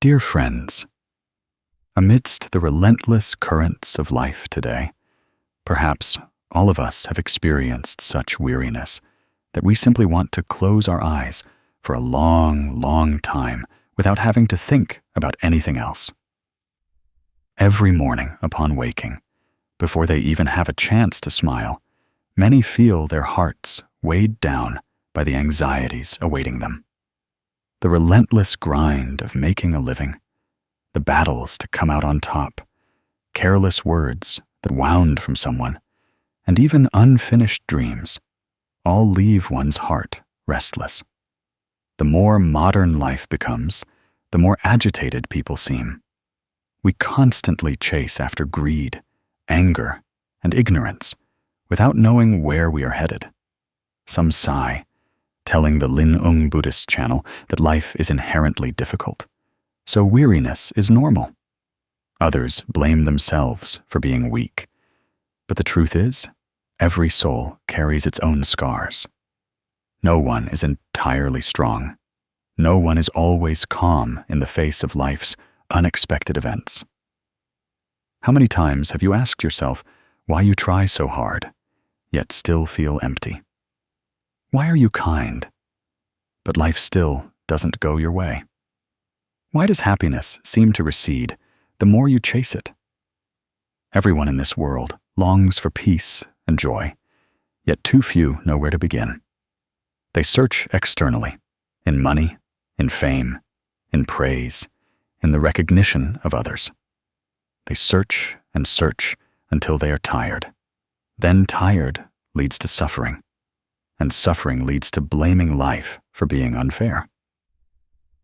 Dear friends, amidst the relentless currents of life today, perhaps all of us have experienced such weariness that we simply want to close our eyes for a long, long time without having to think about anything else. Every morning upon waking, before they even have a chance to smile, many feel their hearts weighed down by the anxieties awaiting them. The relentless grind of making a living, the battles to come out on top, careless words that wound from someone, and even unfinished dreams, all leave one's heart restless. The more modern life becomes, the more agitated people seem. We constantly chase after greed, anger, and ignorance without knowing where we are headed. Some sigh, telling the Zen Buddhist channel that life is inherently difficult, so weariness is normal. Others blame themselves for being weak, but the truth is, every soul carries its own scars. No one is entirely strong. No one is always calm in the face of life's unexpected events. How many times have you asked yourself why you try so hard, yet still feel empty? Why are you kind, but life still doesn't go your way? Why does happiness seem to recede the more you chase it? Everyone in this world longs for peace and joy, yet too few know where to begin. They search externally, in money, in fame, in praise, in the recognition of others. They search and search until they are tired. Then tired leads to suffering, and suffering leads to blaming life for being unfair.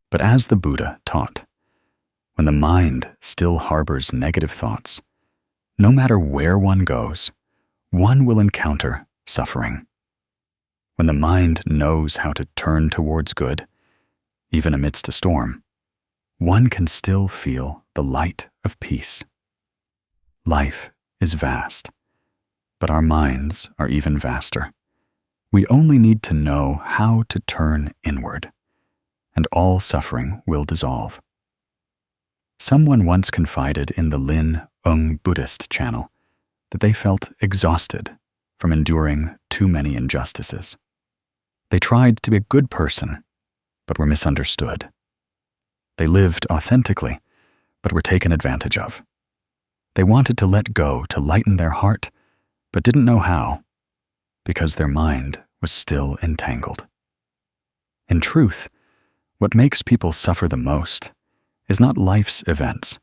But as the Buddha taught, when the mind still harbors negative thoughts, no matter where one goes, one will encounter suffering. When the mind knows how to turn towards good, even amidst a storm, one can still feel the light of peace. Life is vast, but our minds are even vaster. We only need to know how to turn inward, and all suffering will dissolve. Someone once confided in the Zen Buddhist channel that they felt exhausted from enduring too many injustices. They tried to be a good person, but were misunderstood. They lived authentically, but were taken advantage of. They wanted to let go to lighten their heart, but didn't know how, because their mind was still entangled. In truth, what makes people suffer the most is not life's events,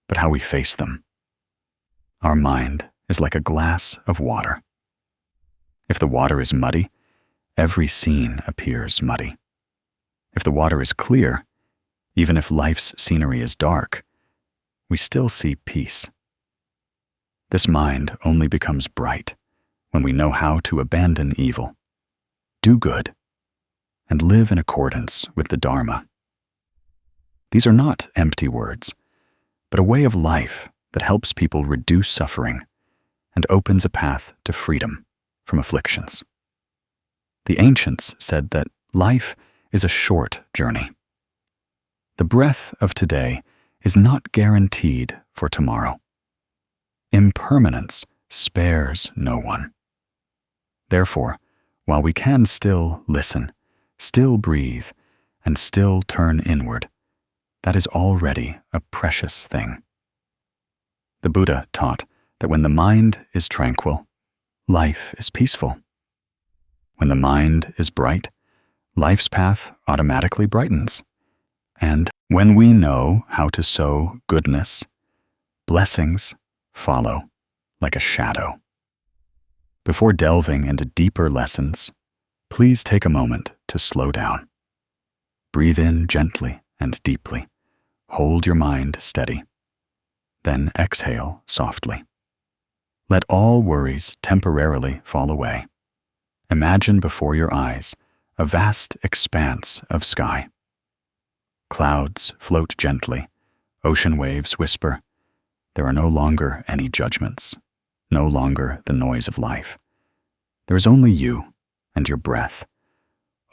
but how we face them. Our mind is like a glass of water. If the water is muddy, every scene appears muddy. If the water is clear, even if life's scenery is dark, we still see peace. This mind only becomes bright when we know how to abandon evil, do good, and live in accordance with the Dharma. These are not empty words, but a way of life that helps people reduce suffering and opens a path to freedom from afflictions. The ancients said that life is a short journey. The breath of today is not guaranteed for tomorrow. Impermanence spares no one. Therefore, while we can still listen, still breathe, and still turn inward, that is already a precious thing. The Buddha taught that when the mind is tranquil, life is peaceful. When the mind is bright, life's path automatically brightens. And when we know how to sow goodness, blessings follow like a shadow. Before delving into deeper lessons, please take a moment to slow down. Breathe in gently and deeply. Hold your mind steady. Then exhale softly. Let all worries temporarily fall away. Imagine before your eyes a vast expanse of sky. Clouds float gently. Ocean waves whisper. There are no longer any judgments, no longer the noise of life. There is only you and your breath,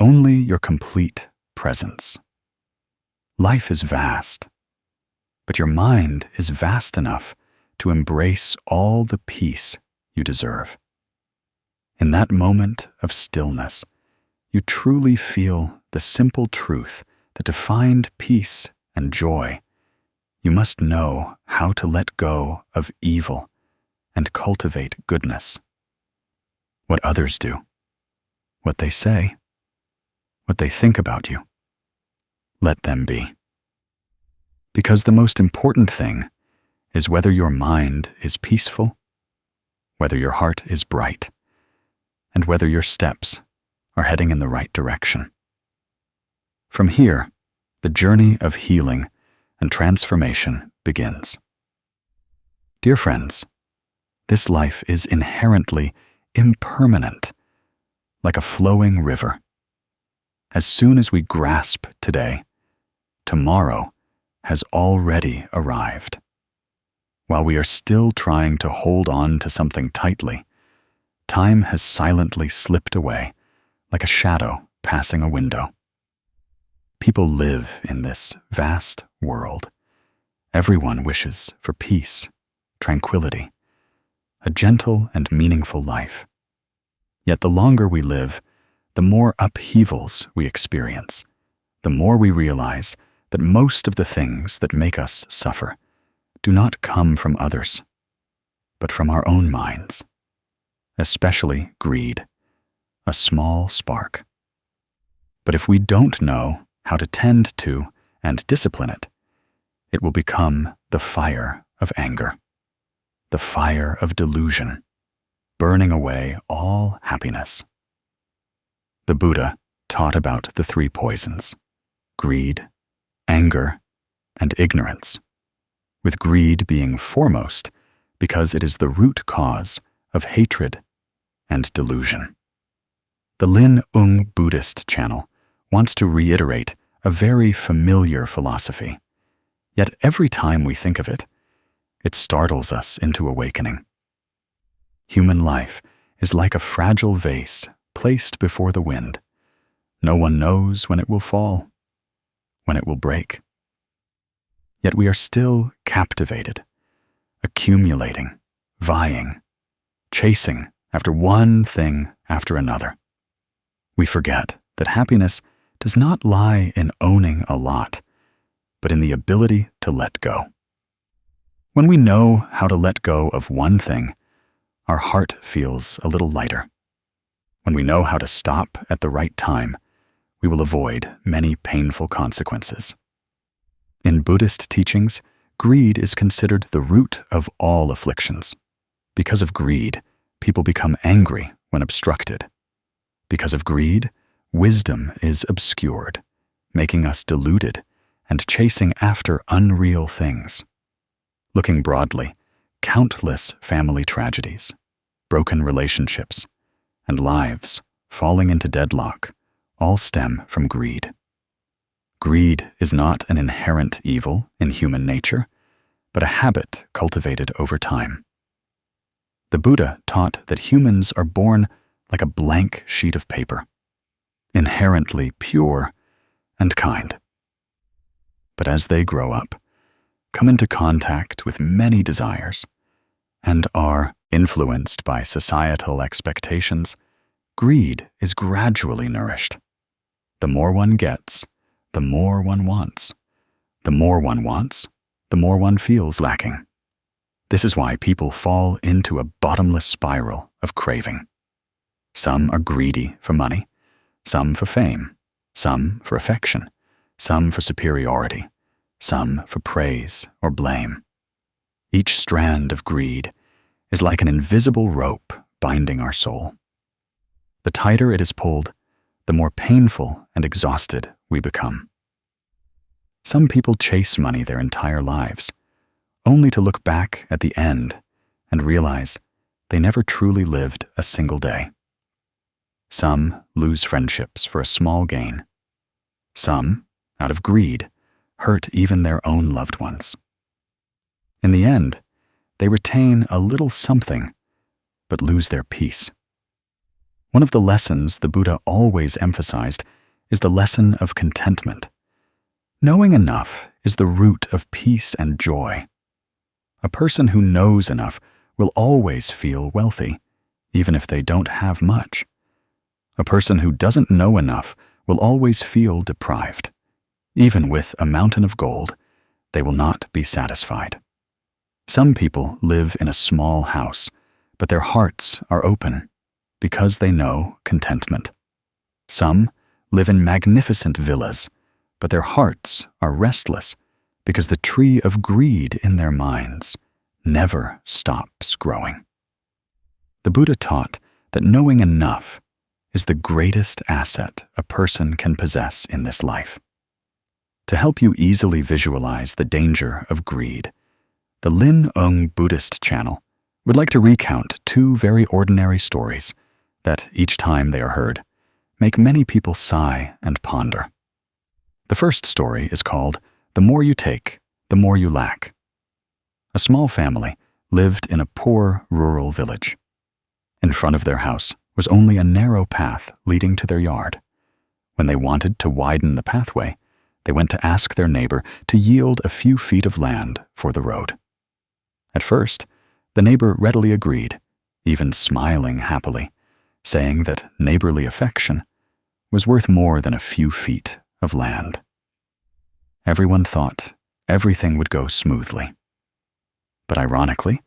only your complete presence. Life is vast, but your mind is vast enough to embrace all the peace you deserve. In that moment of stillness, you truly feel the simple truth that to find peace and joy, you must know how to let go of evil and cultivate goodness. What others do, what they say, what they think about you, let them be. Because the most important thing is whether your mind is peaceful, whether your heart is bright, and whether your steps are heading in the right direction. From here, the journey of healing and transformation begins. Dear friends, this life is inherently impermanent, like a flowing river. As soon as we grasp today, tomorrow has already arrived. While we are still trying to hold on to something tightly, time has silently slipped away like a shadow passing a window. People live in this vast world. Everyone wishes for peace, tranquility, a gentle and meaningful life. Yet the longer we live, the more upheavals we experience, the more we realize that most of the things that make us suffer do not come from others, but from our own minds, especially greed, a small spark. But if we don't know how to tend to and discipline it, it will become the fire of anger, the fire of delusion, burning away all happiness. The Buddha taught about the three poisons: greed, anger, and ignorance, with greed being foremost because it is the root cause of hatred and delusion. The Lin Buddhist channel wants to reiterate a very familiar philosophy, yet every time we think of it, it startles us into awakening. Human life is like a fragile vase placed before the wind. No one knows when it will fall, when it will break. Yet we are still captivated, accumulating, vying, chasing after one thing after another. We forget that happiness does not lie in owning a lot, but in the ability to let go. When we know how to let go of one thing, our heart feels a little lighter. When we know how to stop at the right time, we will avoid many painful consequences. In Buddhist teachings, greed is considered the root of all afflictions. Because of greed, people become angry when obstructed. Because of greed, wisdom is obscured, making us deluded and chasing after unreal things. Looking broadly, countless family tragedies, broken relationships, and lives falling into deadlock all stem from greed. Greed is not an inherent evil in human nature, but a habit cultivated over time. The Buddha taught that humans are born like a blank sheet of paper, inherently pure and kind. But as they grow up, come into contact with many desires, and are influenced by societal expectations, greed is gradually nourished. The more one gets, the more one wants. The more one wants, the more one feels lacking. This is why people fall into a bottomless spiral of craving. Some are greedy for money, some for fame, some for affection, some for superiority, some for praise or blame. Each strand of greed is like an invisible rope binding our soul. The tighter it is pulled, the more painful and exhausted we become. Some people chase money their entire lives, only to look back at the end and realize they never truly lived a single day. Some lose friendships for a small gain. Some, out of greed, hurt even their own loved ones. In the end, they retain a little something, but lose their peace. One of the lessons the Buddha always emphasized is the lesson of contentment. Knowing enough is the root of peace and joy. A person who knows enough will always feel wealthy, even if they don't have much. A person who doesn't know enough will always feel deprived. Even with a mountain of gold, they will not be satisfied. Some people live in a small house, but their hearts are open because they know contentment. Some live in magnificent villas, but their hearts are restless because the tree of greed in their minds never stops growing. The Buddha taught that knowing enough is the greatest asset a person can possess in this life. To help you easily visualize the danger of greed, the Lin Ung Buddhist channel would like to recount two very ordinary stories that, each time they are heard, make many people sigh and ponder. The first story is called "The More You Take, the More You Lack." A small family lived in a poor rural village. In front of their house was only a narrow path leading to their yard. When they wanted to widen the pathway, they went to ask their neighbor to yield a few feet of land for the road. At first, the neighbor readily agreed, even smiling happily, saying that neighborly affection was worth more than a few feet of land. Everyone thought everything would go smoothly. But ironically,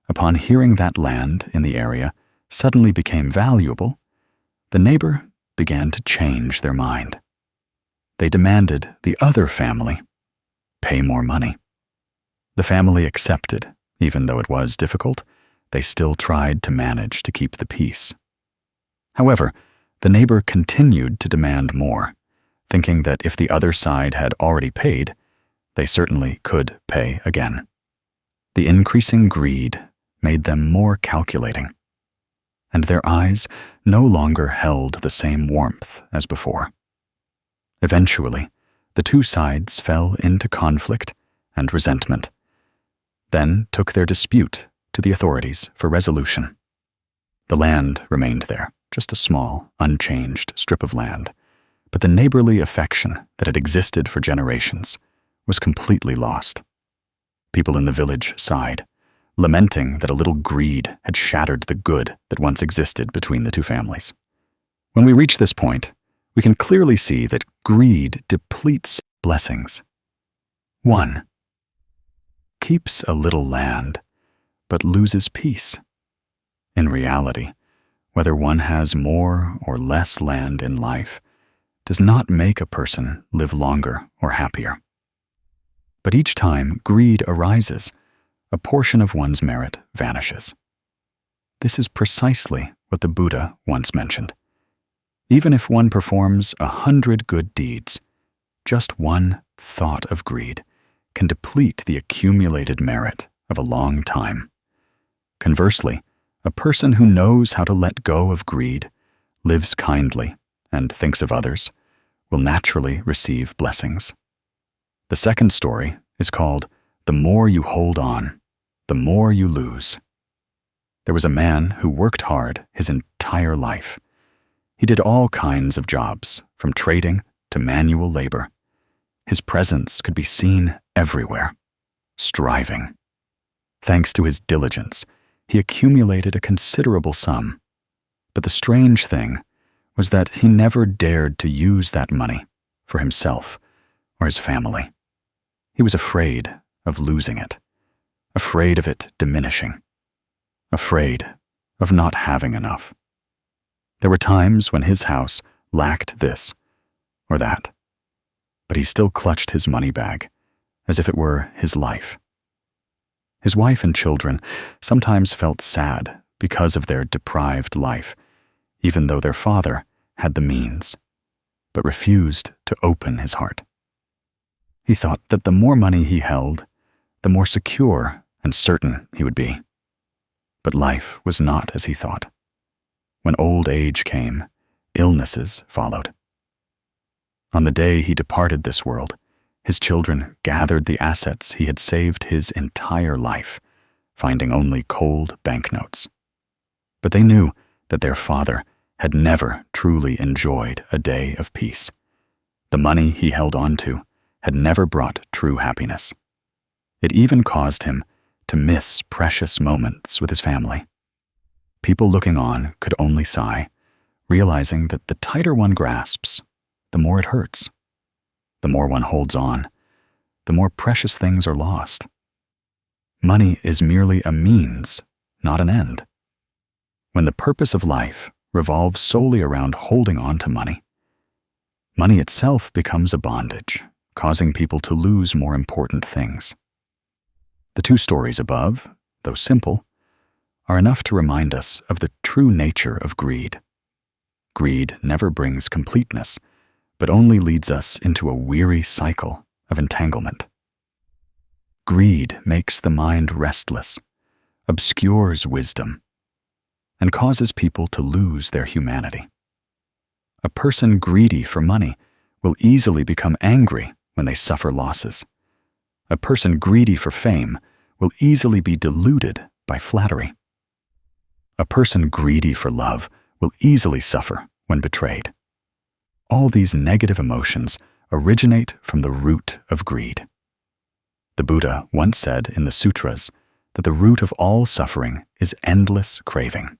upon hearing that land in the area suddenly became valuable, the neighbor began to change their mind. They demanded the other family pay more money. The family accepted, even though it was difficult. They still tried to manage to keep the peace. However, the neighbor continued to demand more, thinking that if the other side had already paid, they certainly could pay again. The increasing greed made them more calculating, and their eyes no longer held the same warmth as before. Eventually, the two sides fell into conflict and resentment, then took their dispute to the authorities for resolution. The land remained there, just a small, unchanged strip of land, but the neighborly affection that had existed for generations was completely lost. People in the village sighed, lamenting that a little greed had shattered the good that once existed between the two families. When we reach this point, we can clearly see that greed depletes blessings. 1. Keeps a little land, but loses peace. In reality, whether one has more or less land in life does not make a person live longer or happier. But each time greed arises, a portion of one's merit vanishes. This is precisely what the Buddha once mentioned. Even if one performs 100 good deeds, just one thought of greed can deplete the accumulated merit of a long time. Conversely, a person who knows how to let go of greed, lives kindly, and thinks of others, will naturally receive blessings. The second story is called "The More You Hold On, the More You Lose." There was a man who worked hard his entire life. He did all kinds of jobs, from trading to manual labor. His presence could be seen everywhere, striving. Thanks to his diligence, he accumulated a considerable sum. But the strange thing was that he never dared to use that money for himself or his family. He was afraid of losing it, afraid of it diminishing, afraid of not having enough. There were times when his house lacked this or that, but he still clutched his money bag as if it were his life. His wife and children sometimes felt sad because of their deprived life, even though their father had the means, but refused to open his heart. He thought that the more money he held, the more secure and certain he would be. But life was not as he thought. When old age came, illnesses followed. On the day he departed this world, his children gathered the assets he had saved his entire life, finding only cold banknotes. But they knew that their father had never truly enjoyed a day of peace. The money he held on to had never brought true happiness. It even caused him to miss precious moments with his family. People looking on could only sigh, realizing that the tighter one grasps, the more it hurts. The more one holds on, the more precious things are lost. Money is merely a means, not an end. When the purpose of life revolves solely around holding on to money, money itself becomes a bondage, causing people to lose more important things. The two stories above, though simple, are enough to remind us of the true nature of greed. Greed never brings completeness, but only leads us into a weary cycle of entanglement. Greed makes the mind restless, obscures wisdom, and causes people to lose their humanity. A person greedy for money will easily become angry when they suffer losses. A person greedy for fame will easily be deluded by flattery. A person greedy for love will easily suffer when betrayed. All these negative emotions originate from the root of greed. The Buddha once said in the sutras that the root of all suffering is endless craving.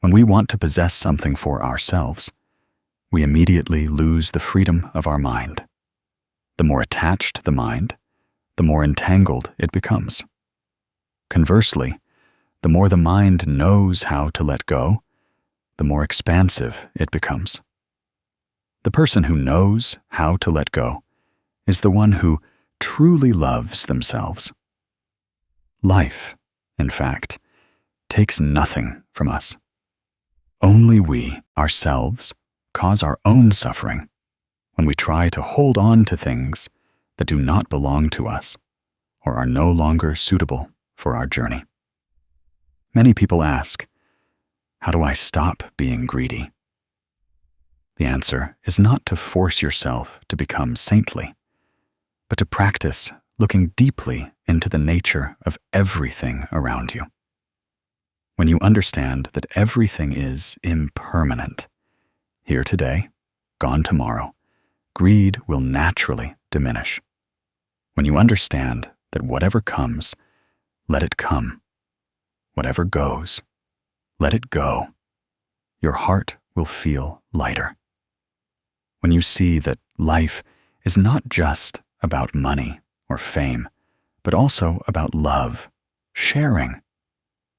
When we want to possess something for ourselves, we immediately lose the freedom of our mind. The more attached the mind, the more entangled it becomes. Conversely, the more the mind knows how to let go, the more expansive it becomes. The person who knows how to let go is the one who truly loves themselves. Life, in fact, takes nothing from us. Only we, ourselves, cause our own suffering when we try to hold on to things that do not belong to us or are no longer suitable for our journey. Many people ask, how do I stop being greedy? The answer is not to force yourself to become saintly, but to practice looking deeply into the nature of everything around you. When you understand that everything is impermanent, here today, gone tomorrow, greed will naturally diminish. When you understand that whatever comes, let it come. Whatever goes, let it go. Your heart will feel lighter. When you see that life is not just about money or fame, but also about love, sharing,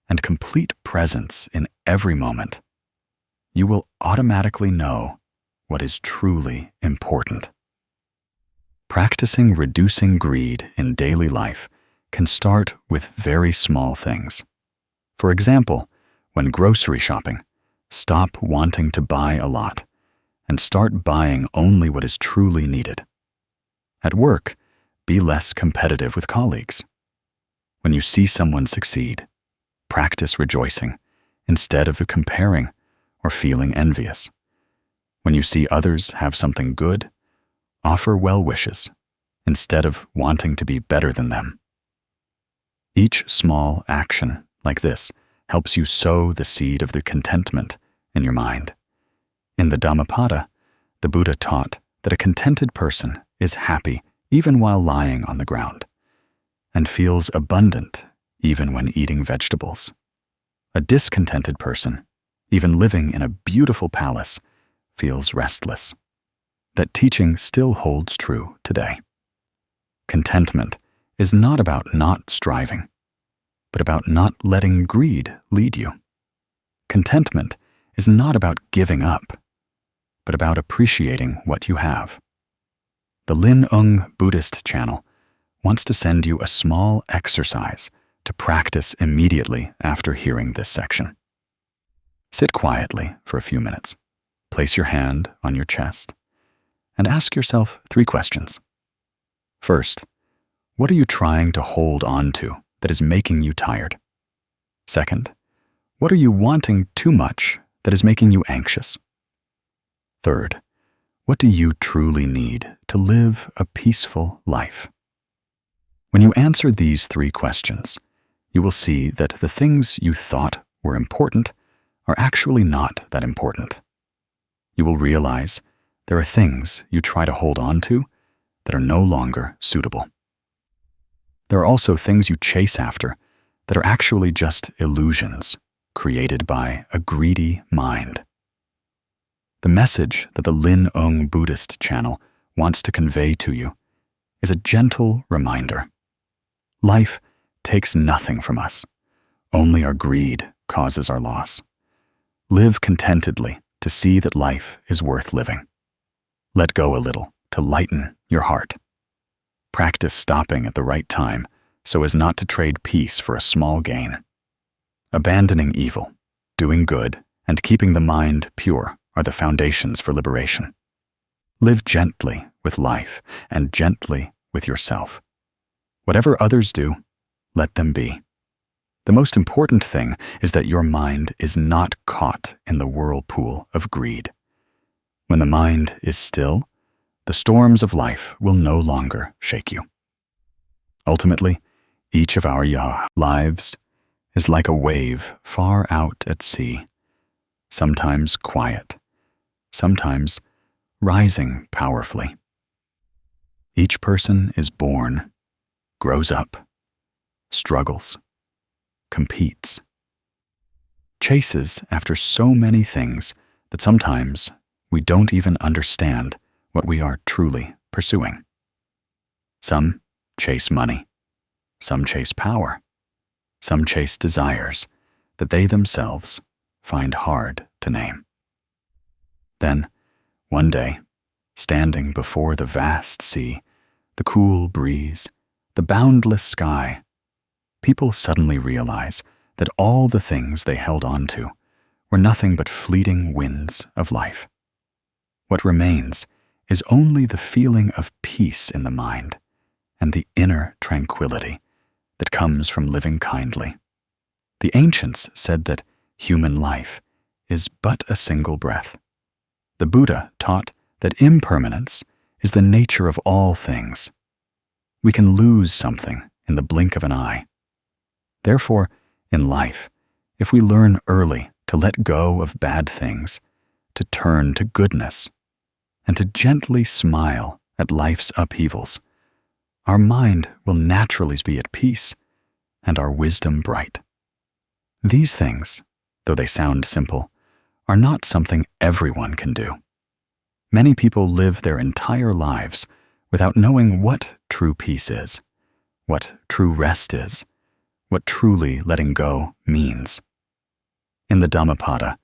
and complete presence in every moment, you will automatically know what is truly important. Practicing reducing greed in daily life can start with very small things. For example, when grocery shopping, stop wanting to buy a lot and start buying only what is truly needed. At work, be less competitive with colleagues. When you see someone succeed, practice rejoicing instead of comparing or feeling envious. When you see others have something good, offer well wishes instead of wanting to be better than them. Each small action like this helps you sow the seed of the contentment in your mind. In the Dhammapada, the Buddha taught that a contented person is happy even while lying on the ground, and feels abundant even when eating vegetables. A discontented person, even living in a beautiful palace, feels restless. That teaching still holds true today. Contentment is not about not striving, but about not letting greed lead you. Contentment is not about giving up, but about appreciating what you have. The Lin Ung Buddhist channel wants to send you a small exercise to practice immediately after hearing this section. Sit quietly for a few minutes, place your hand on your chest, and ask yourself 3 questions. First, what are you trying to hold on to that is making you tired? Second, what are you wanting too much that is making you anxious? Third, what do you truly need to live a peaceful life? When you answer these 3 questions, you will see that the things you thought were important are actually not that important. You will realize there are things you try to hold on to that are no longer suitable. There are also things you chase after that are actually just illusions created by a greedy mind. The message that the Zen Buddhist channel wants to convey to you is a gentle reminder. Life takes nothing from us. Only our greed causes our loss. Live contentedly to see that life is worth living. Let go a little to lighten your heart. Practice stopping at the right time so as not to trade peace for a small gain. Abandoning evil, doing good, and keeping the mind pure are the foundations for liberation. Live gently with life and gently with yourself. Whatever others do, let them be. The most important thing is that your mind is not caught in the whirlpool of greed. When the mind is still, the storms of life will no longer shake you. Ultimately, each of our lives is like a wave far out at sea, sometimes quiet, sometimes rising powerfully. Each person is born, grows up, struggles, competes, chases after so many things that sometimes we don't even understand what we are truly pursuing. Some chase money, some chase power, some chase desires that they themselves find hard to name. Then, one day, standing before the vast sea, the cool breeze, the boundless sky, people suddenly realize that all the things they held on to were nothing but fleeting winds of life. What remains is only the feeling of peace in the mind and the inner tranquility that comes from living kindly. The ancients said that human life is but a single breath. The Buddha taught that impermanence is the nature of all things. We can lose something in the blink of an eye. Therefore, in life, if we learn early to let go of bad things, to turn to goodness, and to gently smile at life's upheavals, our mind will naturally be at peace and our wisdom bright. These things, though they sound simple, are not something everyone can do. Many people live their entire lives without knowing what true peace is, what true rest is, what truly letting go means. In the Dhammapada,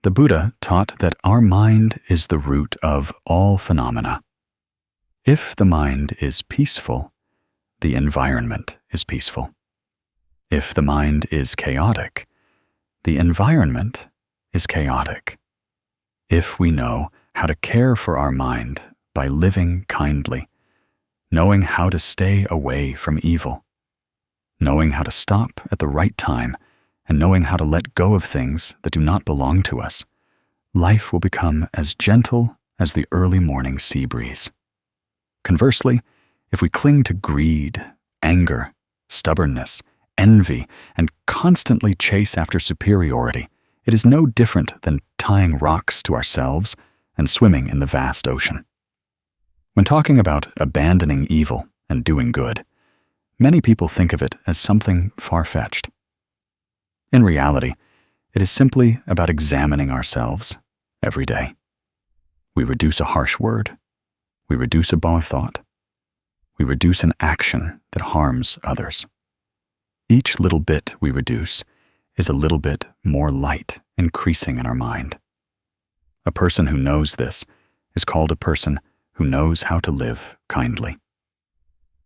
the Buddha taught that our mind is the root of all phenomena. If the mind is peaceful, the environment is peaceful. If the mind is chaotic, the environment is chaotic. If we know how to care for our mind by living kindly, knowing how to stay away from evil, knowing how to stop at the right time, and knowing how to let go of things that do not belong to us, life will become as gentle as the early morning sea breeze. Conversely, if we cling to greed, anger, stubbornness, envy, and constantly chase after superiority, it is no different than tying rocks to ourselves and swimming in the vast ocean. When talking about abandoning evil and doing good, many people think of it as something far-fetched. In reality, it is simply about examining ourselves every day. We reduce a harsh word. We reduce a bad thought. We reduce an action that harms others. Each little bit we reduce is a little bit more light increasing in our mind. A person who knows this is called a person who knows how to live kindly.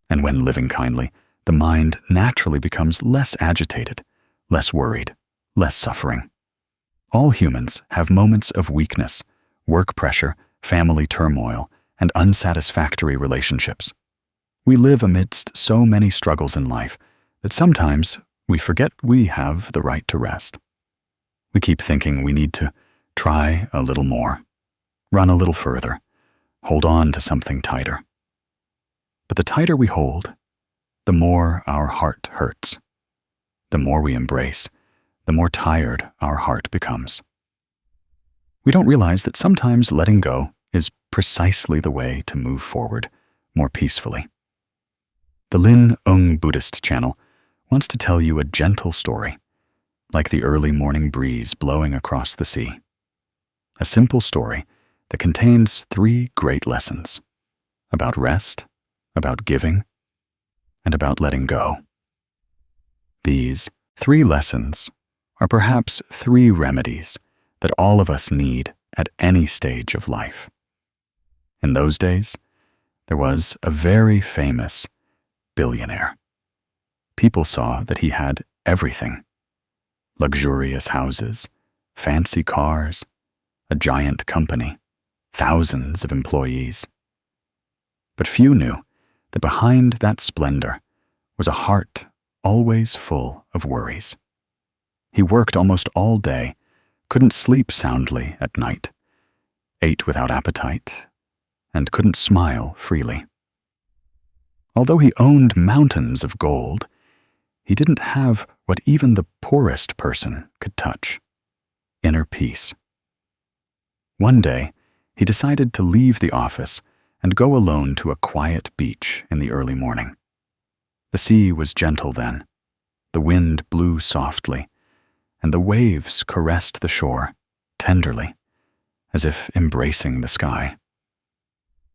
And when living kindly, the mind naturally becomes less agitated, less worried, less suffering. All humans have moments of weakness, work pressure, family turmoil, and unsatisfactory relationships. We live amidst so many struggles in life that sometimes we forget we have the right to rest. We keep thinking we need to try a little more, run a little further, hold on to something tighter. But the tighter we hold, the more our heart hurts. The more we embrace, the more tired our heart becomes. We don't realize that sometimes letting go is precisely the way to move forward more peacefully. The Zen Buddhist channel wants to tell you a gentle story, like the early morning breeze blowing across the sea. A simple story that contains 3 great lessons: about rest, about giving, and about letting go. These 3 lessons are perhaps 3 remedies that all of us need at any stage of life. In those days, there was a very famous billionaire. People saw that he had everything: luxurious houses, fancy cars, a giant company, thousands of employees. But few knew that behind that splendor was a heart always full of worries. He worked almost all day, couldn't sleep soundly at night, ate without appetite, and couldn't smile freely. Although he owned mountains of gold, he didn't have what even the poorest person could touch: inner peace. One day, he decided to leave the office and go alone to a quiet beach in the early morning. The sea was gentle then. The wind blew softly, and the waves caressed the shore tenderly, as if embracing the sky.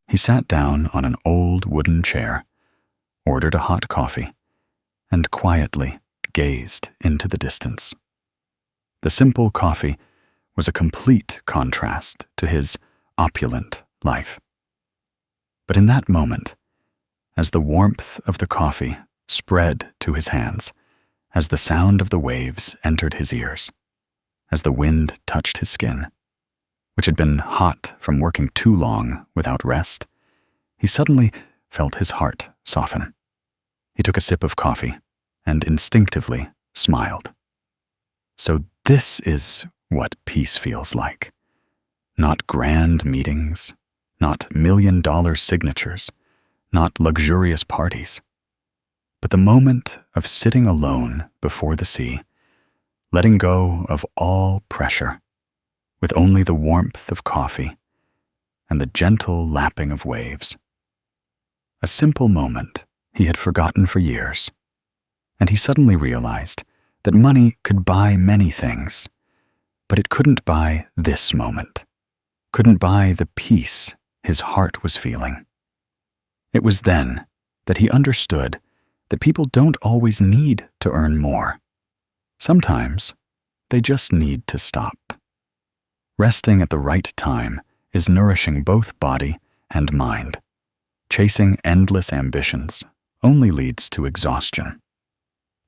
He sat down on an old wooden chair, ordered a hot coffee, and quietly gazed into the distance. The simple coffee was a complete contrast to his opulent life. But in that moment, as the warmth of the coffee spread to his hands, as the sound of the waves entered his ears, as the wind touched his skin, which had been hot from working too long without rest, he suddenly felt his heart soften. He took a sip of coffee and instinctively smiled. So this is what peace feels like. Not grand meetings, not million-dollar signatures, not luxurious parties, but the moment of sitting alone before the sea, letting go of all pressure, with only the warmth of coffee and the gentle lapping of waves. A simple moment he had forgotten for years, and he suddenly realized that money could buy many things, but it couldn't buy this moment, couldn't buy the peace his heart was feeling. It was then that he understood that people don't always need to earn more. Sometimes they just need to stop. Resting at the right time is nourishing both body and mind. Chasing endless ambitions only leads to exhaustion.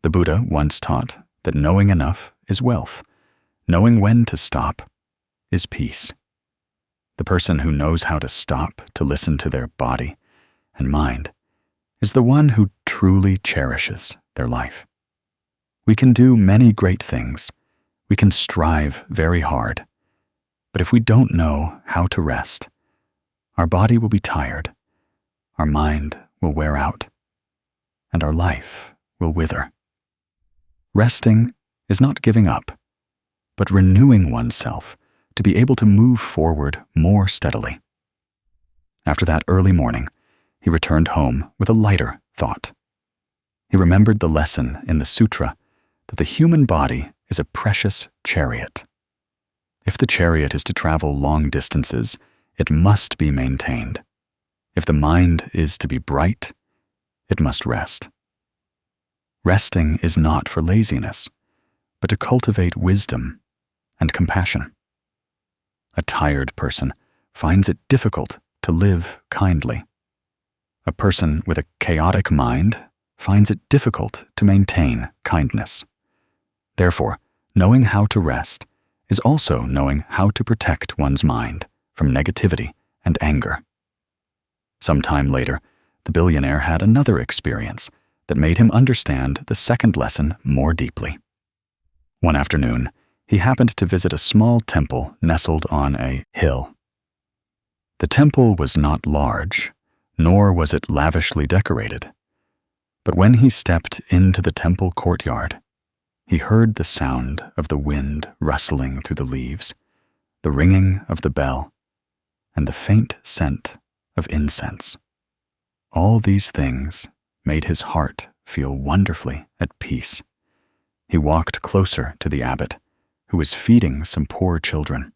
The Buddha once taught that knowing enough is wealth. Knowing when to stop is peace. The person who knows how to stop to listen to their body and mind is the one who truly cherishes their life. We can do many great things. We can strive very hard. But if we don't know how to rest, our body will be tired, our mind will wear out, and our life will wither. Resting is not giving up, but renewing oneself to be able to move forward more steadily. After that early morning, he returned home with a lighter thought. He remembered the lesson in the sutra that the human body is a precious chariot. If the chariot is to travel long distances, it must be maintained. If the mind is to be bright, it must rest. Resting is not for laziness, but to cultivate wisdom and compassion. A tired person finds it difficult to live kindly. A person with a chaotic mind finds it difficult to maintain kindness. Therefore, knowing how to rest is also knowing how to protect one's mind from negativity and anger. Some time later, the billionaire had another experience that made him understand the second lesson more deeply. One afternoon, he happened to visit a small temple nestled on a hill. The temple was not large, nor was it lavishly decorated. But when he stepped into the temple courtyard, he heard the sound of the wind rustling through the leaves, the ringing of the bell, and the faint scent of incense. All these things made his heart feel wonderfully at peace. He walked closer to the abbot, who was feeding some poor children.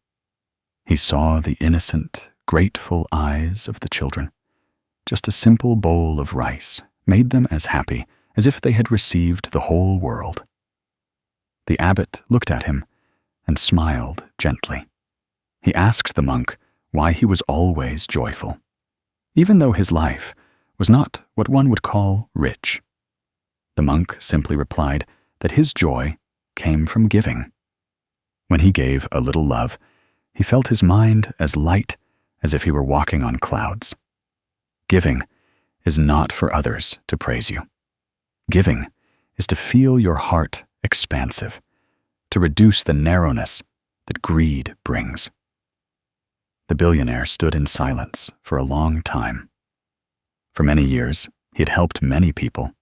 He saw the innocent, grateful eyes of the children. Just a simple bowl of rice made them as happy as if they had received the whole world. The abbot looked at him and smiled gently. He asked the monk why he was always joyful, even though his life was not what one would call rich. The monk simply replied that his joy came from giving. When he gave a little love, he felt his mind as light as if he were walking on clouds. Giving is not for others to praise you. Giving is to feel your heart expansive, to reduce the narrowness that greed brings. The billionaire stood in silence for a long time. For many years, he had helped many people,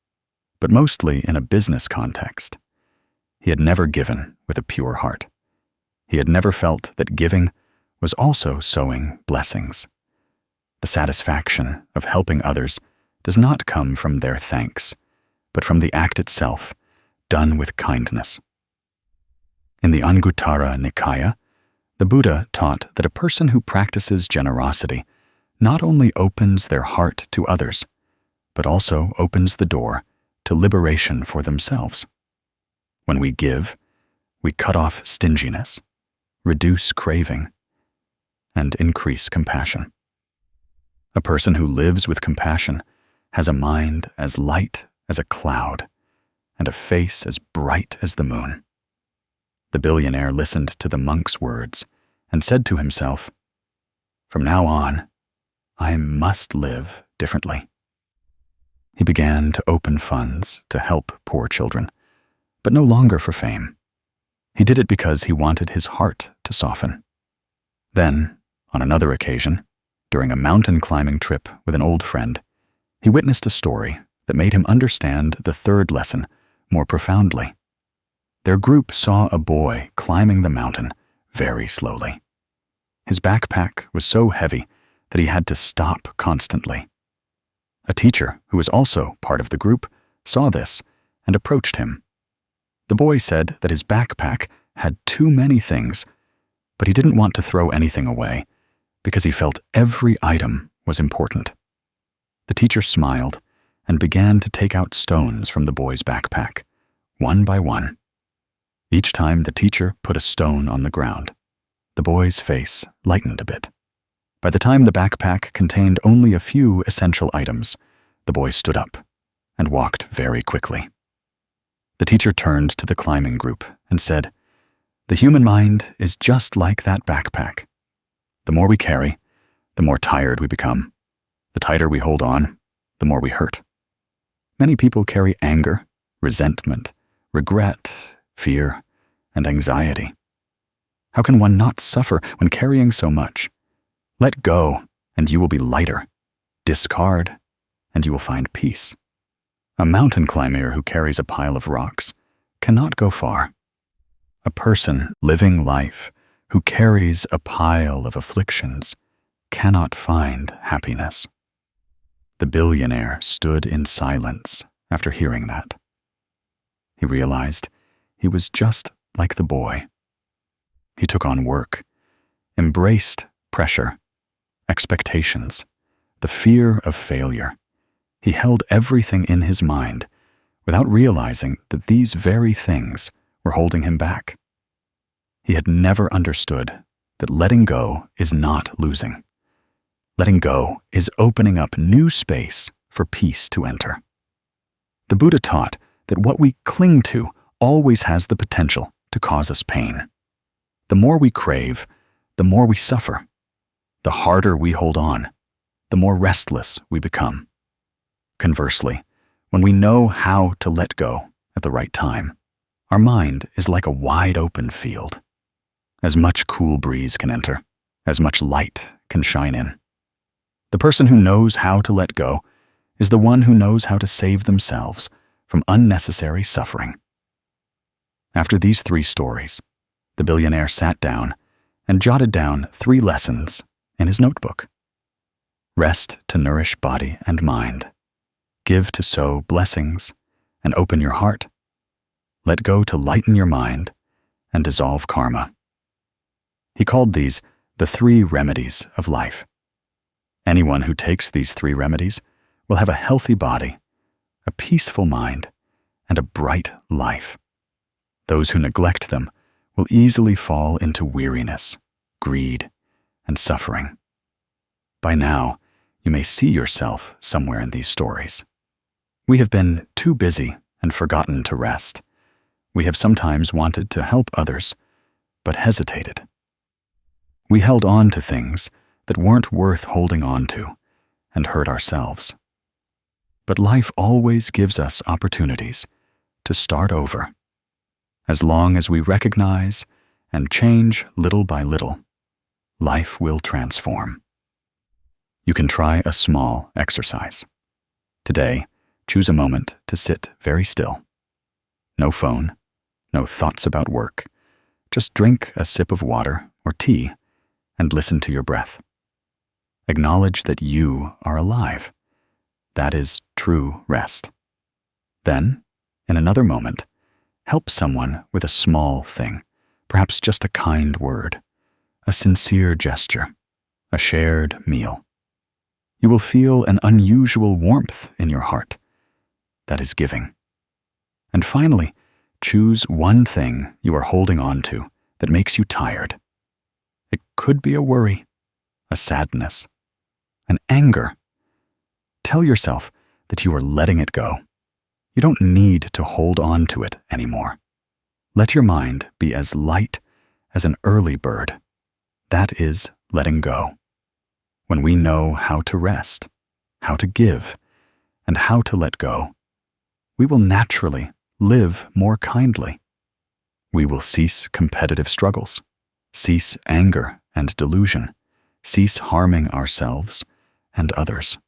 but mostly in a business context. He had never given with a pure heart. He had never felt that giving was also sowing blessings. The satisfaction of helping others does not come from their thanks, but from the act itself, done with kindness. In the Anguttara Nikaya, the Buddha taught that a person who practices generosity not only opens their heart to others, but also opens the door to liberation for themselves. When we give, we cut off stinginess, reduce craving, and increase compassion. A person who lives with compassion has a mind as light as a cloud and a face as bright as the moon. The billionaire listened to the monk's words and said to himself, "From now on, I must live differently." He began to open funds to help poor children, but no longer for fame. He did it because he wanted his heart to soften. Then, on another occasion, during a mountain climbing trip with an old friend, he witnessed a story that made him understand the third lesson more profoundly. Their group saw a boy climbing the mountain very slowly. His backpack was so heavy that he had to stop constantly. A teacher, who was also part of the group, saw this and approached him. The boy said that his backpack had too many things, but he didn't want to throw anything away because he felt every item was important. The teacher smiled and began to take out stones from the boy's backpack, one by one. Each time the teacher put a stone on the ground, the boy's face lightened a bit. By the time the backpack contained only a few essential items, the boy stood up and walked very quickly. The teacher turned to the climbing group and said, "The human mind is just like that backpack. The more we carry, the more tired we become. The tighter we hold on, the more we hurt. Many people carry anger, resentment, regret, fear, and anxiety. How can one not suffer when carrying so much? Let go, and you will be lighter. Discard, and you will find peace. A mountain climber who carries a pile of rocks cannot go far. A person living life who carries a pile of afflictions cannot find happiness." The billionaire stood in silence after hearing that. He realized he was just like the boy. He took on work, embraced pressure, expectations, the fear of failure. He held everything in his mind without realizing that these very things were holding him back. He had never understood that letting go is not losing. Letting go is opening up new space for peace to enter. The Buddha taught that what we cling to always has the potential to cause us pain. The more we crave, the more we suffer. The harder we hold on, the more restless we become. Conversely, when we know how to let go at the right time, our mind is like a wide-open field. As much cool breeze can enter, as much light can shine in. The person who knows how to let go is the one who knows how to save themselves from unnecessary suffering. After these 3 stories, the billionaire sat down and jotted down 3 lessons in his notebook. Rest to nourish body and mind. Give to sow blessings and open your heart. Let go to lighten your mind and dissolve karma. He called these the 3 remedies of life. Anyone who takes these 3 remedies will have a healthy body, a peaceful mind, and a bright life. Those who neglect them will easily fall into weariness, greed, and suffering. By now, you may see yourself somewhere in these stories. We have been too busy and forgotten to rest. We have sometimes wanted to help others, but hesitated. We held on to things that weren't worth holding on to and hurt ourselves. But life always gives us opportunities to start over. As long as we recognize and change little by little, life will transform. You can try a small exercise. Today, choose a moment to sit very still. No phone, no thoughts about work. Just drink a sip of water or tea and listen to your breath. Acknowledge that you are alive. That is true rest. Then, in another moment, help someone with a small thing, perhaps just a kind word, a sincere gesture, a shared meal. You will feel an unusual warmth in your heart. That is giving. And finally, choose one thing you are holding on to that makes you tired. It could be a worry, a sadness, an anger. Tell yourself that you are letting it go. You don't need to hold on to it anymore. Let your mind be as light as an early bird. That is letting go. When we know how to rest, how to give, and how to let go, we will naturally live more kindly. We will cease competitive struggles, cease anger and delusion, cease harming ourselves and others.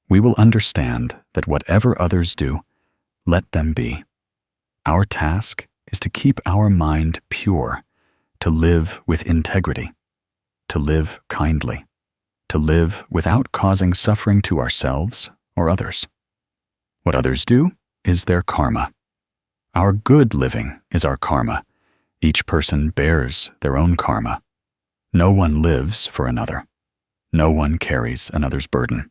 We will understand that whatever others do, let them be. Our task is to keep our mind pure, to live with integrity, to live kindly, to live without causing suffering to ourselves or others. What others do is their karma. Our good living is our karma. Each person bears their own karma. No one lives for another. No one carries another's burden.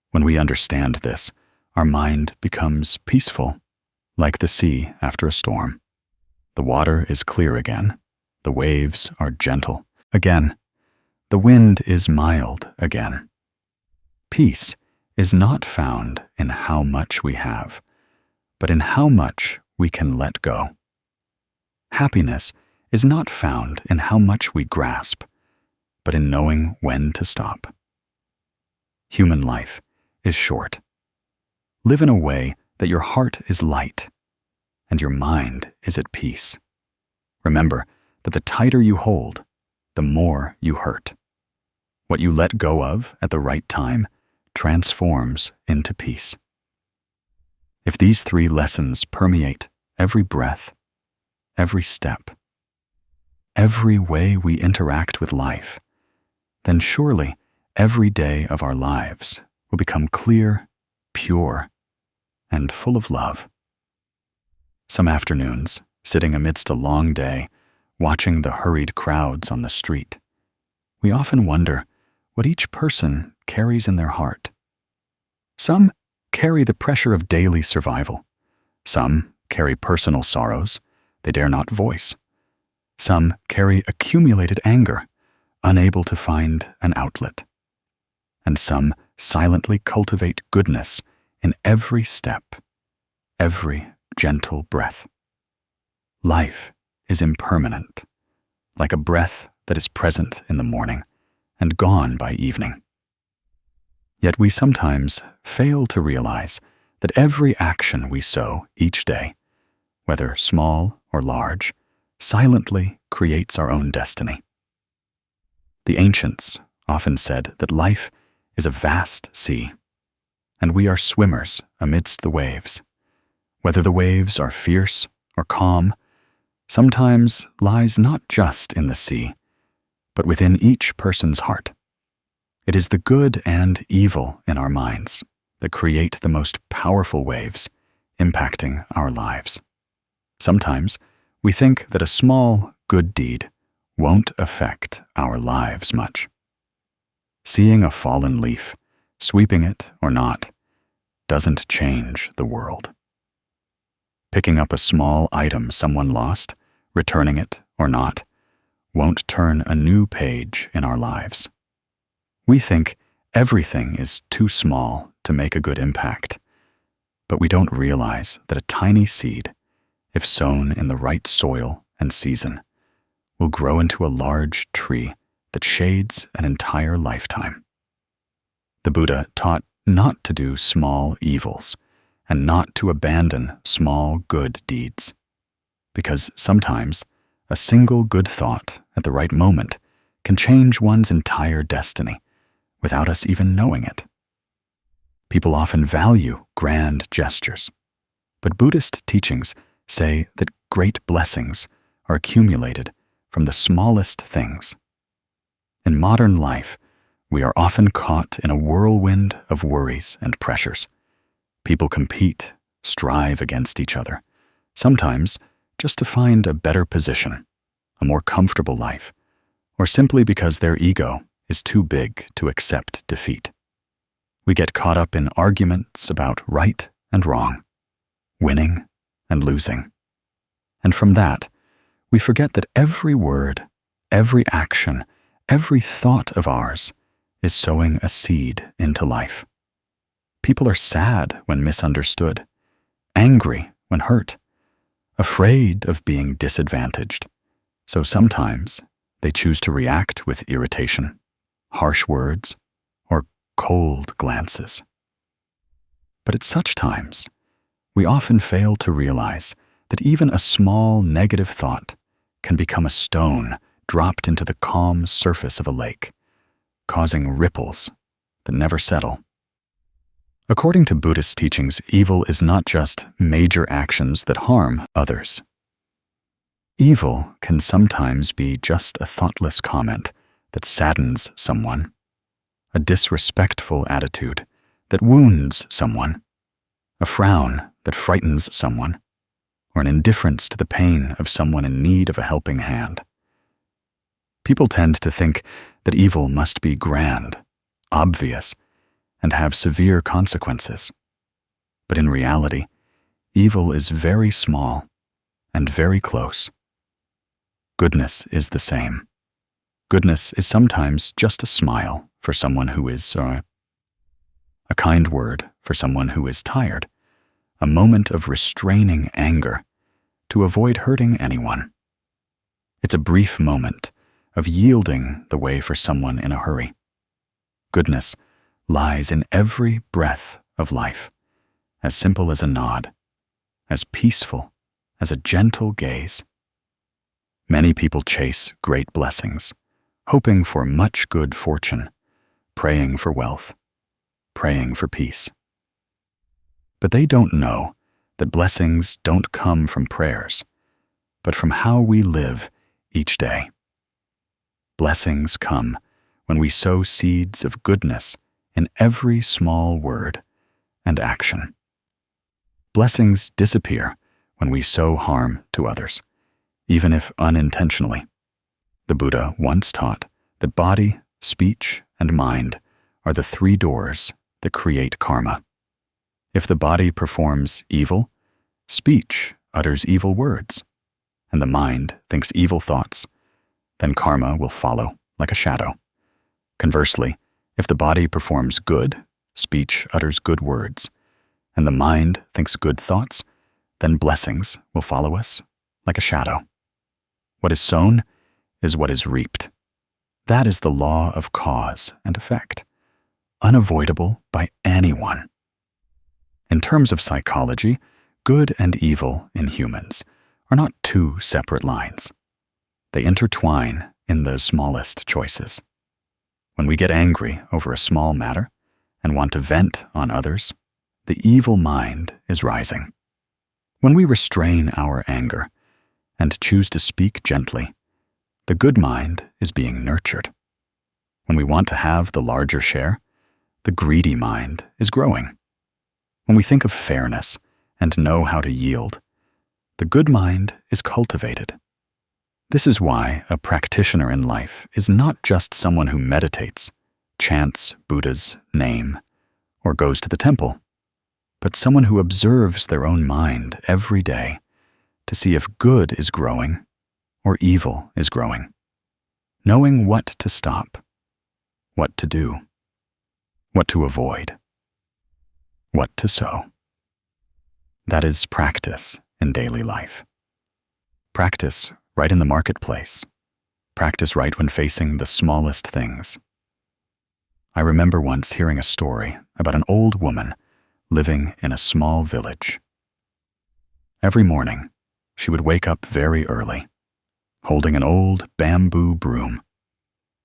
When we understand this, our mind becomes peaceful, like the sea after a storm. The water is clear again. The waves are gentle again. The wind is mild again. Peace is not found in how much we have, but in how much we can let go. Happiness is not found in how much we grasp, but in knowing when to stop. Human life is short. Live in a way that your heart is light and your mind is at peace. Remember that the tighter you hold, the more you hurt. What you let go of at the right time transforms into peace. If these 3 lessons permeate every breath, every step, every way we interact with life, then surely every day of our lives will become clear, pure, and full of love. Some afternoons, sitting amidst a long day, watching the hurried crowds on the street, we often wonder what each person carries in their heart. Some carry the pressure of daily survival. Some carry personal sorrows they dare not voice. Some carry accumulated anger, unable to find an outlet. And some silently cultivate goodness in every step, every gentle breath. Life is impermanent, like a breath that is present in the morning and gone by evening. Yet we sometimes fail to realize that every action we sow each day, whether small or large, silently creates our own destiny. The ancients often said that life is a vast sea, and we are swimmers amidst the waves. Whether the waves are fierce or calm, sometimes lies not just in the sea, but within each person's heart. It is the good and evil in our minds that create the most powerful waves impacting our lives. Sometimes we think that a small good deed won't affect our lives much. Seeing a fallen leaf, sweeping it or not, doesn't change the world. Picking up a small item someone lost, returning it or not, won't turn a new page in our lives. We think everything is too small to make a good impact, but we don't realize that a tiny seed, if sown in the right soil and season, will grow into a large tree that shades an entire lifetime. The Buddha taught not to do small evils and not to abandon small good deeds, because sometimes a single good thought at the right moment can change one's entire destiny without us even knowing it. People often value grand gestures, but Buddhist teachings say that great blessings are accumulated from the smallest things. In modern life, we are often caught in a whirlwind of worries and pressures. People compete, strive against each other, sometimes just to find a better position, a more comfortable life, or simply because their ego is too big to accept defeat. We get caught up in arguments about right and wrong, winning and losing. And from that, we forget that every word, every action, every thought of ours is sowing a seed into life. People are sad when misunderstood, angry when hurt, afraid of being disadvantaged. So sometimes they choose to react with irritation, harsh words, or cold glances. But at such times, we often fail to realize that even a small negative thought can become a stone dropped into the calm surface of a lake, causing ripples that never settle. According to Buddhist teachings, evil is not just major actions that harm others. Evil can sometimes be just a thoughtless comment that saddens someone, a disrespectful attitude that wounds someone, a frown that frightens someone, or an indifference to the pain of someone in need of a helping hand. People tend to think that evil must be grand, obvious, and have severe consequences. But in reality, evil is very small and very close. Goodness is the same. Goodness is sometimes just a smile for someone who is, a kind word for someone who is tired, a moment of restraining anger to avoid hurting anyone. It's a brief moment of yielding the way for someone in a hurry. Goodness lies in every breath of life, as simple as a nod, as peaceful as a gentle gaze. Many people chase great blessings, hoping for much good fortune, praying for wealth, praying for peace. But they don't know that blessings don't come from prayers, but from how we live each day. Blessings come when we sow seeds of goodness in every small word and action. Blessings disappear when we sow harm to others, even if unintentionally. The Buddha once taught that body, speech, and mind are the three doors that create karma. If the body performs evil, speech utters evil words, and the mind thinks evil thoughts, then karma will follow like a shadow. Conversely, if the body performs good, speech utters good words, and the mind thinks good thoughts, then blessings will follow us like a shadow. What is sown is what is reaped. That is the law of cause and effect, unavoidable by anyone. In terms of psychology, good and evil in humans are not two separate lines. They intertwine in the smallest choices. When we get angry over a small matter and want to vent on others, the evil mind is rising. When we restrain our anger and choose to speak gently, the good mind is being nurtured. When we want to have the larger share, the greedy mind is growing. When we think of fairness and know how to yield, the good mind is cultivated. This is why a practitioner in life is not just someone who meditates, chants Buddha's name, or goes to the temple, but someone who observes their own mind every day to see if good is growing or evil is growing, knowing what to stop, what to do, what to avoid, what to sow. That is practice in daily life. Practice right in the marketplace. Practice right when facing the smallest things. I remember once hearing a story about an old woman living in a small village. Every morning, she would wake up very early, holding an old bamboo broom,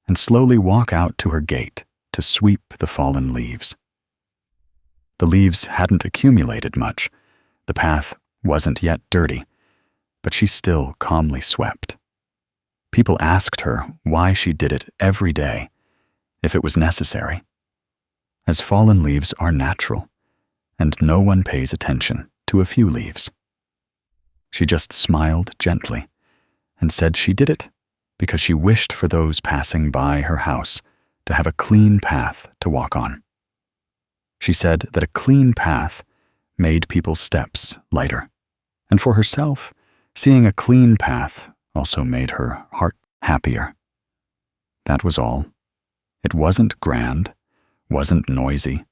and slowly walk out to her gate to sweep the fallen leaves. The leaves hadn't accumulated much. The path wasn't yet dirty, but she still calmly swept. People asked her why she did it every day, if it was necessary, as fallen leaves are natural, and no one pays attention to a few leaves. She just smiled gently and said she did it because she wished for those passing by her house to have a clean path to walk on. She said that a clean path made people's steps lighter, and for herself, seeing a clean path also made her heart happier. That was all. It wasn't grand, wasn't noisy,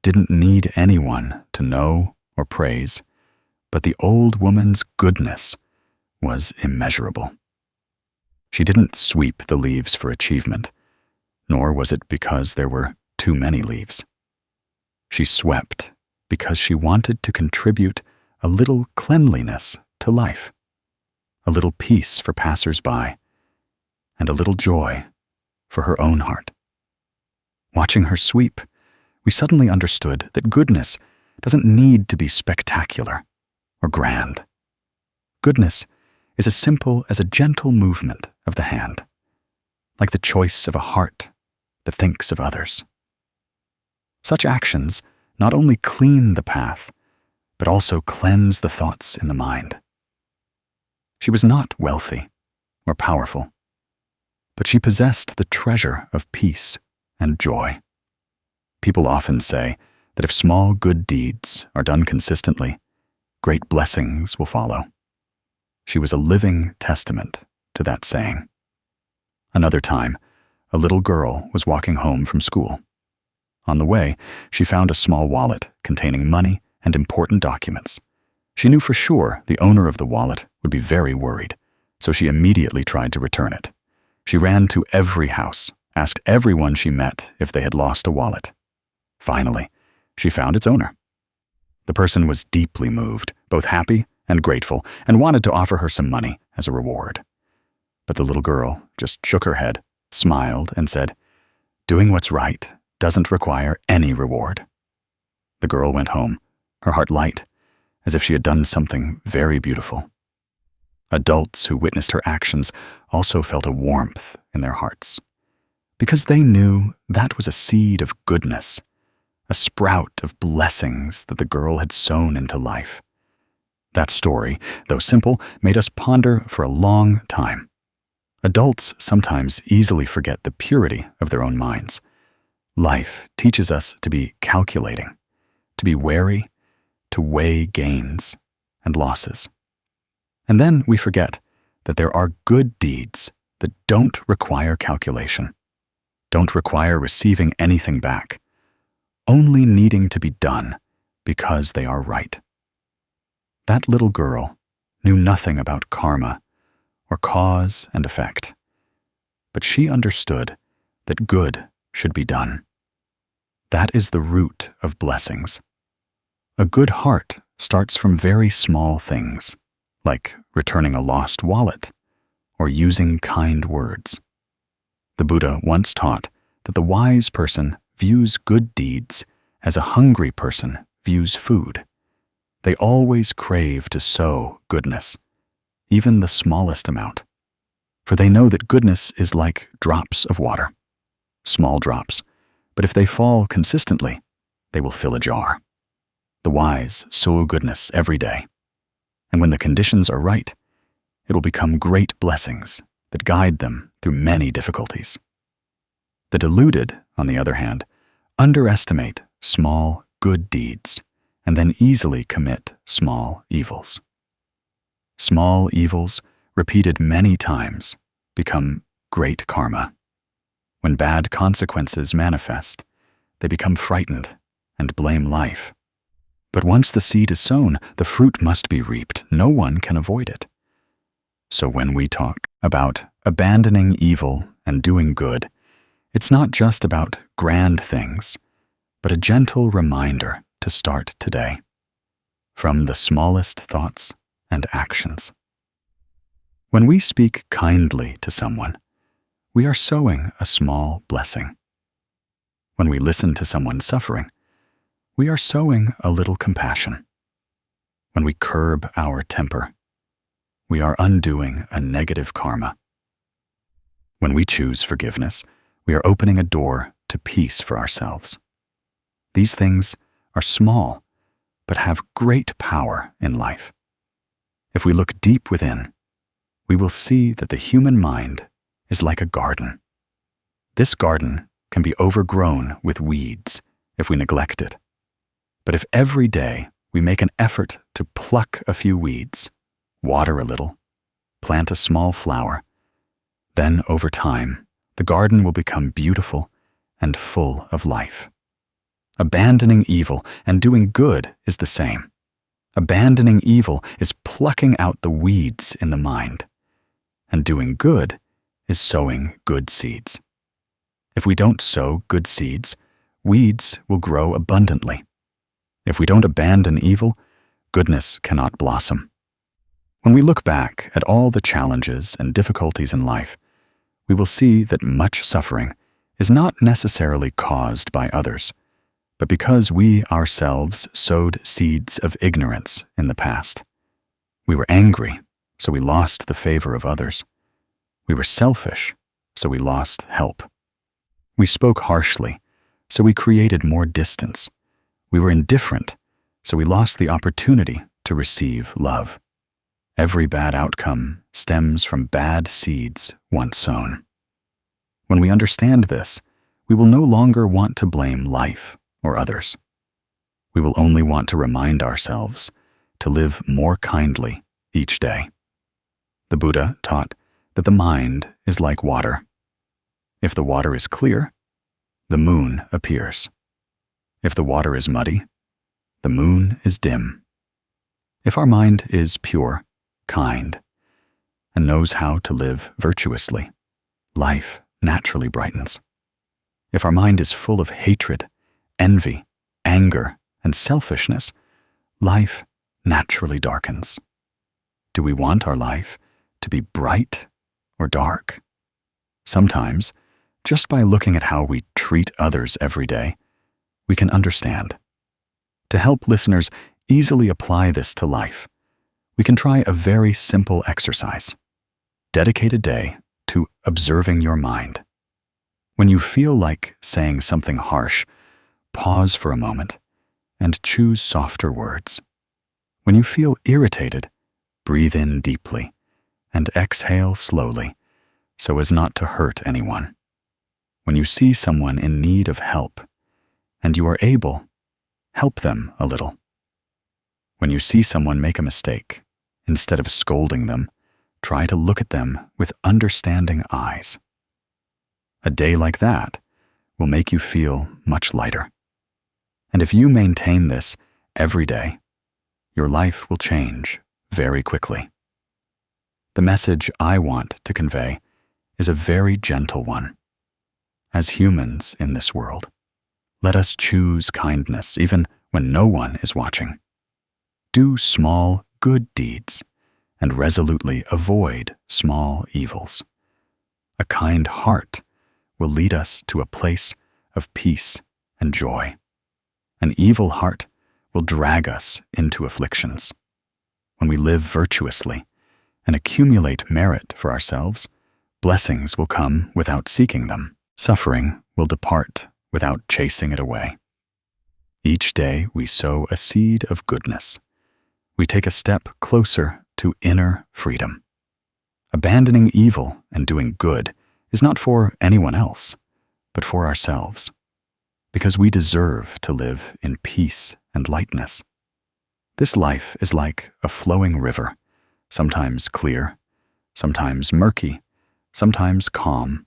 didn't need anyone to know or praise, but the old woman's goodness was immeasurable. She didn't sweep the leaves for achievement, nor was it because there were too many leaves. She swept because she wanted to contribute a little cleanliness to life, a little peace for passers-by, and a little joy for her own heart. Watching her sweep, we suddenly understood that goodness doesn't need to be spectacular or grand. Goodness is as simple as a gentle movement of the hand, like the choice of a heart that thinks of others. Such actions not only clean the path, but also cleanse the thoughts in the mind. She was not wealthy or powerful, but she possessed the treasure of peace and joy. People often say that if small good deeds are done consistently, great blessings will follow. She was a living testament to that saying. Another time, a little girl was walking home from school. On the way, she found a small wallet containing money and important documents. She knew for sure the owner of the wallet would be very worried, so she immediately tried to return it. She ran to every house, asked everyone she met if they had lost a wallet. Finally, she found its owner. The person was deeply moved, both happy and grateful, and wanted to offer her some money as a reward. But the little girl just shook her head, smiled, and said, "Doing what's right doesn't require any reward." The girl went home, her heart light, as if she had done something very beautiful. Adults who witnessed her actions also felt a warmth in their hearts, because they knew that was a seed of goodness, a sprout of blessings that the girl had sown into life. That story, though simple, made us ponder for a long time. Adults sometimes easily forget the purity of their own minds. Life teaches us to be calculating, to be wary, to weigh gains and losses. And then we forget that there are good deeds that don't require calculation, don't require receiving anything back, only needing to be done because they are right. That little girl knew nothing about karma or cause and effect, but she understood that good should be done. That is the root of blessings. A good heart starts from very small things, like returning a lost wallet or using kind words. The Buddha once taught that the wise person views good deeds as a hungry person views food. They always crave to sow goodness, even the smallest amount, for they know that goodness is like drops of water. small drops, but if they fall consistently, they will fill a jar. The wise sow goodness every day, and when the conditions are right, it will become great blessings that guide them through many difficulties. The deluded, on the other hand, underestimate small good deeds and then easily commit small evils. Small evils, repeated many times, become great karma. When bad consequences manifest, they become frightened and blame life. But once the seed is sown, the fruit must be reaped. No one can avoid it. So when we talk about abandoning evil and doing good, it's not just about grand things, but a gentle reminder to start today, from the smallest thoughts and actions. When we speak kindly to someone, we are sowing a small blessing. When we listen to someone suffering, we are sowing a little compassion. When we curb our temper, we are undoing a negative karma. When we choose forgiveness, we are opening a door to peace for ourselves. These things are small, but have great power in life. If we look deep within, we will see that the human mind is like a garden. This garden can be overgrown with weeds if we neglect it. But if every day we make an effort to pluck a few weeds, water a little, plant a small flower, then over time, the garden will become beautiful and full of life. Abandoning evil and doing good is the same. Abandoning evil is plucking out the weeds in the mind, and doing good is sowing good seeds. If we don't sow good seeds, weeds will grow abundantly. If we don't abandon evil, goodness cannot blossom. When we look back at all the challenges and difficulties in life, we will see that much suffering is not necessarily caused by others, but because we ourselves sowed seeds of ignorance in the past. We were angry, so we lost the favor of others. We were selfish, so we lost help. We spoke harshly, so we created more distance. We were indifferent, so we lost the opportunity to receive love. Every bad outcome stems from bad seeds once sown. When we understand this, we will no longer want to blame life or others. We will only want to remind ourselves to live more kindly each day. The Buddha taught that the mind is like water. If the water is clear, the moon appears. If the water is muddy, the moon is dim. If our mind is pure, kind, and knows how to live virtuously, life naturally brightens. If our mind is full of hatred, envy, anger, and selfishness, life naturally darkens. Do we want our life to be bright or dark? Sometimes, just by looking at how we treat others every day, we can understand. To help listeners easily apply this to life, we can try a very simple exercise. Dedicate a day to observing your mind. When you feel like saying something harsh, pause for a moment and choose softer words. When you feel irritated, breathe in deeply and exhale slowly so as not to hurt anyone. When you see someone in need of help and you are able, help them a little. When you see someone make a mistake, instead of scolding them, try to look at them with understanding eyes. A day like that will make you feel much lighter. And if you maintain this every day, your life will change very quickly. The message I want to convey is a very gentle one. As humans in this world, let us choose kindness even when no one is watching. Do small, good deeds and resolutely avoid small evils. A kind heart will lead us to a place of peace and joy. An evil heart will drag us into afflictions. When we live virtuously and accumulate merit for ourselves, blessings will come without seeking them. Suffering will depart without chasing it away. Each day we sow a seed of goodness. We take a step closer to inner freedom. Abandoning evil and doing good is not for anyone else, but for ourselves, because we deserve to live in peace and lightness. This life is like a flowing river, sometimes clear, sometimes murky, sometimes calm,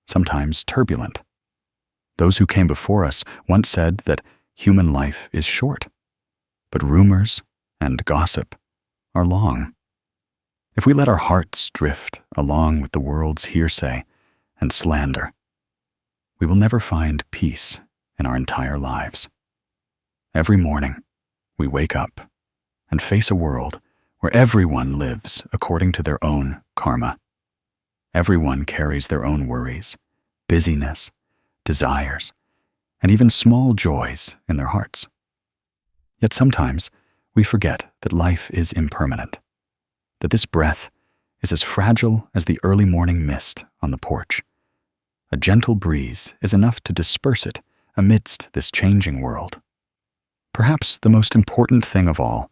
sometimes turbulent. Those who came before us once said that human life is short, but rumors and gossip are long. If we let our hearts drift along with the world's hearsay and slander, we will never find peace in our entire lives. Every morning, we wake up and face a world where everyone lives according to their own karma. Everyone carries their own worries, busyness, desires, and even small joys in their hearts. Yet sometimes we forget that life is impermanent, that this breath is as fragile as the early morning mist on the porch. A gentle breeze is enough to disperse it amidst this changing world. Perhaps the most important thing of all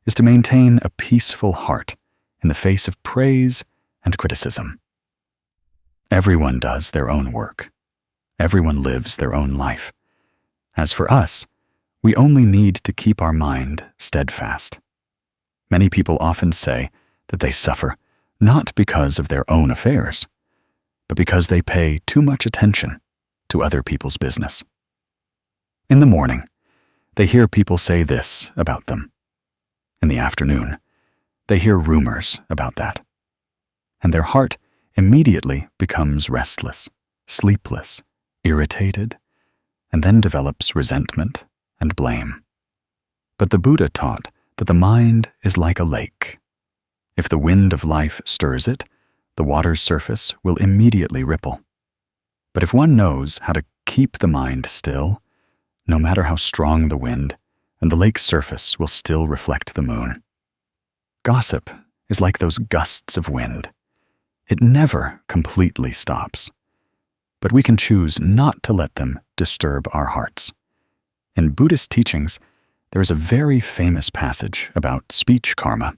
is to maintain a peaceful heart in the face of praise and criticism. Everyone does their own work. Everyone lives their own life. As for us, we only need to keep our mind steadfast. Many people often say that they suffer not because of their own affairs, but because they pay too much attention to other people's business. In the morning, they hear people say this about them. In the afternoon, they hear rumors about that. And their heart immediately becomes restless, sleepless, irritated, and then develops resentment and blame. But the Buddha taught that the mind is like a lake. If the wind of life stirs it, the water's surface will immediately ripple. But if one knows how to keep the mind still, no matter how strong the wind, and the lake's surface will still reflect the moon. Gossip is like those gusts of wind. It never completely stops. But we can choose not to let them disturb our hearts. In Buddhist teachings, there is a very famous passage about speech karma.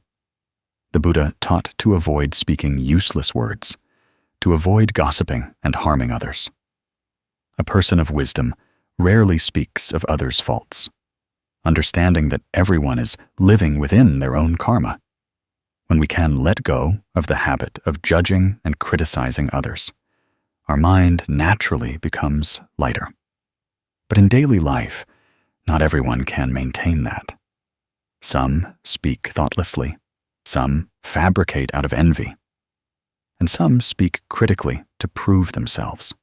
The Buddha taught to avoid speaking useless words, to avoid gossiping and harming others. A person of wisdom rarely speaks of others' faults, understanding that everyone is living within their own karma. When we can let go of the habit of judging and criticizing others, our mind naturally becomes lighter. But in daily life, not everyone can maintain that. Some speak thoughtlessly, some fabricate out of envy, and some speak critically to prove themselves.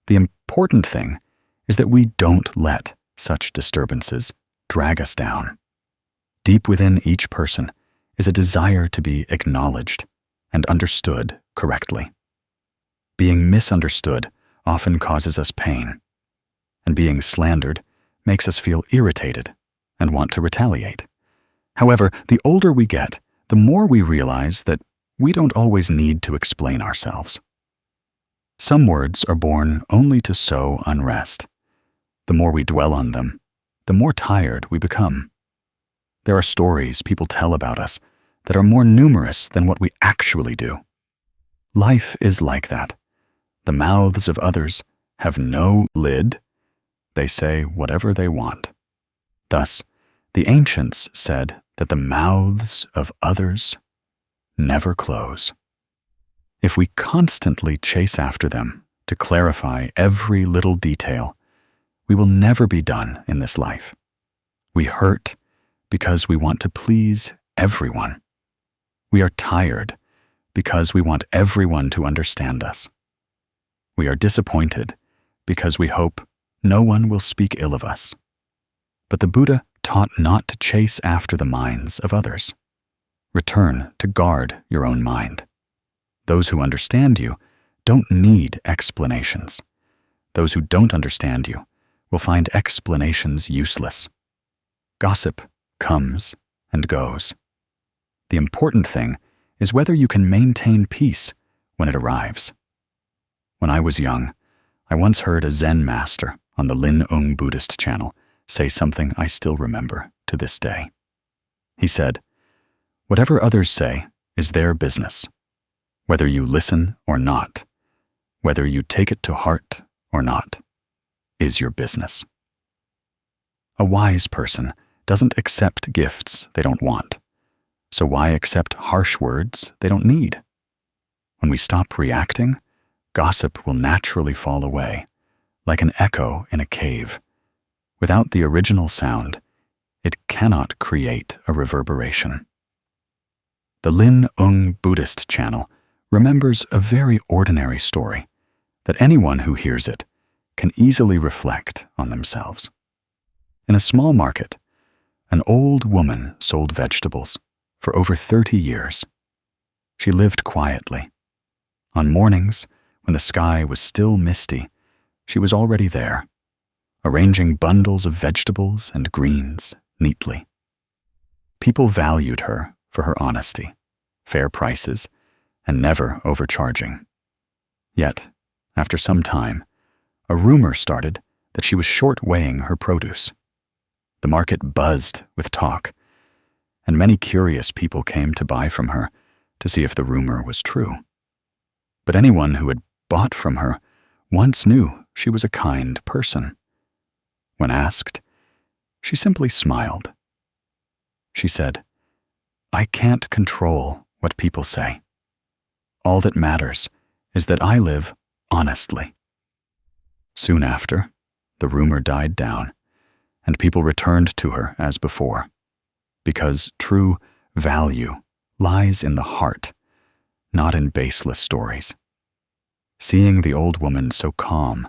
The important thing is that we don't let such disturbances drag us down. Deep within each person is a desire to be acknowledged and understood correctly. Being misunderstood often causes us pain, and being slandered makes us feel irritated and want to retaliate. However, the older we get, the more we realize that we don't always need to explain ourselves. Some words are born only to sow unrest. The more we dwell on them, the more tired we become. There are stories people tell about us that are more numerous than what we actually do. Life is like that. The mouths of others have no lid. They say whatever they want. Thus, the ancients said that the mouths of others never close. If we constantly chase after them to clarify every little detail, we will never be done in this life. We hurt because we want to please everyone. We are tired because we want everyone to understand us. We are disappointed because we hope no one will speak ill of us. But the Buddha taught not to chase after the minds of others. Return to guard your own mind. Those who understand you don't need explanations. Those who don't understand you will find explanations useless. Gossip comes and goes. The important thing is whether you can maintain peace when it arrives. When I was young, I once heard a Zen master on the Zen Buddhist channel say something I still remember to this day. He said, "Whatever others say is their business. Whether you listen or not, whether you take it to heart or not, is your business." A wise person doesn't accept gifts they don't want, so why accept harsh words they don't need? When we stop reacting, gossip will naturally fall away, like an echo in a cave. Without the original sound, it cannot create a reverberation. The Zen Buddhist channel remembers a very ordinary story that anyone who hears it can easily reflect on themselves. In a small market, an old woman sold vegetables for over 30 years. She lived quietly. On mornings, when the sky was still misty, she was already there, arranging bundles of vegetables and greens neatly. People valued her for her honesty, fair prices, and never overcharging. Yet, after some time, a rumor started that she was short-weighing her produce. The market buzzed with talk, and many curious people came to buy from her to see if the rumor was true. But anyone who had bought from her once knew she was a kind person. When asked, she simply smiled. She said, "I can't control what people say. All that matters is that I live honestly." Soon after, the rumor died down, and people returned to her as before, because true value lies in the heart, not in baseless stories. Seeing the old woman so calm,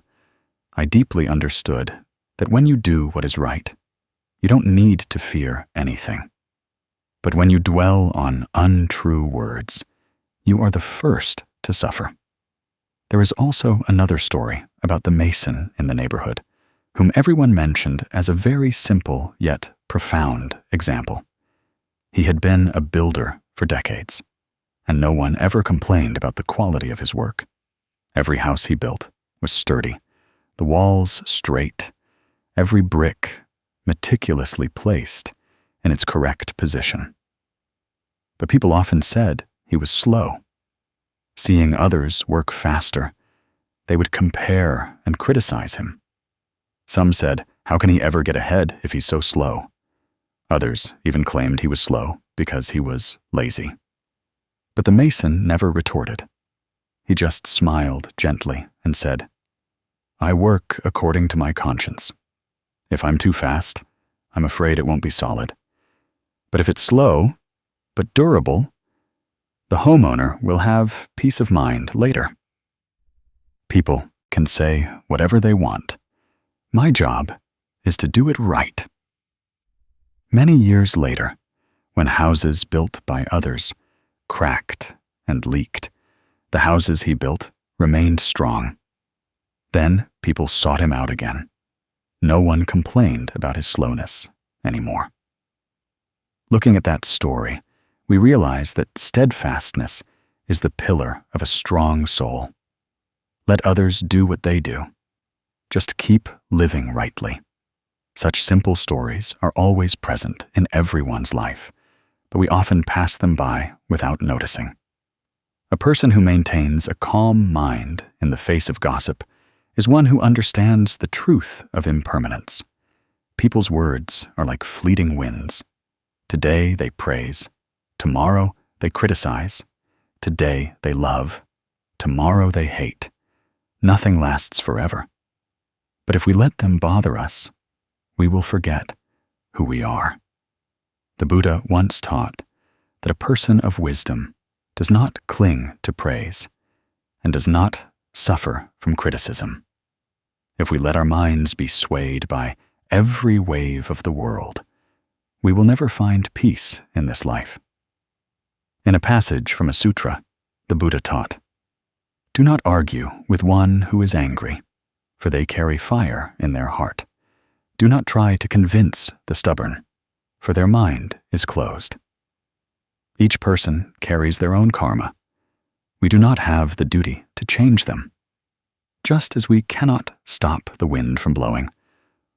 I deeply understood that when you do what is right, you don't need to fear anything. But when you dwell on untrue words, you are the first to suffer. There is also another story about the mason in the neighborhood, whom everyone mentioned as a very simple yet profound example. He had been a builder for decades, and no one ever complained about the quality of his work. Every house he built was sturdy, the walls straight, every brick meticulously placed in its correct position. But people often said he was slow. Seeing others work faster, they would compare and criticize him. Some said, "How can he ever get ahead if he's so slow?" Others even claimed he was slow because he was lazy. But the mason never retorted. He just smiled gently and said, "I work according to my conscience. If I'm too fast, I'm afraid it won't be solid. But if it's slow, but durable, the homeowner will have peace of mind later." People can say whatever they want. My job is to do it right. Many years later, when houses built by others cracked and leaked, the houses he built remained strong. Then people sought him out again. No one complained about his slowness anymore. Looking at that story, we realize that steadfastness is the pillar of a strong soul. Let others do what they do. Just keep living rightly. Such simple stories are always present in everyone's life, but we often pass them by without noticing. A person who maintains a calm mind in the face of gossip is one who understands the truth of impermanence. People's words are like fleeting winds. Today they praise, tomorrow they criticize, today they love, tomorrow they hate. Nothing lasts forever. But if we let them bother us, we will forget who we are. The Buddha once taught that a person of wisdom does not cling to praise and does not suffer from criticism. If we let our minds be swayed by every wave of the world, we will never find peace in this life. In a passage from a sutra, the Buddha taught, "Do not argue with one who is angry, for they carry fire in their heart. Do not try to convince the stubborn, for their mind is closed." Each person carries their own karma. We do not have the duty to change them. just as we cannot stop the wind from blowing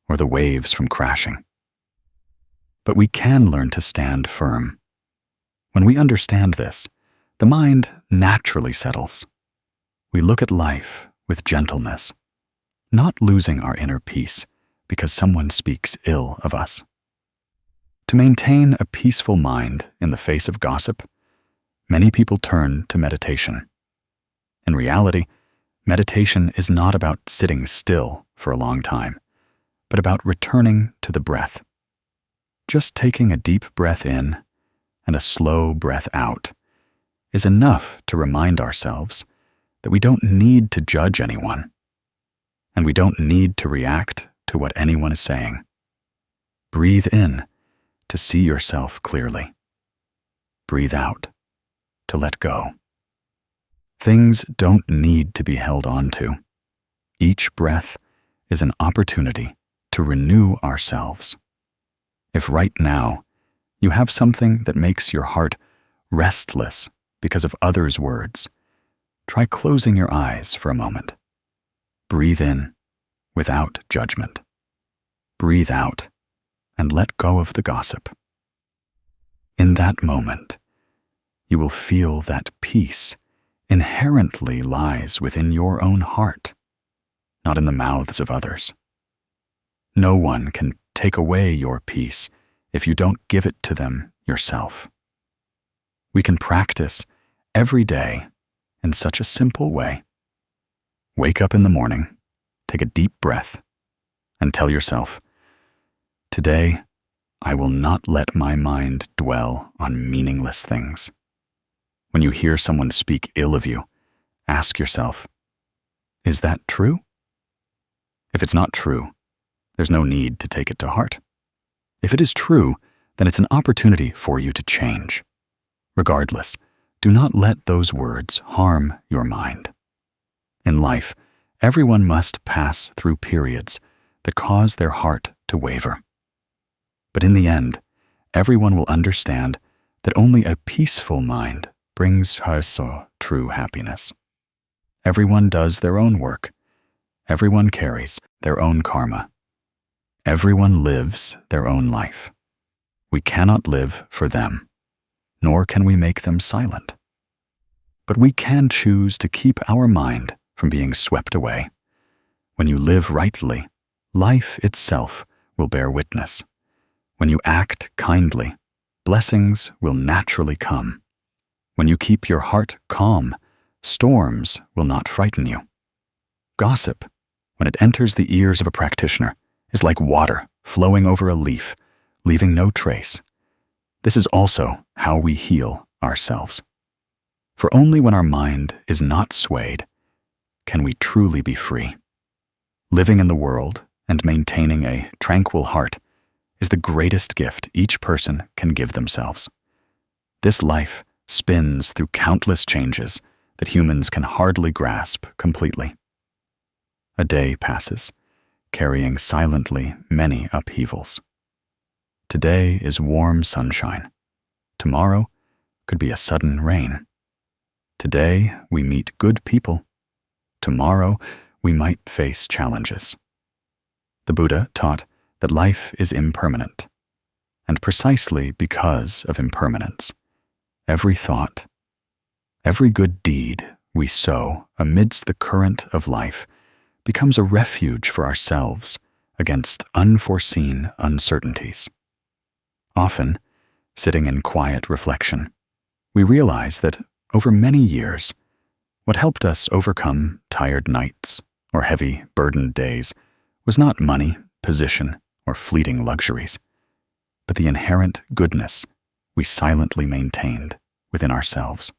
or the waves from crashing. But we can learn to stand firm. When we understand this, the mind naturally settles. We look at life with gentleness, not losing our inner peace because someone speaks ill of us. To maintain a peaceful mind in the face of gossip, many people turn to meditation. In reality, meditation is not about sitting still for a long time, but about returning to the breath. Just taking a deep breath in and a slow breath out is enough to remind ourselves that we don't need to judge anyone, and we don't need to react to what anyone is saying. Breathe in to see yourself clearly. Breathe out to let go. Things don't need to be held on to. Each breath is an opportunity to renew ourselves. If right now you have something that makes your heart restless because of others' words, try closing your eyes for a moment. Breathe in without judgment. Breathe out and let go of the gossip. In that moment, you will feel that peace inherently lies within your own heart, not in the mouths of others. No one can take away your peace if you don't give it to them yourself. We can practice every day in such a simple way. Wake up in the morning, take a deep breath, and tell yourself, "Today, I will not let my mind dwell on meaningless things." When you hear someone speak ill of you, ask yourself, "Is that true?" If it's not true, there's no need to take it to heart. If it is true, then it's an opportunity for you to change. Regardless, do not let those words harm your mind. In life, everyone must pass through periods that cause their heart to waver. But in the end, everyone will understand that only a peaceful mind brings her true happiness. Everyone does their own work. Everyone carries their own karma. Everyone lives their own life. We cannot live for them, nor can we make them silent. But we can choose to keep our mind from being swept away. When you live rightly, life itself will bear witness. When you act kindly, blessings will naturally come. When you keep your heart calm, storms will not frighten you. Gossip, when it enters the ears of a practitioner, is like water flowing over a leaf, leaving no trace. This is also how we heal ourselves. For only when our mind is not swayed can we truly be free. Living in the world and maintaining a tranquil heart is the greatest gift each person can give themselves. This life spins through countless changes that humans can hardly grasp completely. A day passes, carrying silently many upheavals. Today is warm sunshine. Tomorrow could be a sudden rain. Today we meet good people. Tomorrow we might face challenges. The Buddha taught that life is impermanent, and precisely because of impermanence, every thought, every good deed we sow amidst the current of life becomes a refuge for ourselves against unforeseen uncertainties. Often, sitting in quiet reflection, we realize that over many years, what helped us overcome tired nights or heavy, burdened days was not money, position, or fleeting luxuries, but the inherent goodness we silently maintained within ourselves.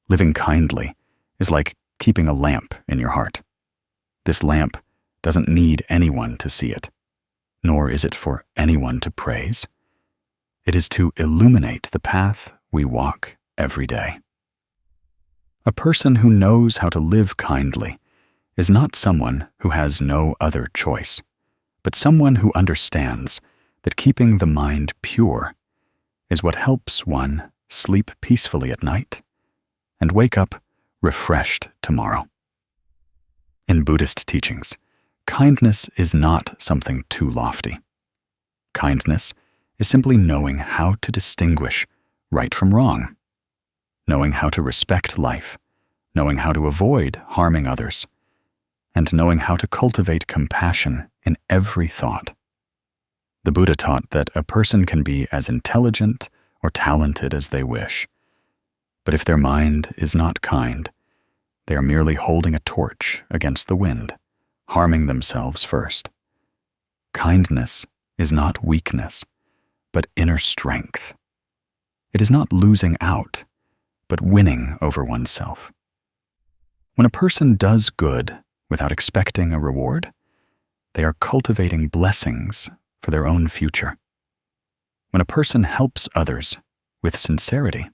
Living kindly is like keeping a lamp in your heart. This lamp doesn't need anyone to see it, nor is it for anyone to praise. It is to illuminate the path we walk every day. A person who knows how to live kindly is not someone who has no other choice, but someone who understands that keeping the mind pure is what helps one sleep peacefully at night and wake up refreshed tomorrow. In Buddhist teachings, kindness is not something too lofty. Kindness is simply knowing how to distinguish right from wrong, knowing how to respect life, knowing how to avoid harming others, and knowing how to cultivate compassion in every thought. The Buddha taught that a person can be as intelligent or talented as they wish, but if their mind is not kind, they are merely holding a torch against the wind, harming themselves first. Kindness is not weakness, but inner strength. It is not losing out, but winning over oneself. When a person does good without expecting a reward, they are cultivating blessings for their own future. When a person helps others with sincerity,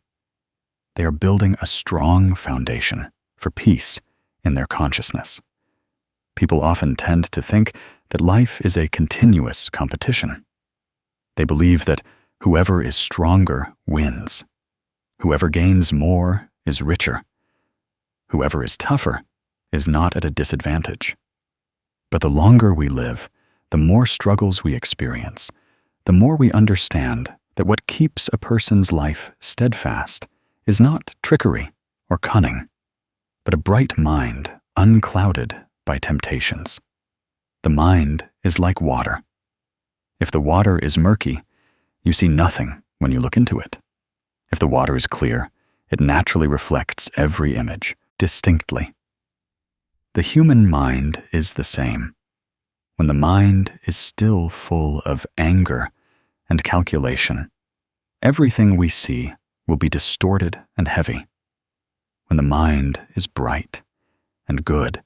they are building a strong foundation for peace in their consciousness. People often tend to think that life is a continuous competition. They believe that whoever is stronger wins. Whoever gains more is richer. Whoever is tougher is not at a disadvantage. But the longer we live, the more struggles we experience, the more we understand that what keeps a person's life steadfast is not trickery or cunning, but a bright mind unclouded by temptations. The mind is like water. If the water is murky, you see nothing when you look into it. If the water is clear, it naturally reflects every image distinctly. The human mind is the same. When the mind is still full of anger and calculation, everything we see will be distorted and heavy. When the mind is bright and good,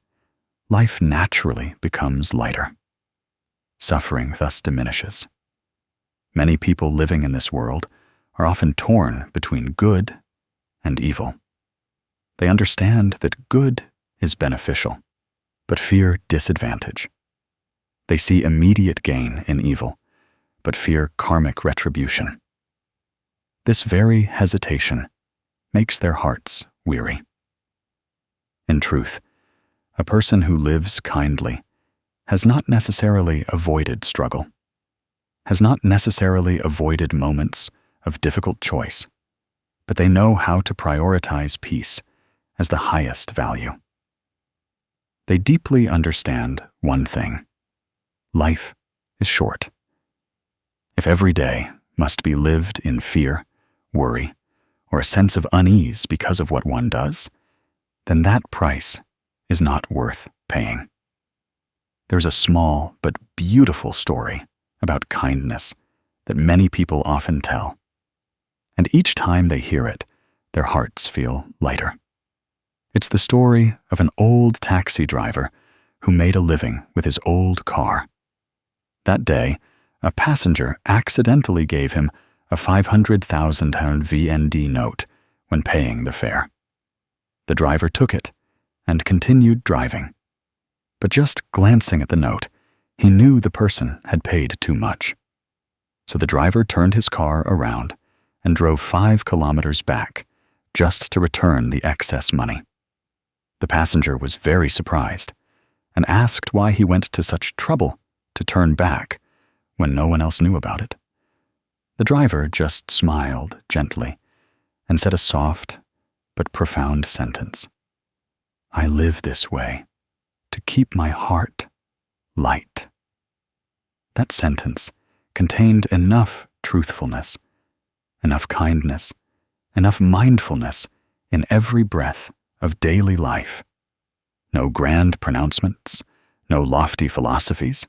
life naturally becomes lighter. Suffering thus diminishes. Many people living in this world are often torn between good and evil. They understand that good is beneficial, but fear disadvantage. They see immediate gain in evil, but fear karmic retribution. This very hesitation makes their hearts weary. In truth, a person who lives kindly has not necessarily avoided struggle, has not necessarily avoided moments of difficult choice, but they know how to prioritize peace as the highest value. They deeply understand one thing: life is short. If every day must be lived in fear, worry, or a sense of unease because of what one does, then that price is not worth paying. There's a small but beautiful story about kindness that many people often tell, and each time they hear it, their hearts feel lighter. It's the story of an old taxi driver who made a living with his old car. That day, a passenger accidentally gave him a 500,000 VND note when paying the fare. The driver took it and continued driving. But just glancing at the note, he knew the person had paid too much. So the driver turned his car around and drove 5 kilometers back just to return the excess money. The passenger was very surprised and asked why he went to such trouble to turn back when no one else knew about it. The driver just smiled gently and said a soft but profound sentence: "I live this way to keep my heart light." That sentence contained enough truthfulness, enough kindness, enough mindfulness in every breath of daily life. No grand pronouncements, no lofty philosophies,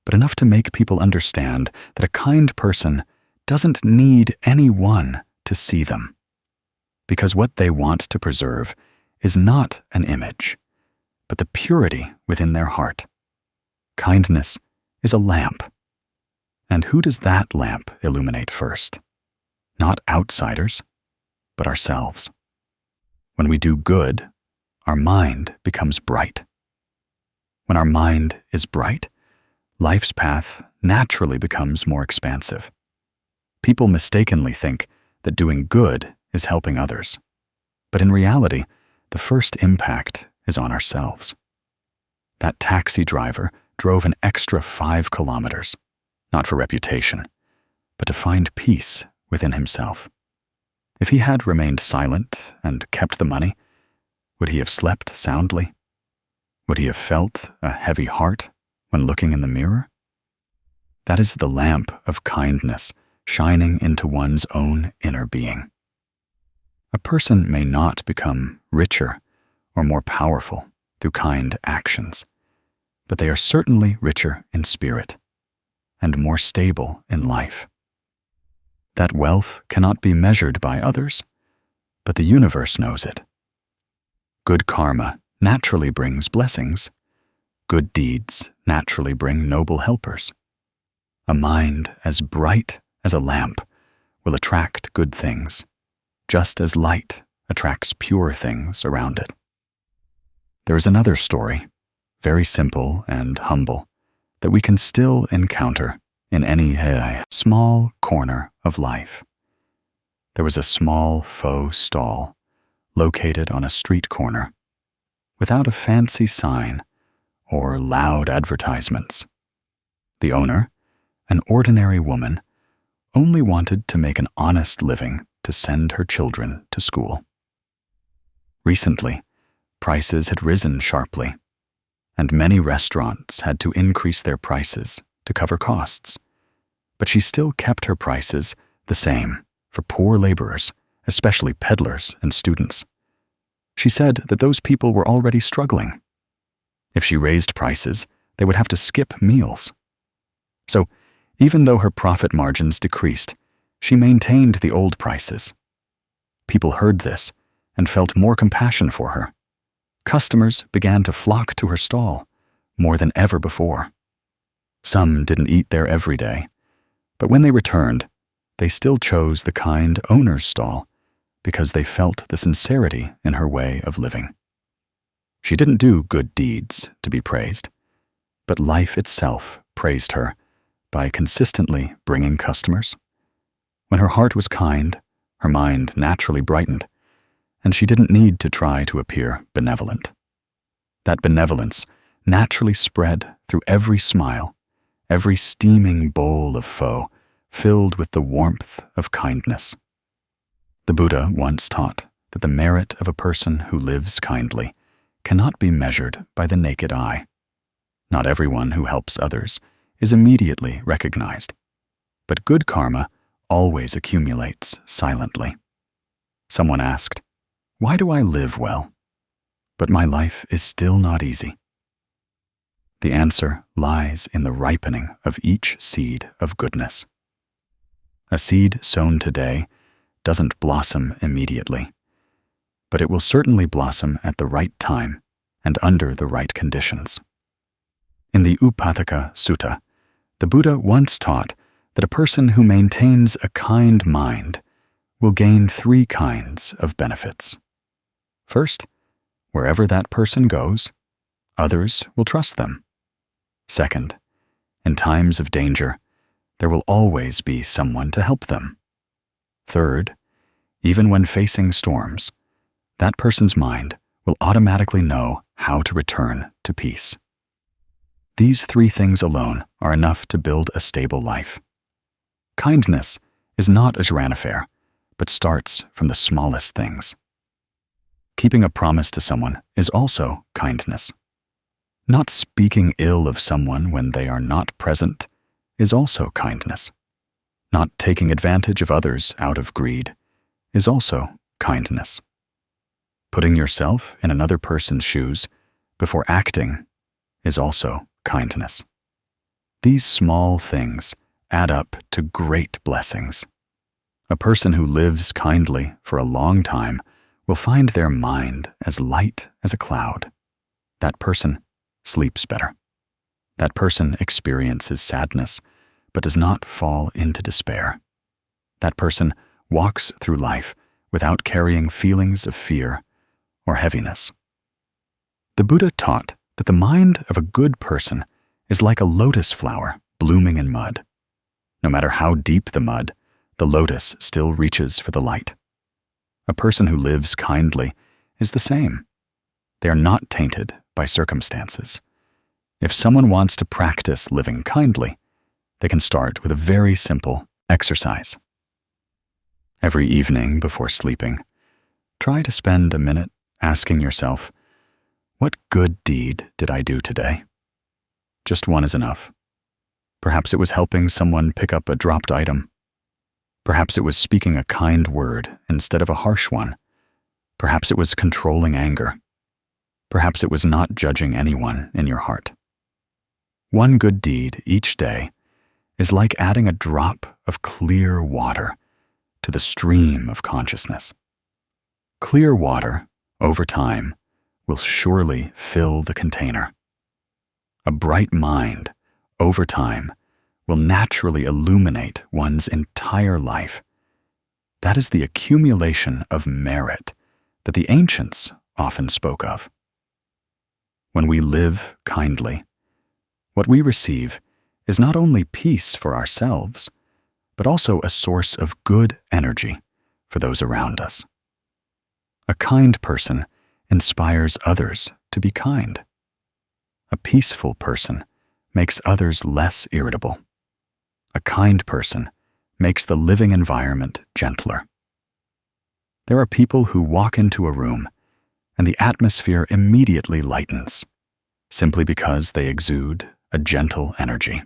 but enough to make people understand that a kind person doesn't need anyone to see them, because what they want to preserve is not an image, but the purity within their heart. Kindness is a lamp. And who does that lamp illuminate first? Not outsiders, but ourselves. When we do good, our mind becomes bright. When our mind is bright, life's path naturally becomes more expansive. People mistakenly think that doing good is helping others, but in reality, the first impact is on ourselves. That taxi driver drove an extra 5 kilometers, not for reputation, but to find peace within himself. If he had remained silent and kept the money, would he have slept soundly? Would he have felt a heavy heart when looking in the mirror? That is the lamp of kindness shining into one's own inner being. A person may not become richer or more powerful through kind actions, but they are certainly richer in spirit and more stable in life. That wealth cannot be measured by others, but the universe knows it. Good karma naturally brings blessings. Good deeds naturally bring noble helpers. A mind as bright as a lamp will attract good things, just as light attracts pure things around it. There is another story, very simple and humble, that we can still encounter in any small corner of life. There was a small faux stall located on a street corner, without a fancy sign or loud advertisements. The owner, an ordinary woman, only wanted to make an honest living to send her children to school. Recently, prices had risen sharply, and many restaurants had to increase their prices to cover costs. But she still kept her prices the same for poor laborers, especially peddlers and students. She said that those people were already struggling. If she raised prices, they would have to skip meals. So, even though her profit margins decreased, she maintained the old prices. People heard this and felt more compassion for her. Customers began to flock to her stall more than ever before. Some didn't eat there every day, but when they returned, they still chose the kind owner's stall because they felt the sincerity in her way of living. She didn't do good deeds to be praised, but life itself praised her by consistently bringing customers. When her heart was kind, her mind naturally brightened, and she didn't need to try to appear benevolent. That benevolence naturally spread through every smile, every steaming bowl of pho filled with the warmth of kindness. The Buddha once taught that the merit of a person who lives kindly cannot be measured by the naked eye. Not everyone who helps others is immediately recognized, but good karma always accumulates silently. Someone asked, "Why do I live well, but my life is still not easy?" The answer lies in the ripening of each seed of goodness. A seed sown today doesn't blossom immediately, but it will certainly blossom at the right time and under the right conditions. In the Upataka Sutta, the Buddha once taught that a person who maintains a kind mind will gain 3 kinds of benefits. First, wherever that person goes, others will trust them. Second, in times of danger, there will always be someone to help them. Third, even when facing storms, that person's mind will automatically know how to return to peace. These 3 things alone are enough to build a stable life. Kindness is not a grand affair, but starts from the smallest things. Keeping a promise to someone is also kindness. Not speaking ill of someone when they are not present is also kindness. Not taking advantage of others out of greed is also kindness. Putting yourself in another person's shoes before acting is also kindness. These small things add up to great blessings. A person who lives kindly for a long time will find their mind as light as a cloud. That person sleeps better. That person experiences sadness, but does not fall into despair. That person walks through life without carrying feelings of fear or heaviness. The Buddha taught that the mind of a good person is like a lotus flower blooming in mud. No matter how deep the mud, the lotus still reaches for the light. A person who lives kindly is the same. They are not tainted by circumstances. If someone wants to practice living kindly, they can start with a very simple exercise. Every evening before sleeping, try to spend a minute asking yourself, what good deed did I do today? Just one is enough. Perhaps it was helping someone pick up a dropped item. Perhaps it was speaking a kind word instead of a harsh one. Perhaps it was controlling anger. Perhaps it was not judging anyone in your heart. One good deed each day is like adding a drop of clear water to the stream of consciousness. Clear water, over time, will surely fill the container. A bright mind, over time, will naturally illuminate one's entire life. That is the accumulation of merit that the ancients often spoke of. When we live kindly, what we receive is not only peace for ourselves, but also a source of good energy for those around us. A kind person inspires others to be kind. A peaceful person makes others less irritable. A kind person makes the living environment gentler. There are people who walk into a room and the atmosphere immediately lightens, simply because they exude a gentle energy.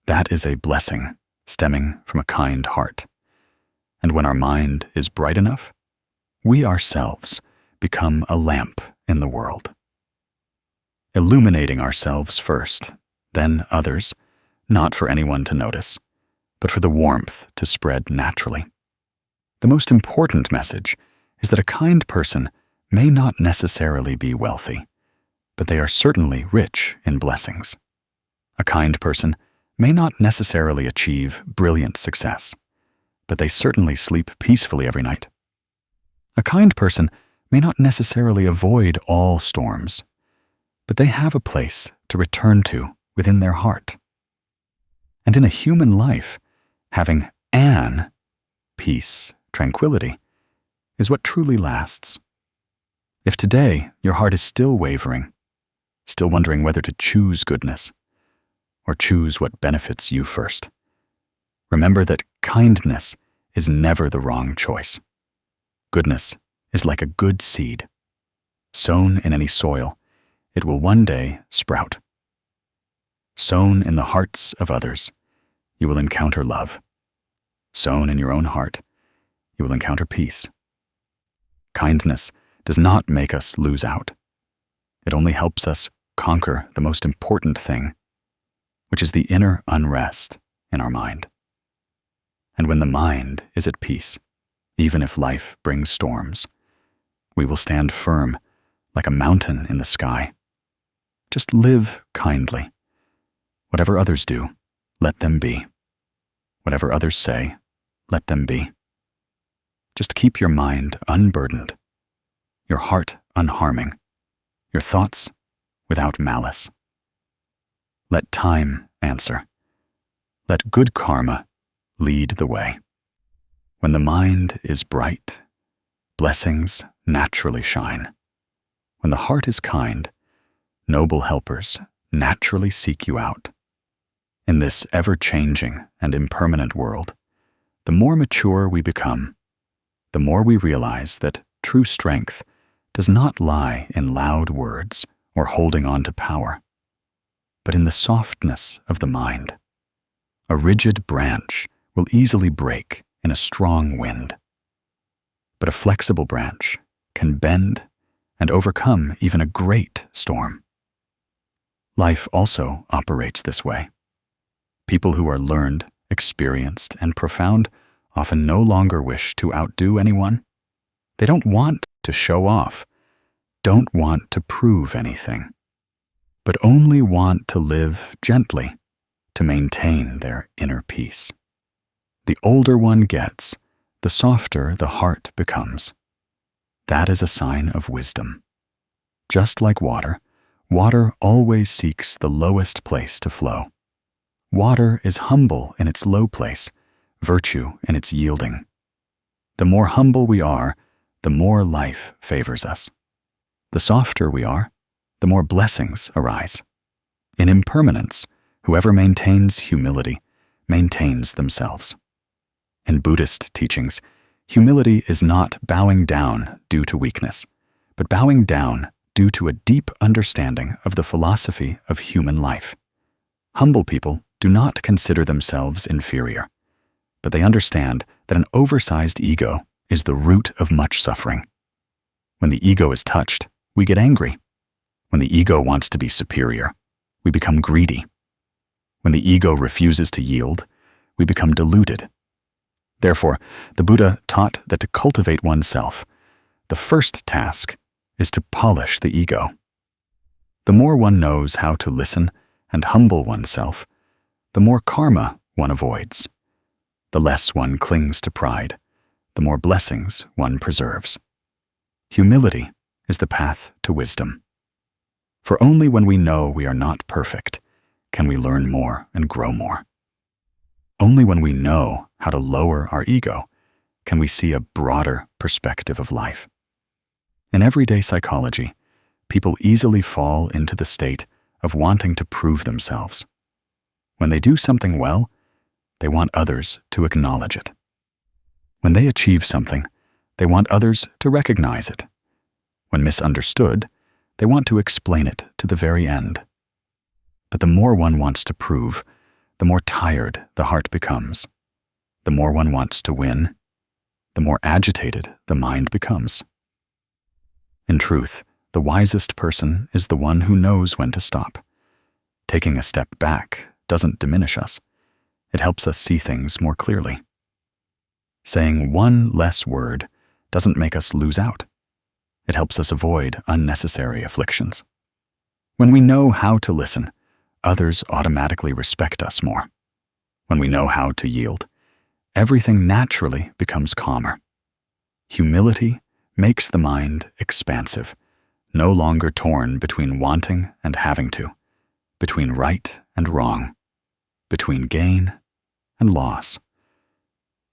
That is a blessing stemming from a kind heart. And when our mind is bright enough, we ourselves become a lamp in the world. Illuminating ourselves first, then others, not for anyone to notice, but for the warmth to spread naturally. The most important message is that a kind person may not necessarily be wealthy, but they are certainly rich in blessings. A kind person may not necessarily achieve brilliant success, but they certainly sleep peacefully every night. A kind person may not necessarily avoid all storms, but they have a place to return to within their heart. And in a human life, having an peace, tranquility, is what truly lasts. If today your heart is still wavering, still wondering whether to choose goodness, or choose what benefits you first, remember that kindness is never the wrong choice. Goodness is like a good seed. Sown in any soil, it will one day sprout. Sown in the hearts of others, you will encounter love. Sown in your own heart, you will encounter peace. Kindness does not make us lose out. It only helps us conquer the most important thing, which is the inner unrest in our mind. And when the mind is at peace, even if life brings storms, we will stand firm like a mountain in the sky. Just live kindly. Whatever others do, let them be. Whatever others say, let them be. Just keep your mind unburdened, your heart unharming, your thoughts without malice. Let time answer. Let good karma lead the way. When the mind is bright, blessings naturally shine. When the heart is kind, noble helpers naturally seek you out. In this ever-changing and impermanent world, the more mature we become, the more we realize that true strength does not lie in loud words or holding on to power, but in the softness of the mind. A rigid branch will easily break in a strong wind, but a flexible branch can bend and overcome even a great storm. Life also operates this way. People who are learned, experienced, and profound often no longer wish to outdo anyone. They don't want to show off, don't want to prove anything, but only want to live gently, to maintain their inner peace. The older one gets, the softer the heart becomes. That is a sign of wisdom. Just like water, water always seeks the lowest place to flow. Water is humble in its low place, virtue in its yielding. The more humble we are, the more life favors us. The softer we are, the more blessings arise. In impermanence, whoever maintains humility maintains themselves. In Buddhist teachings, humility is not bowing down due to weakness, but bowing down due to a deep understanding of the philosophy of human life. Humble people do not consider themselves inferior, but they understand that an oversized ego is the root of much suffering. When the ego is touched, we get angry. When the ego wants to be superior, we become greedy. When the ego refuses to yield, we become deluded. Therefore, the Buddha taught that to cultivate oneself, the first task is to polish the ego. The more one knows how to listen and humble oneself, the more karma one avoids. The less one clings to pride, the more blessings one preserves. Humility is the path to wisdom. For only when we know we are not perfect can we learn more and grow more. Only when we know how to lower our ego can we see a broader perspective of life. In everyday psychology, people easily fall into the state of wanting to prove themselves. When they do something well, they want others to acknowledge it. When they achieve something, they want others to recognize it. When misunderstood, they want to explain it to the very end. But the more one wants to prove, the more tired the heart becomes. The more one wants to win, the more agitated the mind becomes. In truth, the wisest person is the one who knows when to stop. Taking a step back doesn't diminish us. It helps us see things more clearly. Saying one less word doesn't make us lose out. It helps us avoid unnecessary afflictions. When we know how to listen, others automatically respect us more. When we know how to yield, everything naturally becomes calmer. Humility makes the mind expansive, no longer torn between wanting and having to, between right and wrong, between gain and loss.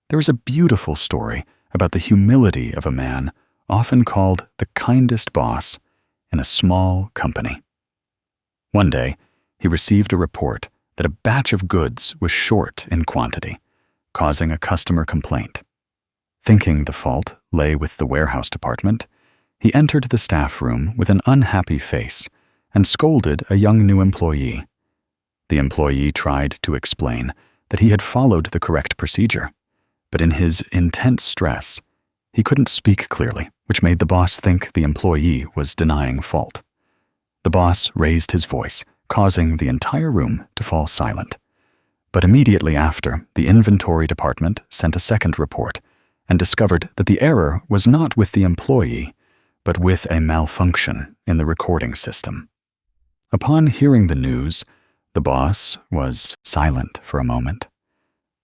There is a beautiful story about the humility of a man often called the kindest boss in a small company. One day, he received a report that a batch of goods was short in quantity, causing a customer complaint. Thinking the fault lay with the warehouse department, he entered the staff room with an unhappy face and scolded a young new employee. The employee tried to explain that he had followed the correct procedure, but in his intense stress, he couldn't speak clearly, which made the boss think the employee was denying fault. The boss raised his voice, causing the entire room to fall silent. But immediately after, the inventory department sent a second report and discovered that the error was not with the employee, but with a malfunction in the recording system. Upon hearing the news, the boss was silent for a moment.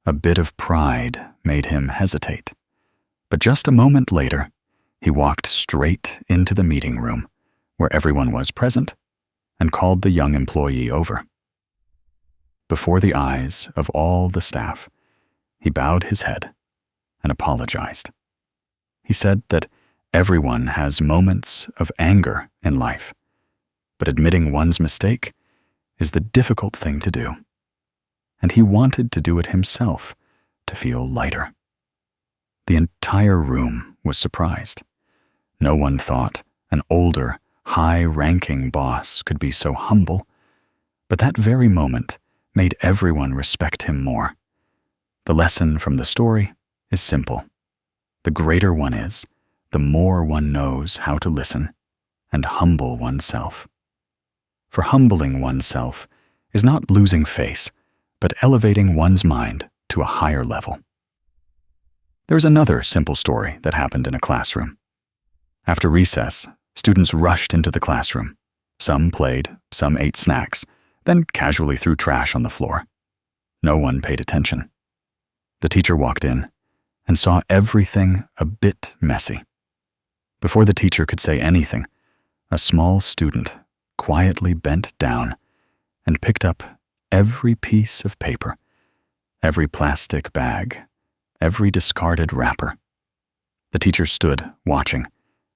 A bit of pride made him hesitate. But just a moment later, he walked straight into the meeting room, where everyone was present, and called the young employee over. Before the eyes of all the staff, he bowed his head and apologized. He said that everyone has moments of anger in life, but admitting one's mistake is the difficult thing to do. And he wanted to do it himself to feel lighter. The entire room was surprised. No one thought an older, high-ranking boss could be so humble, but that very moment made everyone respect him more. The lesson from the story is simple. The greater one is, the more one knows how to listen and humble oneself. For humbling oneself is not losing face, but elevating one's mind to a higher level. There's another simple story that happened in a classroom. After recess, students rushed into the classroom. Some played, some ate snacks, then casually threw trash on the floor. No one paid attention. The teacher walked in and saw everything a bit messy. Before the teacher could say anything, a small student quietly bent down and picked up every piece of paper, every plastic bag, every discarded wrapper. The teacher stood, watching,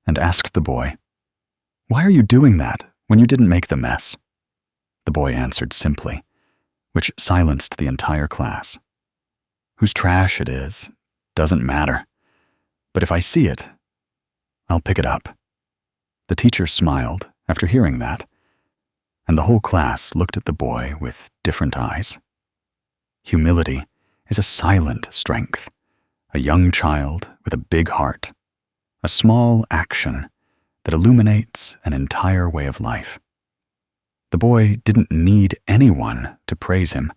and asked the boy, "Why are you doing that when you didn't make the mess?" the boy answered simply, which silenced the entire class. Whose trash it is doesn't matter, but if I see it, I'll pick it up. The teacher smiled after hearing that, and the whole class looked at the boy with different eyes. Humility is a silent strength, a young child with a big heart, a small action that illuminates an entire way of life. The boy didn't need anyone to praise him,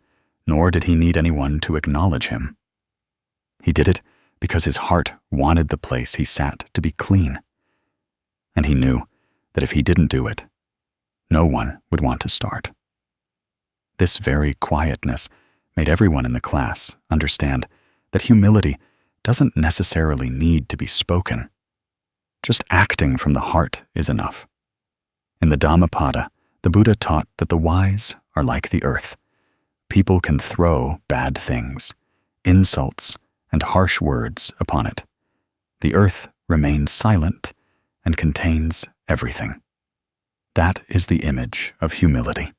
nor did he need anyone to acknowledge him. He did it because his heart wanted the place he sat to be clean. And he knew that if he didn't do it, no one would want to start. This very quietness made everyone in the class understand that humility doesn't necessarily need to be spoken. Just acting from the heart is enough. In the Dhammapada, the Buddha taught that the wise are like the earth. People can throw bad things, insults, and harsh words upon it. The earth remains silent and contains everything. That is the image of humility.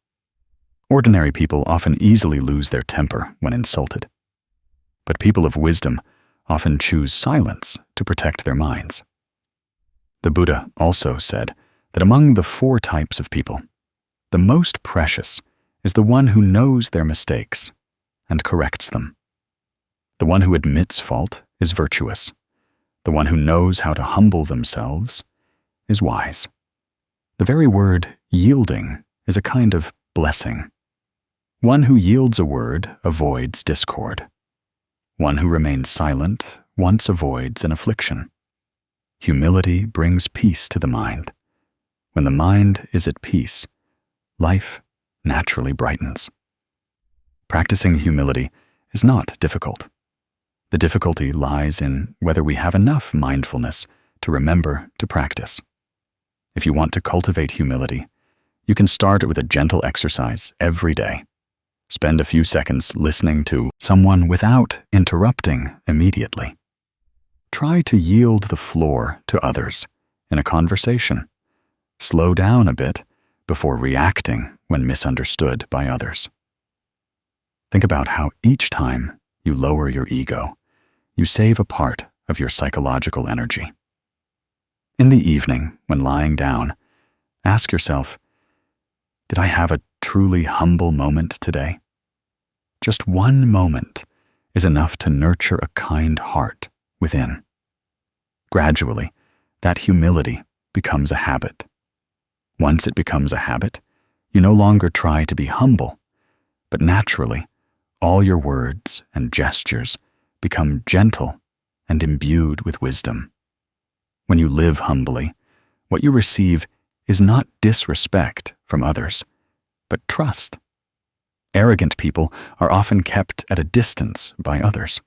Ordinary people often easily lose their temper when insulted. But people of wisdom often choose silence to protect their minds. The Buddha also said that among the 4 types of people, the most precious is the one who knows their mistakes and corrects them. The one who admits fault is virtuous. The one who knows how to humble themselves is wise. The very word yielding is a kind of blessing. One who yields a word avoids discord. One who remains silent once avoids an affliction. Humility brings peace to the mind. When the mind is at peace, life naturally brightens. Practicing humility is not difficult. The difficulty lies in whether we have enough mindfulness to remember to practice. If you want to cultivate humility, you can start with a gentle exercise every day. Spend a few seconds listening to someone without interrupting immediately. Try to yield the floor to others in a conversation. Slow down a bit before reacting when misunderstood by others. Think about how each time you lower your ego, you save a part of your psychological energy. In the evening, when lying down, ask yourself, did I have a truly humble moment today? Just one moment is enough to nurture a kind heart within. Gradually, that humility becomes a habit. Once it becomes a habit, you no longer try to be humble, but naturally, all your words and gestures become gentle and imbued with wisdom. When you live humbly, what you receive is not disrespect from others, but trust. Arrogant people are often kept at a distance by others.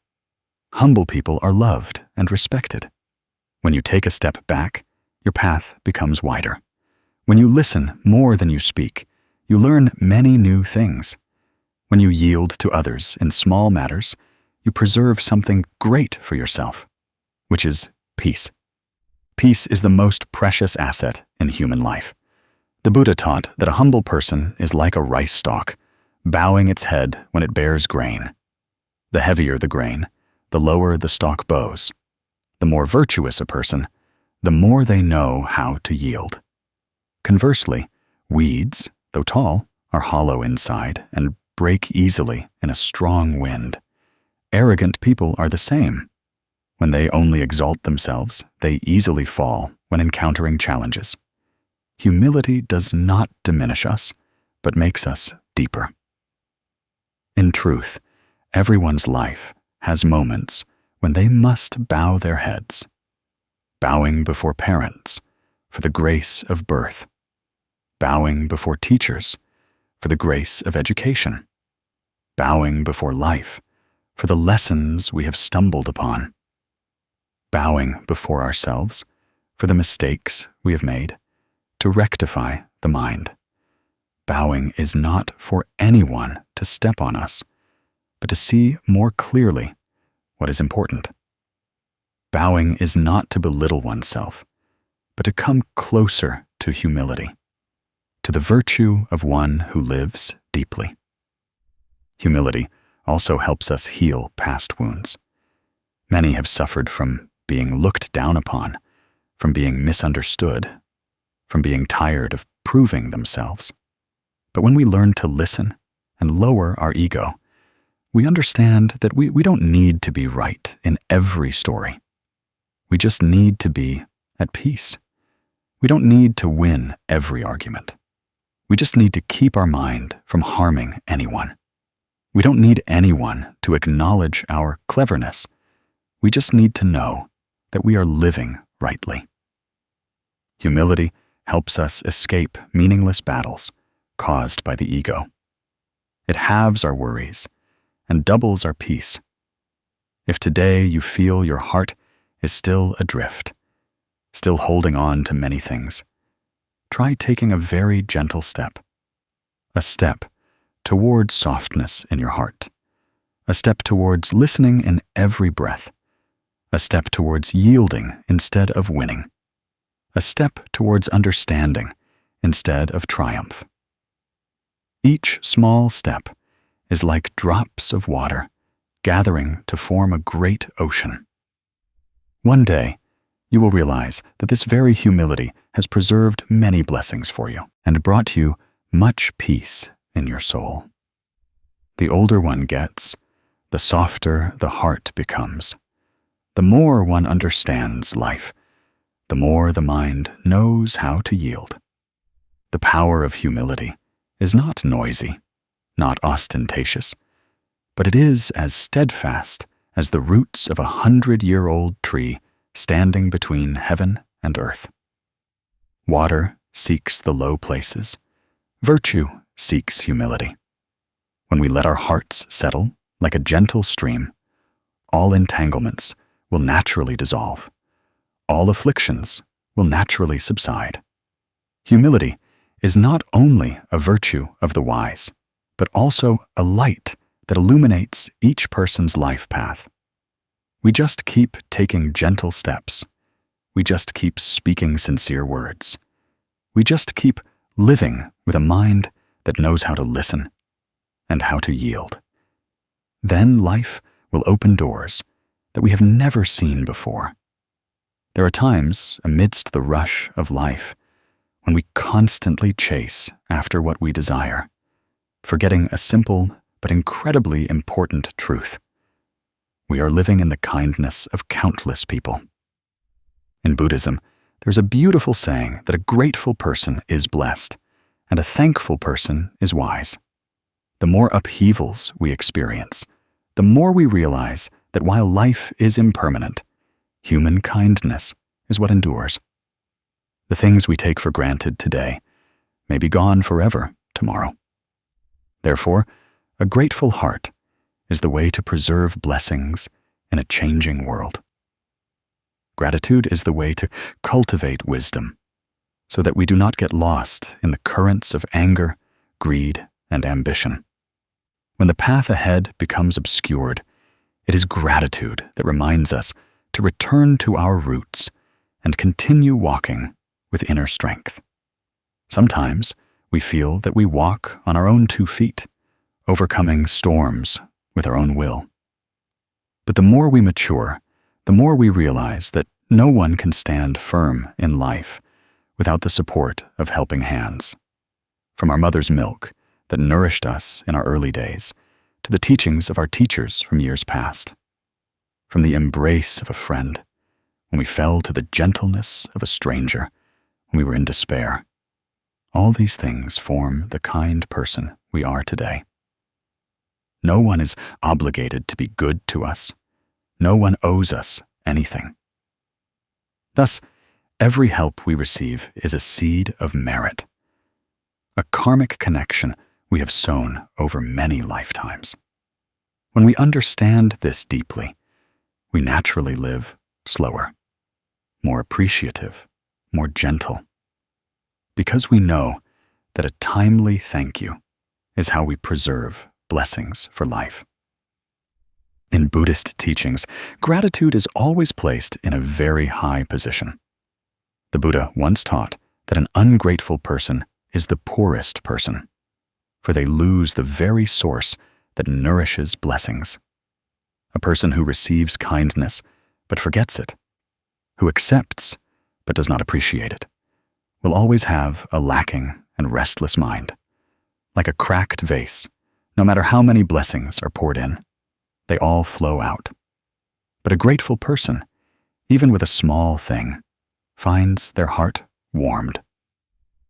Humble people are loved and respected. When you take a step back, your path becomes wider. When you listen more than you speak, you learn many new things. When you yield to others in small matters, you preserve something great for yourself, which is peace. Peace is the most precious asset in human life. The Buddha taught that a humble person is like a rice stalk, bowing its head when it bears grain. The heavier the grain, the lower the stalk bows. The more virtuous a person, the more they know how to yield. Conversely, weeds, though tall, are hollow inside and break easily in a strong wind. Arrogant people are the same. When they only exalt themselves, they easily fall when encountering challenges. Humility does not diminish us, but makes us deeper. In truth, everyone's life has moments when they must bow their heads. Bowing before parents for the grace of birth. Bowing before teachers for the grace of education. Bowing before life for the lessons we have stumbled upon. Bowing before ourselves for the mistakes we have made to rectify the mind. Bowing is not for anyone to step on us, but to see more clearly what is important. Bowing is not to belittle oneself, but to come closer to humility. to the virtue of one who lives deeply. Humility also helps us heal past wounds. Many have suffered from being looked down upon, from being misunderstood, from being tired of proving themselves. But when we learn to listen and lower our ego, we understand that we don't need to be right in every story. We just need to be at peace. We don't need to win every argument. We just need to keep our mind from harming anyone. We don't need anyone to acknowledge our cleverness. We just need to know that we are living rightly. Humility helps us escape meaningless battles caused by the ego. It halves our worries and doubles our peace. If today you feel your heart is still adrift, still holding on to many things, try taking a very gentle step. A step towards softness in your heart. A step towards listening in every breath. A step towards yielding instead of winning. A step towards understanding instead of triumph. Each small step is like drops of water gathering to form a great ocean. One day, you will realize that this very humility has preserved many blessings for you and brought you much peace in your soul. The older one gets, the softer the heart becomes. The more one understands life, the more the mind knows how to yield. The power of humility is not noisy, not ostentatious, but it is as steadfast as the roots of 100-year-old tree standing between heaven and earth. Water seeks the low places. Virtue seeks humility. When we let our hearts settle like a gentle stream, all entanglements will naturally dissolve. All afflictions will naturally subside. Humility is not only a virtue of the wise, but also a light that illuminates each person's life path. We just keep taking gentle steps. We just keep speaking sincere words. We just keep living with a mind that knows how to listen and how to yield. Then life will open doors that we have never seen before. There are times amidst the rush of life when we constantly chase after what we desire, forgetting a simple but incredibly important truth. We are living in the kindness of countless people. In Buddhism, there's a beautiful saying that a grateful person is blessed and a thankful person is wise. The more upheavals we experience, the more we realize that while life is impermanent, human kindness is what endures. The things we take for granted today may be gone forever tomorrow. Therefore, a grateful heart is the way to preserve blessings in a changing world. Gratitude is the way to cultivate wisdom, so that we do not get lost in the currents of anger, greed, and ambition. When the path ahead becomes obscured, it is gratitude that reminds us to return to our roots and continue walking with inner strength. Sometimes we feel that we walk on our own 2 feet, overcoming storms with our own will. But the more we mature, the more we realize that no one can stand firm in life without the support of helping hands. From our mother's milk that nourished us in our early days, to the teachings of our teachers from years past. From the embrace of a friend, when we fell to the gentleness of a stranger, when we were in despair. All these things form the kind person we are today. No one is obligated to be good to us. No one owes us anything. Thus, every help we receive is a seed of merit, a karmic connection we have sown over many lifetimes. When we understand this deeply, we naturally live slower, more appreciative, more gentle, because we know that a timely thank you is how we preserve blessings for life. In Buddhist teachings, gratitude is always placed in a very high position. The Buddha once taught that an ungrateful person is the poorest person, for they lose the very source that nourishes blessings. A person who receives kindness but forgets it, who accepts but does not appreciate it, will always have a lacking and restless mind. Like a cracked vase, no matter how many blessings are poured in, they all flow out. But a grateful person, even with a small thing, finds their heart warmed.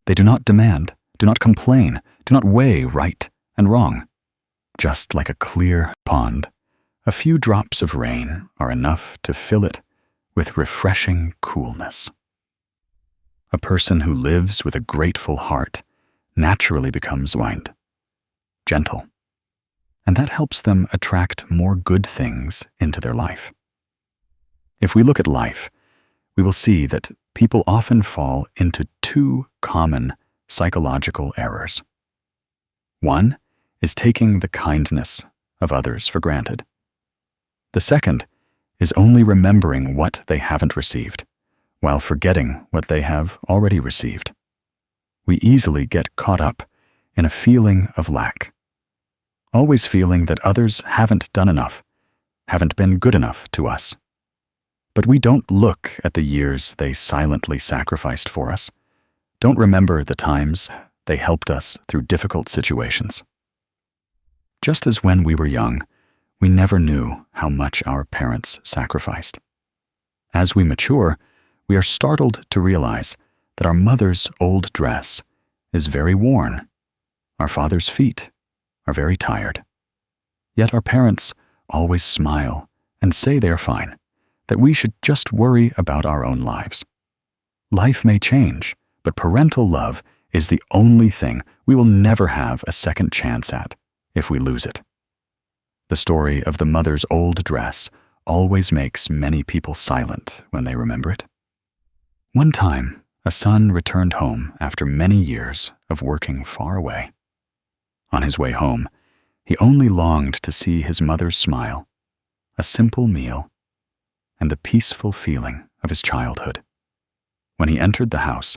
They do not demand, do not complain, do not weigh right and wrong. Just like a clear pond, a few drops of rain are enough to fill it with refreshing coolness. A person who lives with a grateful heart naturally becomes kind, gentle, and that helps them attract more good things into their life. If we look at life, we will see that people often fall into two common psychological errors. One is taking the kindness of others for granted. The second is only remembering what they haven't received, while forgetting what they have already received. We easily get caught up in a feeling of lack, always feeling that others haven't done enough, haven't been good enough to us. But we don't look at the years they silently sacrificed for us, don't remember the times they helped us through difficult situations. Just as when we were young, we never knew how much our parents sacrificed. As we mature, we are startled to realize that our mother's old dress is very worn, our father's feet are very tired. Yet our parents always smile and say they are fine, that we should just worry about our own lives. Life may change, but parental love is the only thing we will never have a second chance at if we lose it. The story of the mother's old dress always makes many people silent when they remember it. One time, a son returned home after many years of working far away. On his way home, he only longed to see his mother's smile, a simple meal, and the peaceful feeling of his childhood. When he entered the house,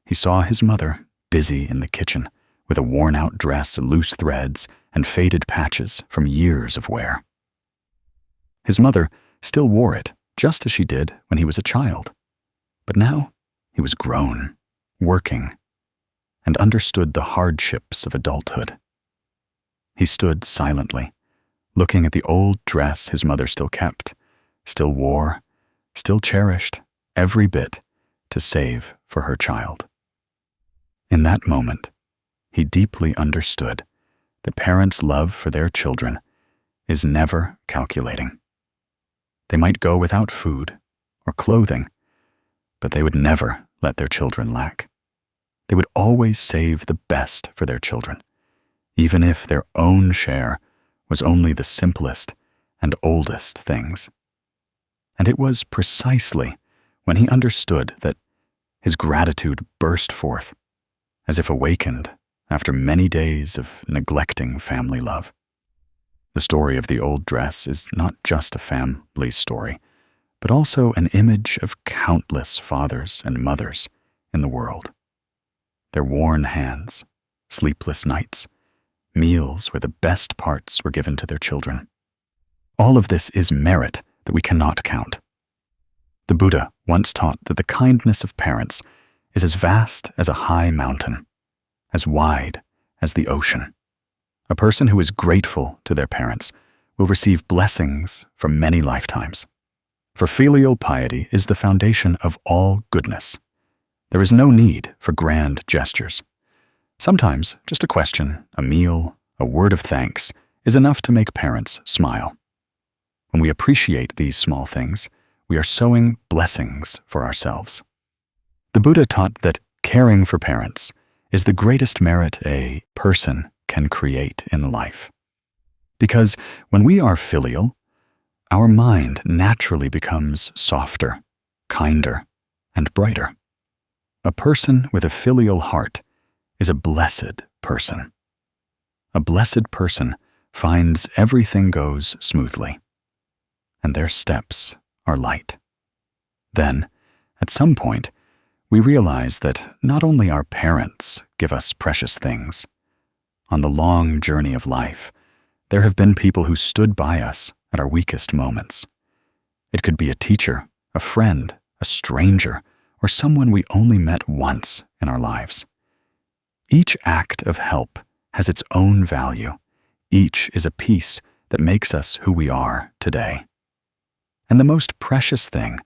he saw his mother busy in the kitchen with a worn-out dress, loose threads, and faded patches from years of wear. His mother still wore it just as she did when he was a child, but now he was grown, working, and understood the hardships of adulthood. He stood silently, looking at the old dress his mother still kept, still wore, still cherished every bit to save for her child. In that moment, he deeply understood that parents' love for their children is never calculating. They might go without food or clothing, but they would never let their children lack. They would always save the best for their children, even if their own share was only the simplest and oldest things. And it was precisely when he understood that his gratitude burst forth, as if awakened after many days of neglecting family love. The story of the old dress is not just a family story, but also an image of countless fathers and mothers in the world. Their worn hands, sleepless nights, meals where the best parts were given to their children. All of this is merit that we cannot count. The Buddha once taught that the kindness of parents is as vast as a high mountain, as wide as the ocean. A person who is grateful to their parents will receive blessings from many lifetimes. For filial piety is the foundation of all goodness. There is no need for grand gestures. Sometimes just a question, a meal, a word of thanks is enough to make parents smile. When we appreciate these small things, we are sowing blessings for ourselves. The Buddha taught that caring for parents is the greatest merit a person can create in life. Because when we are filial, our mind naturally becomes softer, kinder, and brighter. A person with a filial heart is a blessed person. A blessed person finds everything goes smoothly, and their steps are light. Then, at some point, we realize that not only our parents give us precious things. On the long journey of life, there have been people who stood by us at our weakest moments. It could be a teacher, a friend, a stranger, or someone we only met once in our lives. Each act of help has its own value. Each is a piece that makes us who we are today. And the most precious thing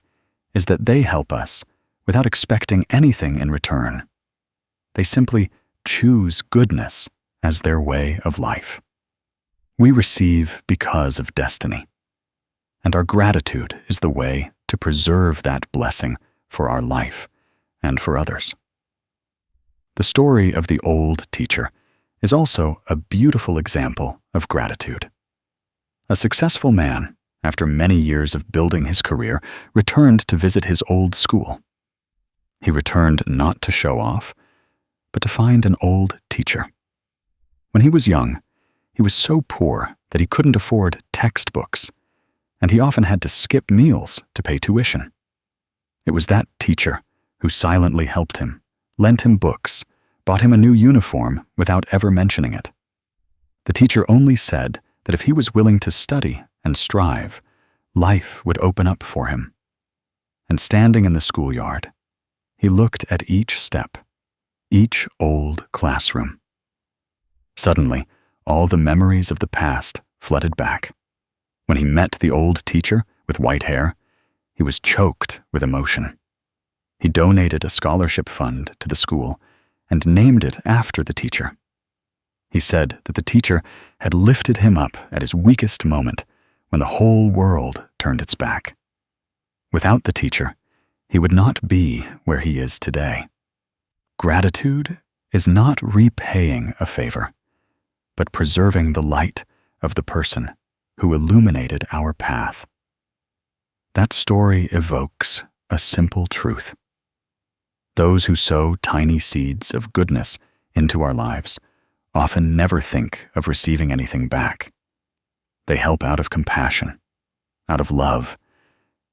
is that they help us without expecting anything in return. They simply choose goodness as their way of life. We receive because of destiny, and our gratitude is the way to preserve that blessing for our life and for others. The story of the old teacher is also a beautiful example of gratitude. A successful man, after many years of building his career, returned to visit his old school. He returned not to show off, but to find an old teacher. When he was young, he was so poor that he couldn't afford textbooks, and he often had to skip meals to pay tuition. It was that teacher who silently helped him, lent him books, bought him a new uniform without ever mentioning it. The teacher only said that if he was willing to study and strive, life would open up for him. And standing in the schoolyard, he looked at each step, each old classroom. Suddenly, all the memories of the past flooded back. When he met the old teacher with white hair, he was choked with emotion. He donated a scholarship fund to the school and named it after the teacher. He said that the teacher had lifted him up at his weakest moment when the whole world turned its back. Without the teacher, he would not be where he is today. Gratitude is not repaying a favor, but preserving the light of the person who illuminated our path. That story evokes a simple truth. Those who sow tiny seeds of goodness into our lives often never think of receiving anything back. They help out of compassion, out of love,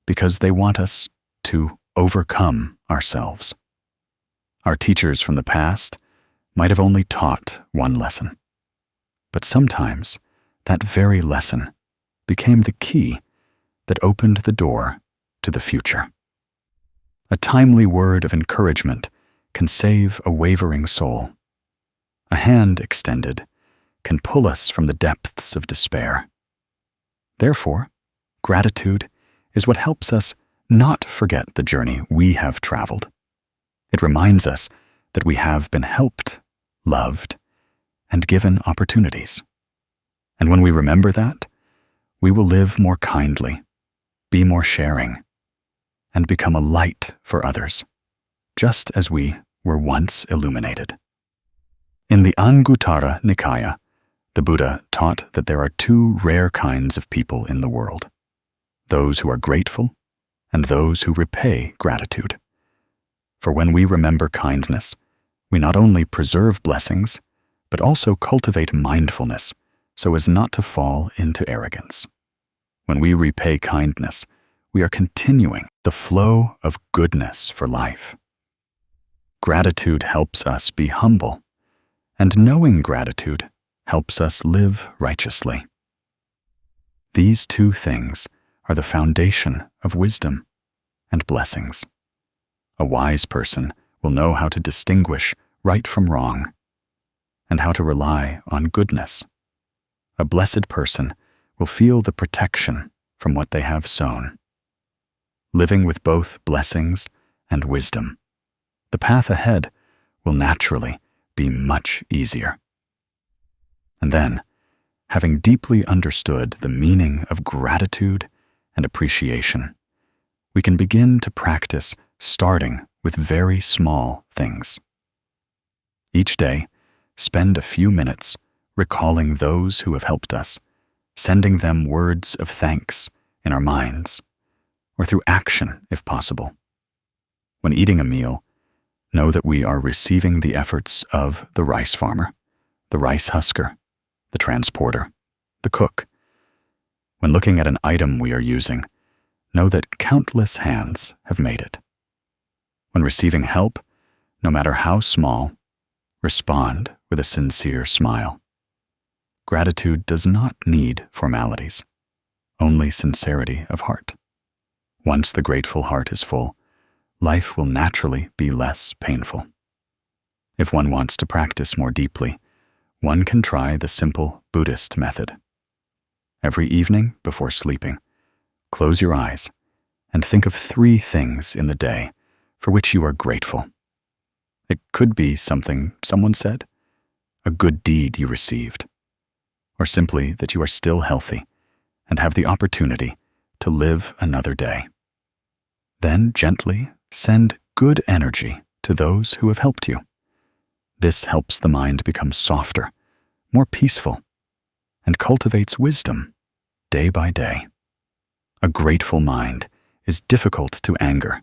because they want us to overcome ourselves. Our teachers from the past might have only taught one lesson, but sometimes that very lesson became the key that opened the door to the future. A timely word of encouragement can save a wavering soul. A hand extended can pull us from the depths of despair. Therefore, gratitude is what helps us not forget the journey we have traveled. It reminds us that we have been helped, loved, and given opportunities. And when we remember that, we will live more kindly, be more sharing, and become a light for others, just as we were once illuminated. In the Anguttara Nikaya, the Buddha taught that there are two rare kinds of people in the world: those who are grateful and those who repay gratitude. For when we remember kindness, we not only preserve blessings, but also cultivate mindfulness so as not to fall into arrogance. When we repay kindness, we are continuing the flow of goodness for life. Gratitude helps us be humble, and knowing gratitude helps us live righteously. These two things are the foundation of wisdom and blessings. A wise person will know how to distinguish right from wrong, and how to rely on goodness. A blessed person will feel the protection from what they have sown. Living with both blessings and wisdom, the path ahead will naturally be much easier. And then, having deeply understood the meaning of gratitude and appreciation, we can begin to practice starting with very small things. Each day, spend a few minutes recalling those who have helped us, sending them words of thanks in our minds, or through action if possible. When eating a meal, know that we are receiving the efforts of the rice farmer, the rice husker, the transporter, the cook. When looking at an item we are using, know that countless hands have made it. When receiving help, no matter how small, respond with a sincere smile. Gratitude does not need formalities, only sincerity of heart. Once the grateful heart is full, life will naturally be less painful. If one wants to practice more deeply, one can try the simple Buddhist method. Every evening before sleeping, close your eyes and think of 3 things in the day for which you are grateful. It could be something someone said, a good deed you received, or simply that you are still healthy and have the opportunity to live another day. Then gently send good energy to those who have helped you. This helps the mind become softer, more peaceful, and cultivates wisdom day by day. A grateful mind is difficult to anger,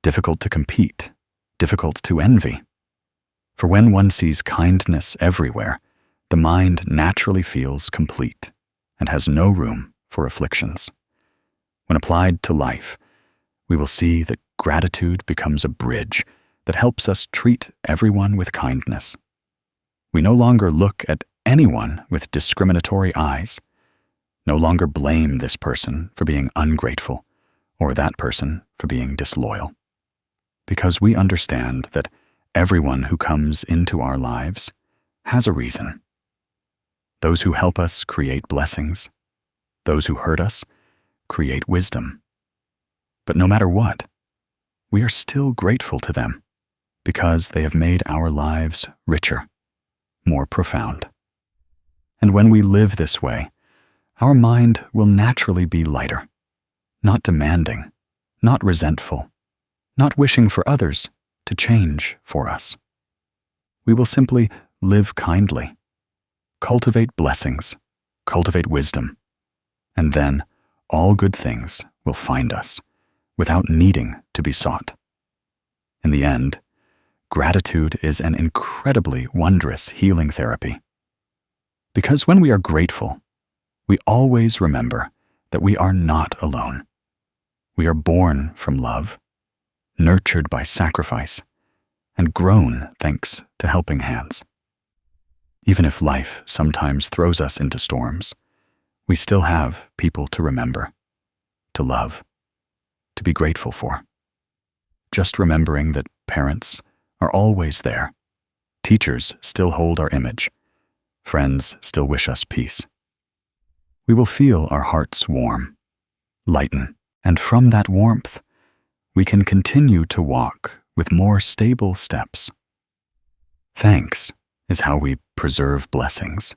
difficult to compete, difficult to envy. For when one sees kindness everywhere, the mind naturally feels complete and has no room for afflictions. When applied to life, we will see that gratitude becomes a bridge that helps us treat everyone with kindness. We no longer look at anyone with discriminatory eyes, no longer blame this person for being ungrateful or that person for being disloyal, because we understand that everyone who comes into our lives has a reason. Those who help us create blessings. Those who hurt us create wisdom. But no matter what, we are still grateful to them because they have made our lives richer, more profound. And when we live this way, our mind will naturally be lighter, not demanding, not resentful, not wishing for others to change for us. We will simply live kindly, cultivate blessings, cultivate wisdom, and then all good things will find us without needing to be sought. In the end, gratitude is an incredibly wondrous healing therapy. Because when we are grateful, we always remember that we are not alone. We are born from love, nurtured by sacrifice, and grown thanks to helping hands. Even if life sometimes throws us into storms, we still have people to remember, to love, to be grateful for. Just remembering that parents are always there, teachers still hold our image, friends still wish us peace. We will feel our hearts warm, lighten, and from that warmth, we can continue to walk with more stable steps. Thanks is how we preserve blessings.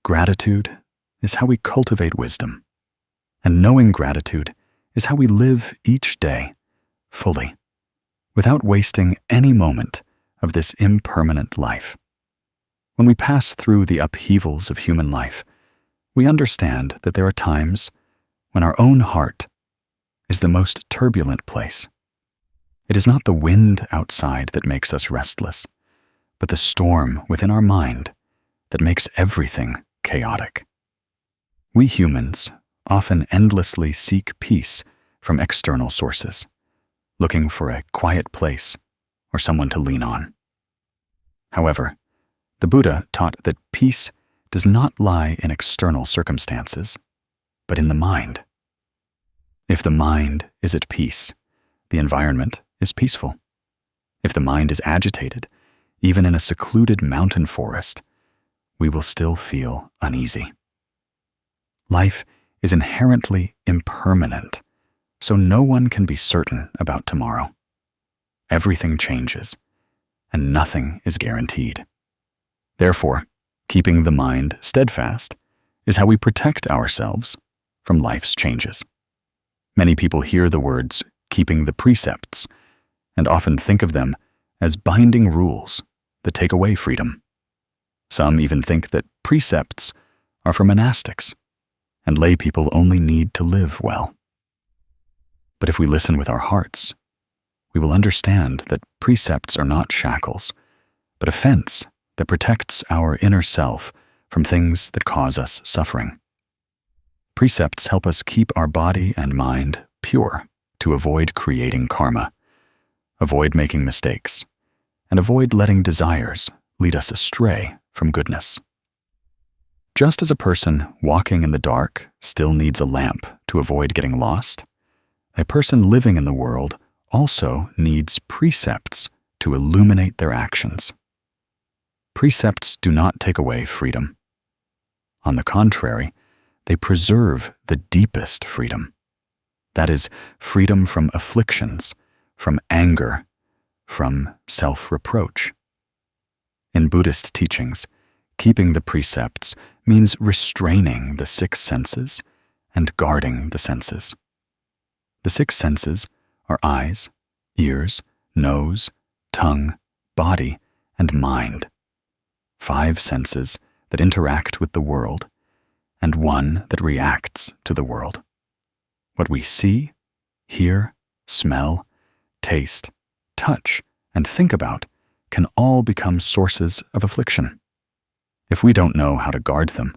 Gratitude is how we cultivate wisdom. And knowing gratitude is how we live each day fully, without wasting any moment of this impermanent life. When we pass through the upheavals of human life, we understand that there are times when our own heart is the most turbulent place. It is not the wind outside that makes us restless, but the storm within our mind that makes everything chaotic. We humans often endlessly seek peace from external sources, looking for a quiet place or someone to lean on. However, the Buddha taught that peace does not lie in external circumstances, but in the mind. If the mind is at peace, the environment is peaceful. If the mind is agitated, even in a secluded mountain forest, we will still feel uneasy. Life is inherently impermanent, so no one can be certain about tomorrow. Everything changes, and nothing is guaranteed. Therefore, keeping the mind steadfast is how we protect ourselves from life's changes. Many people hear the words keeping the precepts and often think of them as binding rules that take away freedom. Some even think that precepts are for monastics, and lay people only need to live well. But if we listen with our hearts, we will understand that precepts are not shackles, but a fence that protects our inner self from things that cause us suffering. Precepts help us keep our body and mind pure to avoid creating karma, avoid making mistakes, and avoid letting desires lead us astray from goodness. Just as a person walking in the dark still needs a lamp to avoid getting lost, a person living in the world also needs precepts to illuminate their actions. Precepts do not take away freedom. On the contrary, they preserve the deepest freedom. That is, freedom from afflictions, from anger, from self-reproach. In Buddhist teachings, keeping the precepts means restraining the six senses and guarding the senses. The six senses are eyes, ears, nose, tongue, body, and mind. 5 senses that interact with the world, and 1 that reacts to the world. What we see, hear, smell, taste, touch, and think about can all become sources of affliction. If we don't know how to guard them,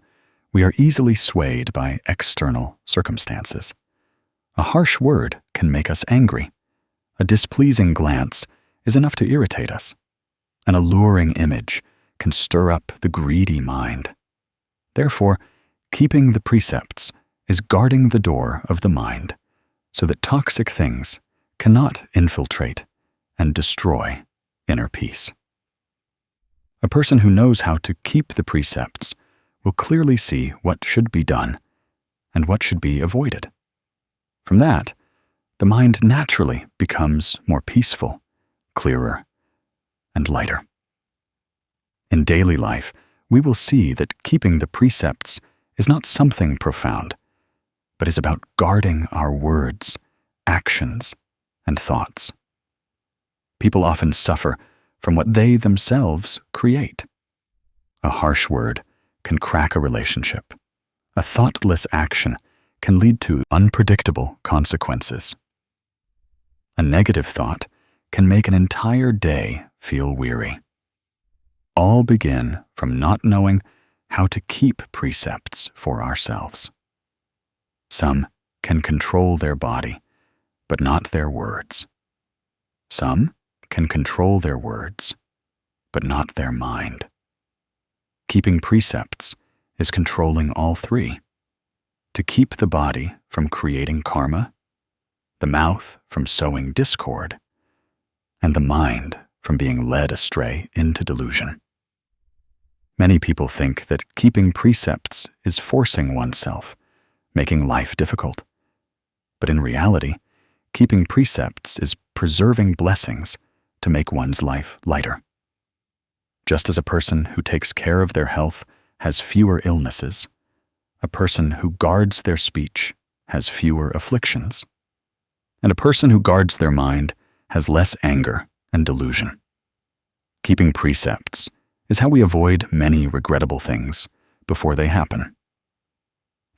we are easily swayed by external circumstances. A harsh word can make us angry. A displeasing glance is enough to irritate us. An alluring image can stir up the greedy mind. Therefore, keeping the precepts is guarding the door of the mind so that toxic things cannot infiltrate and destroy inner peace. A person who knows how to keep the precepts will clearly see what should be done and what should be avoided. From that, the mind naturally becomes more peaceful, clearer, and lighter. In daily life, we will see that keeping the precepts is not something profound, but is about guarding our words, actions, and thoughts. People often suffer from what they themselves create. A harsh word can crack a relationship. A thoughtless action can lead to unpredictable consequences. A negative thought can make an entire day feel weary. All begin from not knowing how to keep precepts for ourselves. Some can control their body, but not their words. Some can control their words, but not their mind. Keeping precepts is controlling all 3. To keep the body from creating karma, the mouth from sowing discord, and the mind from being led astray into delusion. Many people think that keeping precepts is forcing oneself, making life difficult. But in reality, keeping precepts is preserving blessings to make one's life lighter. Just as a person who takes care of their health has fewer illnesses, a person who guards their speech has fewer afflictions, and a person who guards their mind has less anger and delusion. Keeping precepts is how we avoid many regrettable things before they happen.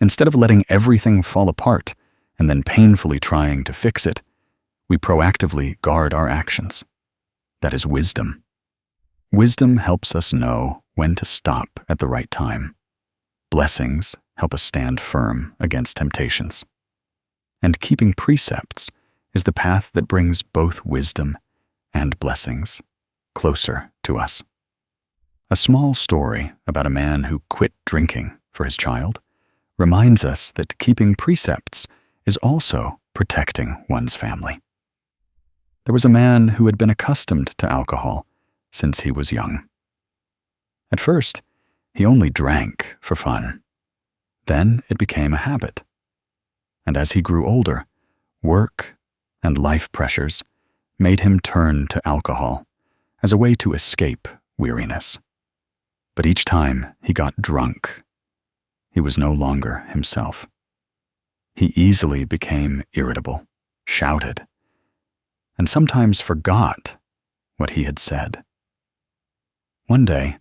Instead of letting everything fall apart and then painfully trying to fix it, we proactively guard our actions. That is wisdom. Wisdom helps us know when to stop at the right time. Blessings help us stand firm against temptations. And keeping precepts is the path that brings both wisdom and blessings closer to us. A small story about a man who quit drinking for his child reminds us that keeping precepts is also protecting one's family. There was a man who had been accustomed to alcohol since he was young. At first, he only drank for fun. Then it became a habit. And as he grew older, work and life pressures made him turn to alcohol as a way to escape weariness. But each time he got drunk, he was no longer himself. He easily became irritable, shouted, and sometimes forgot what he had said. One day,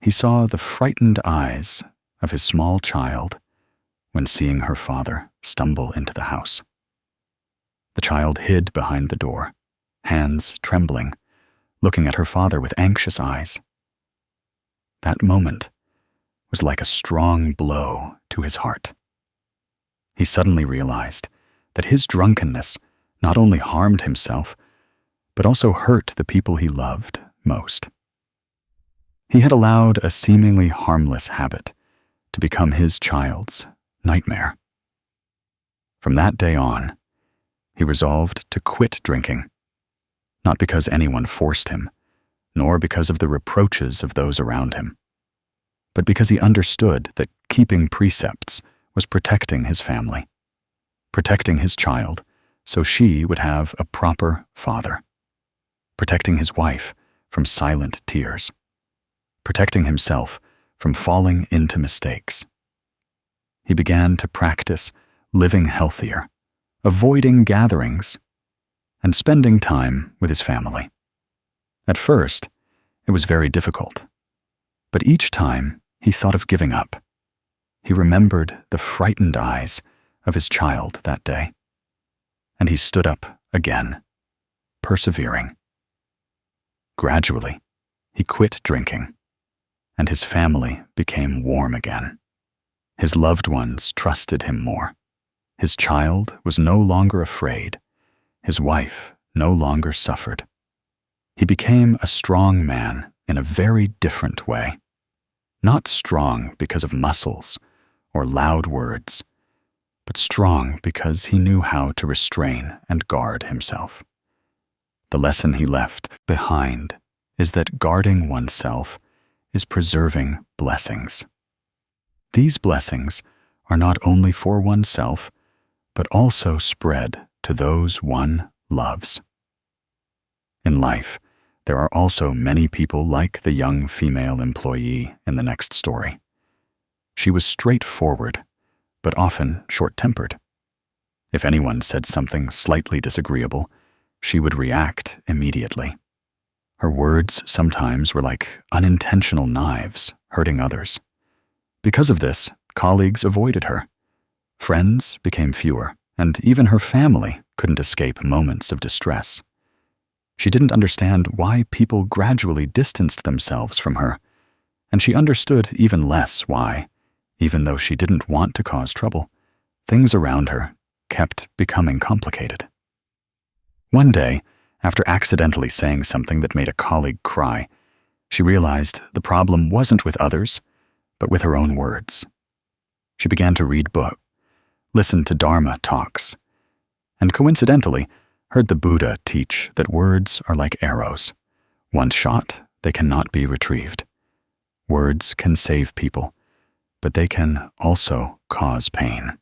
he saw the frightened eyes of his small child when seeing her father stumble into the house. The child hid behind the door, hands trembling, looking at her father with anxious eyes. That moment was like a strong blow to his heart. He suddenly realized that his drunkenness not only harmed himself, but also hurt the people he loved most. He had allowed a seemingly harmless habit to become his child's nightmare. From that day on, he resolved to quit drinking, not because anyone forced him, nor because of the reproaches of those around him, but because he understood that keeping precepts was protecting his family, protecting his child so she would have a proper father, protecting his wife from silent tears, protecting himself from falling into mistakes. He began to practice living healthier, avoiding gatherings, and spending time with his family. At first, it was very difficult, but each time he thought of giving up, he remembered the frightened eyes of his child that day, and he stood up again, persevering. Gradually, he quit drinking, and his family became warm again. His loved ones trusted him more. His child was no longer afraid. His wife no longer suffered. He became a strong man in a very different way. Not strong because of muscles or loud words, but strong because he knew how to restrain and guard himself. The lesson he left behind is that guarding oneself is preserving blessings. These blessings are not only for oneself, but also spread to those one loves. In life, there are also many people like the young female employee in the next story. She was straightforward, but often short-tempered. If anyone said something slightly disagreeable, she would react immediately. Her words sometimes were like unintentional knives, hurting others. Because of this, colleagues avoided her. Friends became fewer, and even her family couldn't escape moments of distress. She didn't understand why people gradually distanced themselves from her, and she understood even less why, even though she didn't want to cause trouble, things around her kept becoming complicated. One day, after accidentally saying something that made a colleague cry, she realized the problem wasn't with others, but with her own words. She began to read books, listen to Dharma talks, and coincidentally heard the Buddha teach that words are like arrows. Once shot, they cannot be retrieved. Words can save people, but they can also cause pain.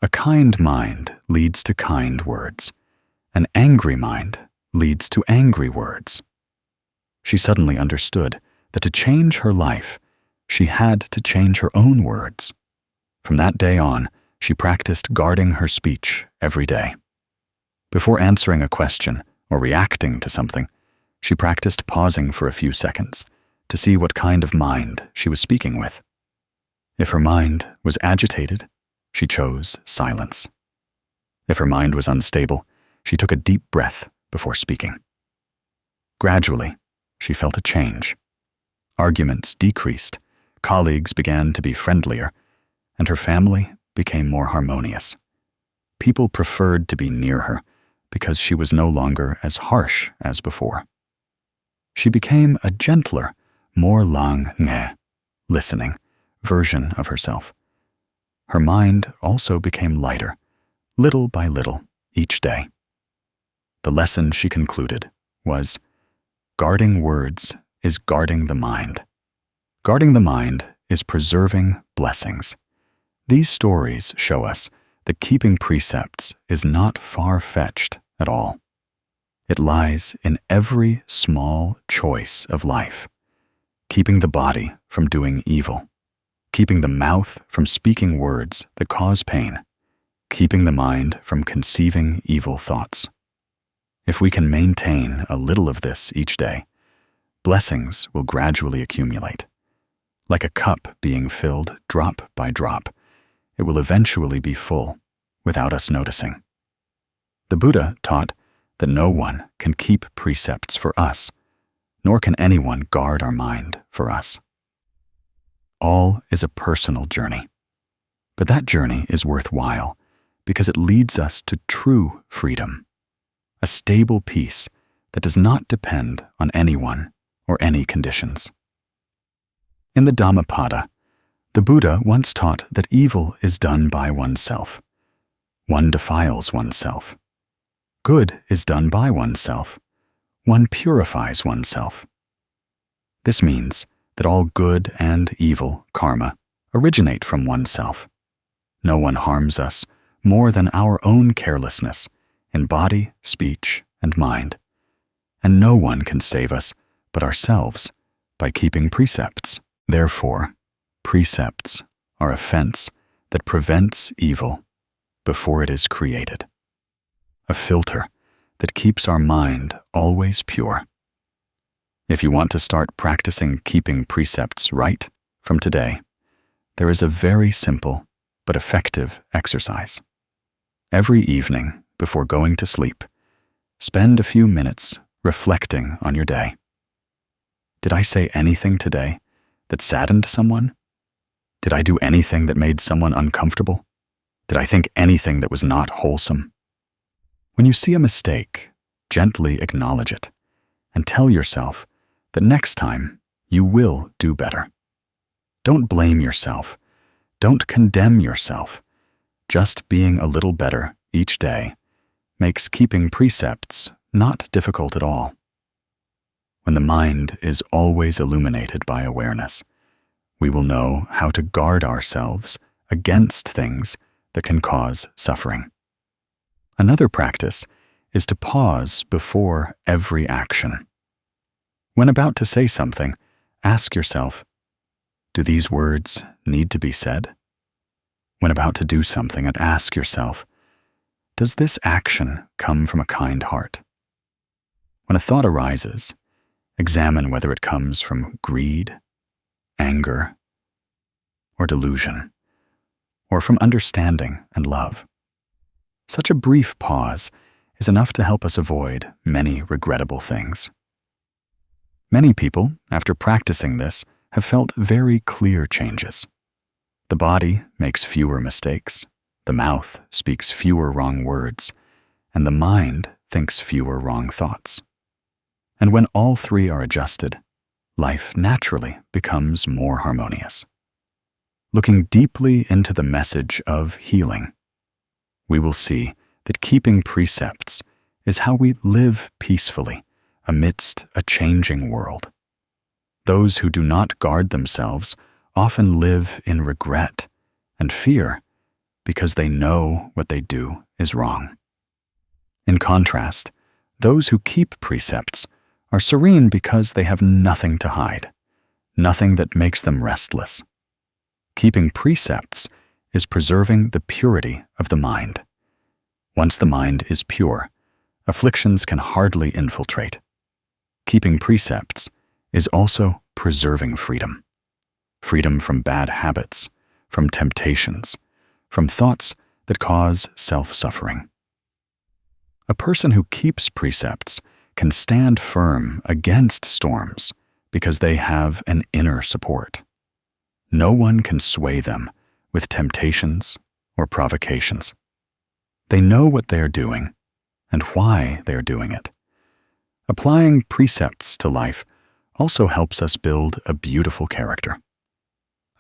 A kind mind leads to kind words. An angry mind leads to angry words. She suddenly understood that to change her life, she had to change her own words. From that day on, she practiced guarding her speech every day. Before answering a question or reacting to something, she practiced pausing for a few seconds to see what kind of mind she was speaking with. If her mind was agitated, she chose silence. If her mind was unstable, she took a deep breath before speaking. Gradually, she felt a change. Arguments decreased, colleagues began to be friendlier, and her family became more harmonious. People preferred to be near her because she was no longer as harsh as before. She became a gentler, more lang nge, listening, version of herself. Her mind also became lighter, little by little, each day. The lesson she concluded was, guarding words is guarding the mind. Guarding the mind is preserving blessings. These stories show us that keeping precepts is not far-fetched at all. It lies in every small choice of life. Keeping the body from doing evil. Keeping the mouth from speaking words that cause pain. Keeping the mind from conceiving evil thoughts. If we can maintain a little of this each day, blessings will gradually accumulate. Like a cup being filled drop by drop, it will eventually be full without us noticing. The Buddha taught that no one can keep precepts for us, nor can anyone guard our mind for us. All is a personal journey, but that journey is worthwhile because it leads us to true freedom. a stable peace that does not depend on anyone or any conditions. In the Dhammapada, the Buddha once taught that evil is done by oneself. One defiles oneself. Good is done by oneself. One purifies oneself. This means that all good and evil karma originate from oneself. No one harms us more than our own carelessness in body, speech, and mind. And no one can save us but ourselves by keeping precepts. Therefore, precepts are a fence that prevents evil before it is created, a filter that keeps our mind always pure. If you want to start practicing keeping precepts right from today, there is a very simple but effective exercise. Every evening before going to sleep, spend a few minutes reflecting on your day. Did I say anything today that saddened someone? Did I do anything that made someone uncomfortable? Did I think anything that was not wholesome? When you see a mistake, gently acknowledge it and tell yourself that next time you will do better. Don't blame yourself. Don't condemn yourself. Just being a little better each day makes keeping precepts not difficult at all. When the mind is always illuminated by awareness, we will know how to guard ourselves against things that can cause suffering. Another practice is to pause before every action. When about to say something, ask yourself, do these words need to be said? When about to do something, and ask yourself, does this action come from a kind heart? When a thought arises, examine whether it comes from greed, anger, or delusion, or from understanding and love. Such a brief pause is enough to help us avoid many regrettable things. Many people, after practicing this, have felt very clear changes. The body makes fewer mistakes, the mouth speaks fewer wrong words, and the mind thinks fewer wrong thoughts. And when all three are adjusted, life naturally becomes more harmonious. Looking deeply into the message of healing, we will see that keeping precepts is how we live peacefully amidst a changing world. Those who do not guard themselves often live in regret and fear because they know what they do is wrong. In contrast, those who keep precepts are serene because they have nothing to hide, nothing that makes them restless. Keeping precepts is preserving the purity of the mind. Once the mind is pure, afflictions can hardly infiltrate. Keeping precepts is also preserving freedom. Freedom from bad habits, from temptations, from thoughts that cause self-suffering. A person who keeps precepts can stand firm against storms because they have an inner support. No one can sway them with temptations or provocations. They know what they are doing and why they are doing it. Applying precepts to life also helps us build a beautiful character.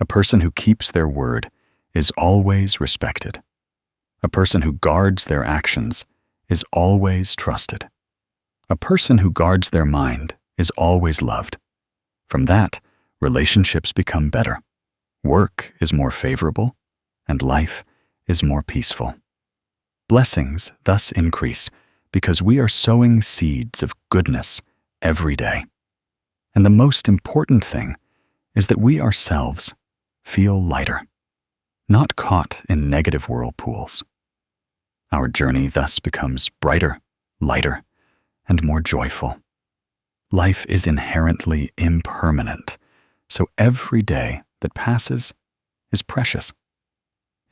A person who keeps their word is always respected. A person who guards their actions is always trusted. A person who guards their mind is always loved. From that, relationships become better. Work is more favorable, and life is more peaceful. Blessings thus increase because we are sowing seeds of goodness every day. And the most important thing is that we ourselves feel lighter, not caught in negative whirlpools. Our journey thus becomes brighter, lighter, and more joyful. Life is inherently impermanent, so every day that passes is precious.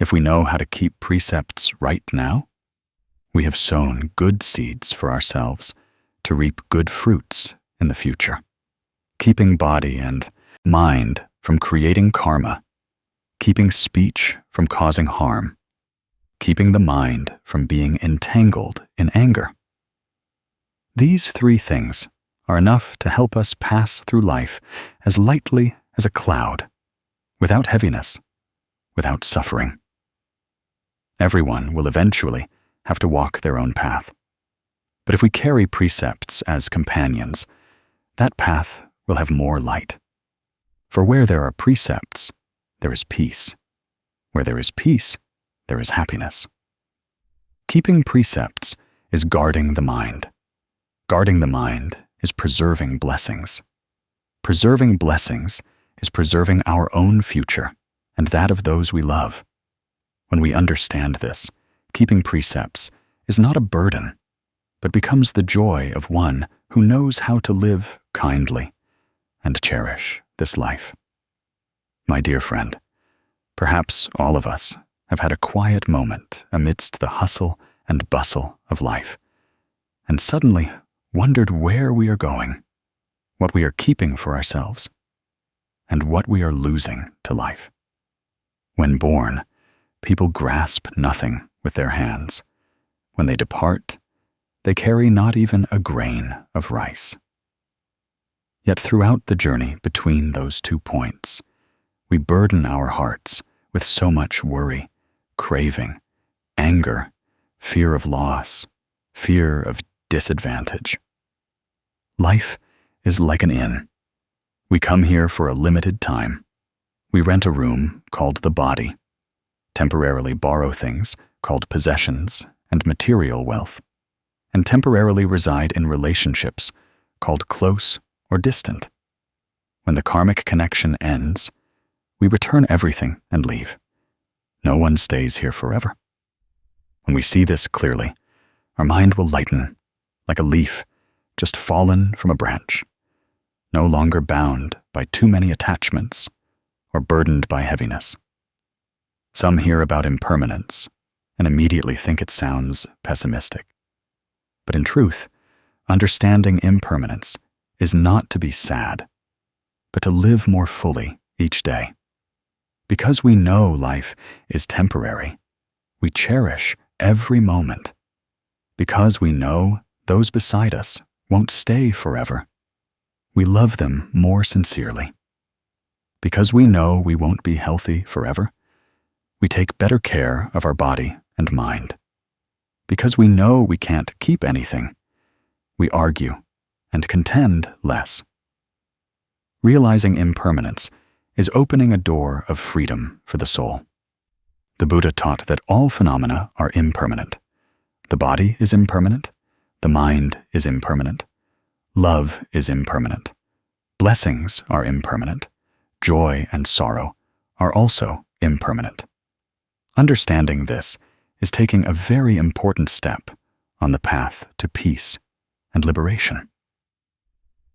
If we know how to keep precepts right now, we have sown good seeds for ourselves to reap good fruits in the future. Keeping body and mind from creating karma, keeping speech from causing harm, keeping the mind from being entangled in anger, These three things are enough to help us pass through life as lightly as a cloud, without heaviness, without suffering. Everyone will eventually have to walk their own path. But if we carry precepts as companions, that path will have more light. For where there are precepts, there is peace. Where there is peace, there is happiness. Keeping precepts is guarding the mind. Guarding the mind is preserving blessings. Preserving blessings is preserving our own future and that of those we love. When we understand this, keeping precepts is not a burden, but becomes the joy of one who knows how to live kindly and cherish this life. My dear friend, perhaps all of us have had a quiet moment amidst the hustle and bustle of life, and suddenly wondered where we are going, what we are keeping for ourselves, and what we are losing to life. When born, people grasp nothing with their hands. When they depart, they carry not even a grain of rice. Yet throughout the journey between those 2 points, we burden our hearts with so much worry, craving, anger, fear of loss, fear of disadvantage. Life is like an inn. We come here for a limited time. We rent a room called the body, temporarily borrow things called possessions and material wealth, and temporarily reside in relationships called close or distant. When the karmic connection ends, we return everything and leave. No one stays here forever. When we see this clearly, our mind will lighten, like a leaf just fallen from a branch, no longer bound by too many attachments or burdened by heaviness. Some hear about impermanence and immediately think it sounds pessimistic. But in truth, understanding impermanence is not to be sad, but to live more fully each day. Because we know life is temporary, we cherish every moment. Because we know those beside us won't stay forever, we love them more sincerely. Because we know we won't be healthy forever, we take better care of our body and mind. Because we know we can't keep anything, we argue and contend less. Realizing impermanence is opening a door of freedom for the soul. The Buddha taught that all phenomena are impermanent. The body is impermanent. The mind is impermanent. Love is impermanent. Blessings are impermanent. Joy and sorrow are also impermanent. Understanding this is taking a very important step on the path to peace and liberation.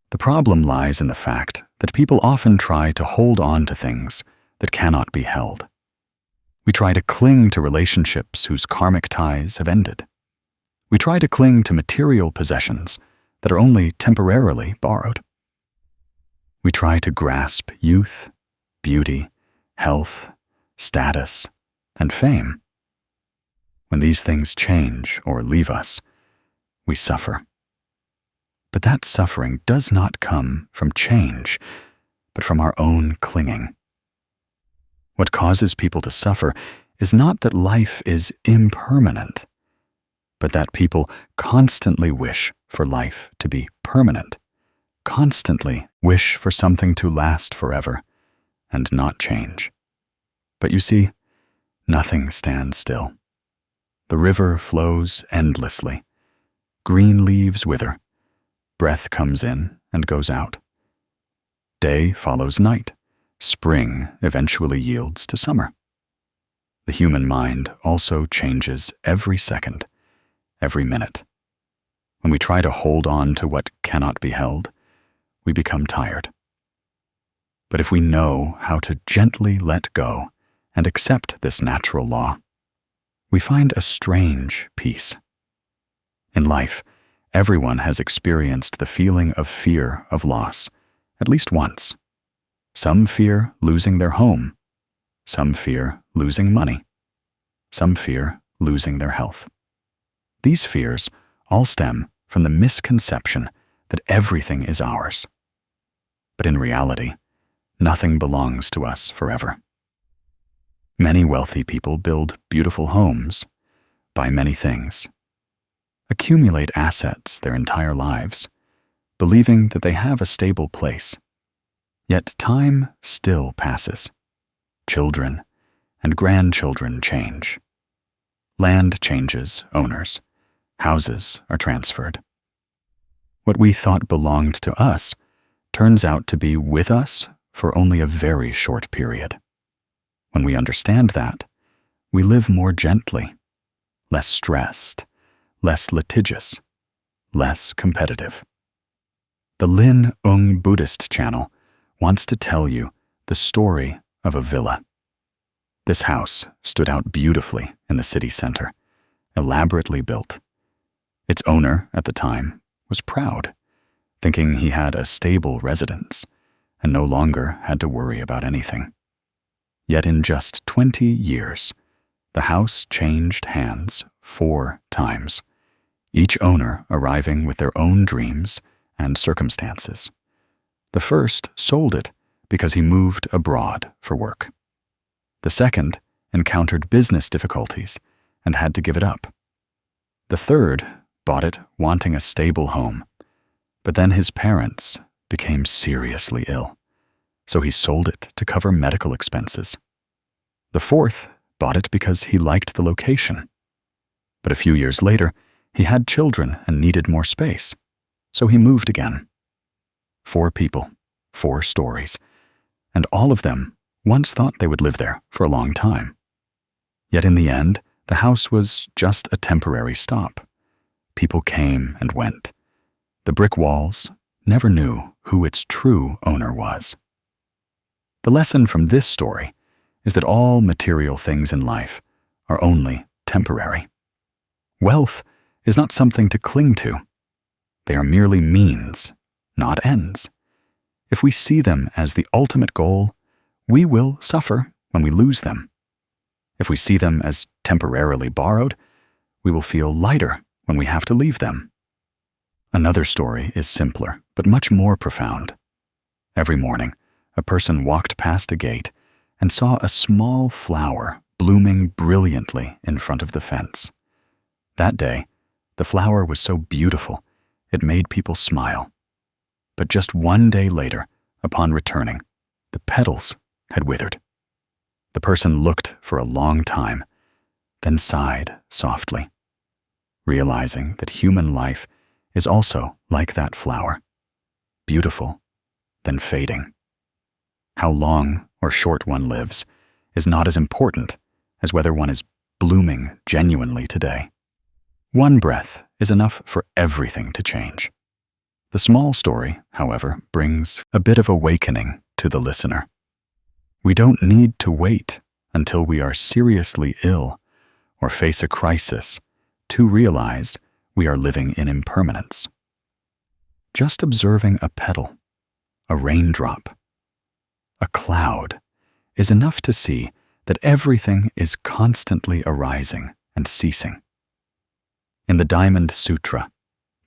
The problem lies in the fact that people often try to hold on to things that cannot be held. We try to cling to relationships whose karmic ties have ended. We try to cling to material possessions that are only temporarily borrowed. We try to grasp youth, beauty, health, status, and fame. When these things change or leave us, we suffer. But that suffering does not come from change, but from our own clinging. What causes people to suffer is not that life is impermanent, but that people constantly wish for life to be permanent, constantly wish for something to last forever and not change. But you see, nothing stands still. The river flows endlessly. Green leaves wither. Breath comes in and goes out. Day follows night. Spring eventually yields to summer. The human mind also changes every second, every minute. When we try to hold on to what cannot be held, we become tired. But if we know how to gently let go and accept this natural law, we find a strange peace. In life, everyone has experienced the feeling of fear of loss, at least once. Some fear losing their home. Some fear losing money. Some fear losing their health. These fears all stem from the misconception that everything is ours. But in reality, nothing belongs to us forever. Many wealthy people build beautiful homes, buy many things, accumulate assets their entire lives, believing that they have a stable place. Yet time still passes. Children and grandchildren change. Land changes owners. Houses are transferred. What we thought belonged to us turns out to be with us for only a very short period. When we understand that, we live more gently, less stressed, less litigious, less competitive. The Lin Buddhist channel wants to tell you the story of a villa. This house stood out beautifully in the city center, elaborately built. Its owner at the time was proud, thinking he had a stable residence and no longer had to worry about anything. Yet in just 20 years, the house changed hands 4 times, each owner arriving with their own dreams and circumstances. The first sold it because he moved abroad for work. The second encountered business difficulties and had to give it up. The third bought it wanting a stable home, but then his parents became seriously ill, so he sold it to cover medical expenses. The fourth bought it because he liked the location, but a few years later, he had children and needed more space, so he moved again. 4 people, 4 stories, and all of them once thought they would live there for a long time. Yet in the end, the house was just a temporary stop. People came and went. The brick walls never knew who its true owner was. The lesson from this story is that all material things in life are only temporary. Wealth is not something to cling to. They are merely means, not ends. If we see them as the ultimate goal, we will suffer when we lose them. If we see them as temporarily borrowed, we will feel lighter when we have to leave them. Another story is simpler, but much more profound. Every morning, a person walked past a gate and saw a small flower blooming brilliantly in front of the fence. That day, the flower was so beautiful, it made people smile. But just 1 day later, upon returning, the petals had withered. The person looked for a long time, then sighed softly, realizing that human life is also like that flower, beautiful, then fading. How long or short one lives is not as important as whether one is blooming genuinely today. One breath is enough for everything to change. The small story, however, brings a bit of awakening to the listener. We don't need to wait until we are seriously ill or face a crisis to realize we are living in impermanence. Just observing a petal, a raindrop, a cloud is enough to see that everything is constantly arising and ceasing. In the Diamond Sutra,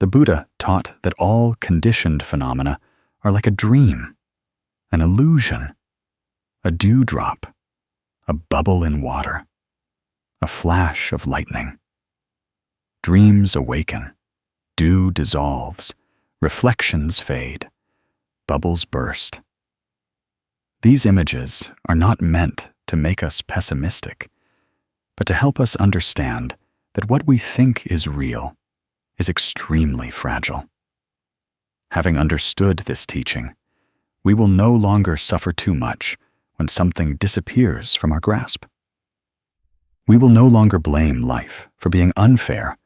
the Buddha taught that all conditioned phenomena are like a dream, an illusion, a dewdrop, a bubble in water, a flash of lightning. Dreams awaken, dew dissolves, reflections fade, bubbles burst. These images are not meant to make us pessimistic, but to help us understand that what we think is real is extremely fragile. Having understood this teaching, we will no longer suffer too much when something disappears from our grasp. We will no longer blame life for being unfair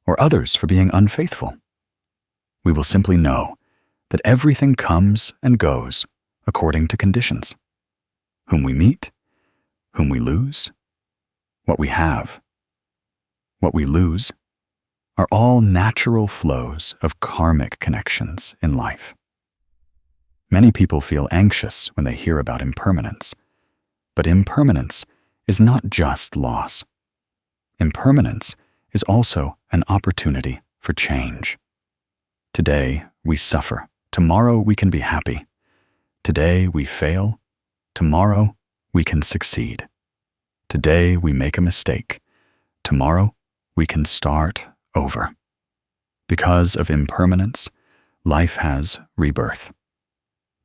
or others for being unfaithful. We will simply know that everything comes and goes according to conditions. Whom we meet, whom we lose, what we have, what we lose, are all natural flows of karmic connections in life. Many people feel anxious when they hear about impermanence, but impermanence is not just loss. Impermanence is also an opportunity for change. Today we suffer. Tomorrow we can be happy. Today we fail. Tomorrow we can succeed. Today we make a mistake. Tomorrow we can start over. Because of impermanence, life has rebirth.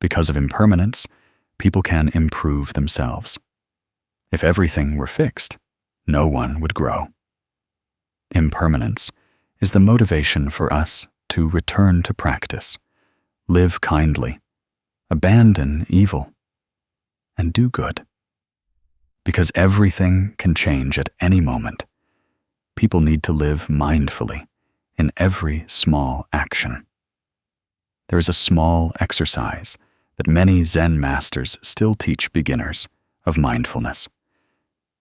Because of impermanence, people can improve themselves. If everything were fixed, no one would grow. Impermanence is the motivation for us to return to practice, live kindly, abandon evil, and do good. Because everything can change at any moment, people need to live mindfully in every small action. There is a small exercise that many Zen masters still teach beginners of mindfulness.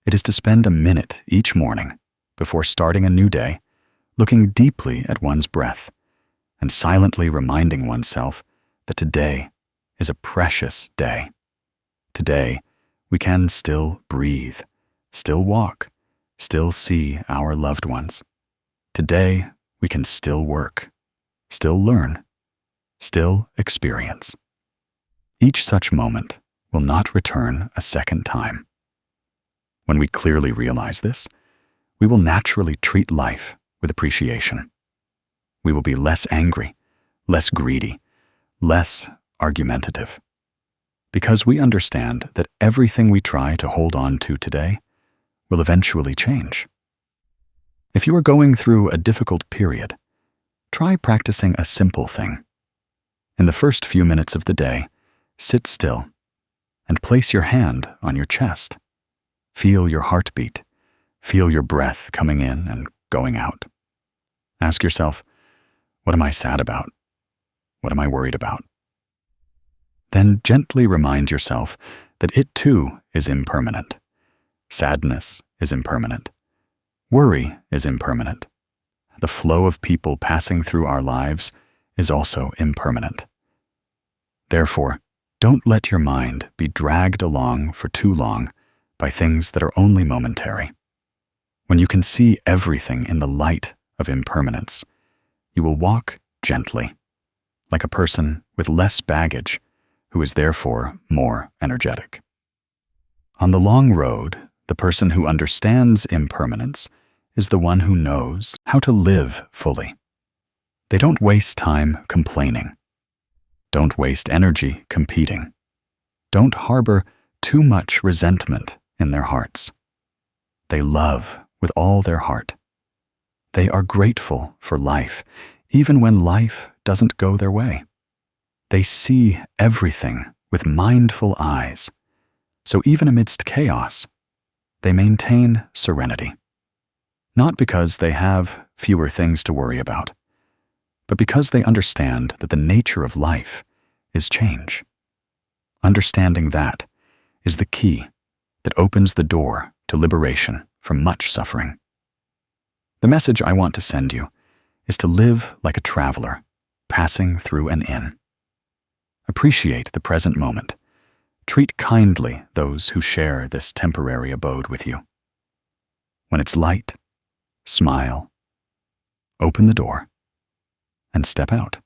It is to spend a minute each morning before starting a new day, looking deeply at one's breath and silently reminding oneself that today is a precious day. Today, we can still breathe, still walk, still see our loved ones. Today, we can still work, still learn, still experience. Each such moment will not return a second time. When we clearly realize this, we will naturally treat life with appreciation. We will be less angry, less greedy, less argumentative. Because we understand that everything we try to hold on to today will eventually change. If you are going through a difficult period, try practicing a simple thing. In the first few minutes of the day, sit still and place your hand on your chest. Feel your heartbeat. Feel your breath coming in and going out. Ask yourself, what am I sad about? What am I worried about? Then gently remind yourself that it too is impermanent. Sadness is impermanent. Worry is impermanent. The flow of people passing through our lives is also impermanent. Therefore, don't let your mind be dragged along for too long by things that are only momentary. When you can see everything in the light of impermanence, you will walk gently, like a person with less baggage who is therefore more energetic. On the long road, the person who understands impermanence is the one who knows how to live fully. They don't waste time complaining. Don't waste energy competing. Don't harbor too much resentment in their hearts. They love with all their heart. They are grateful for life, even when life doesn't go their way. They see everything with mindful eyes. So even amidst chaos, they maintain serenity. Not because they have fewer things to worry about, but because they understand that the nature of life is change. Understanding that is the key that opens the door to liberation from much suffering. The message I want to send you is to live like a traveler passing through an inn. Appreciate the present moment. Treat kindly those who share this temporary abode with you. When it's light, smile, open the door, and step out.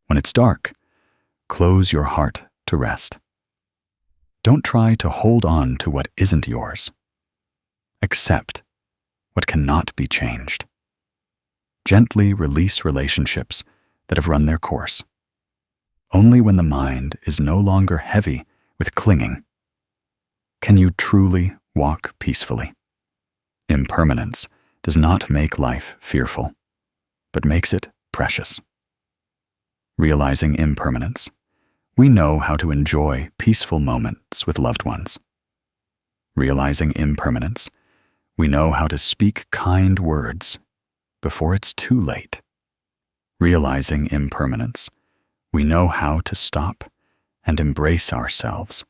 When it's dark, close your heart to rest. Don't try to hold on to what isn't yours. Accept what cannot be changed. Gently release relationships that have run their course. Only when the mind is no longer heavy with clinging can you truly walk peacefully. Impermanence does not make life fearful, but makes it precious. Realizing impermanence, we know how to enjoy peaceful moments with loved ones. Realizing impermanence, we know how to speak kind words before it's too late. Realizing impermanence, we know how to stop and embrace ourselves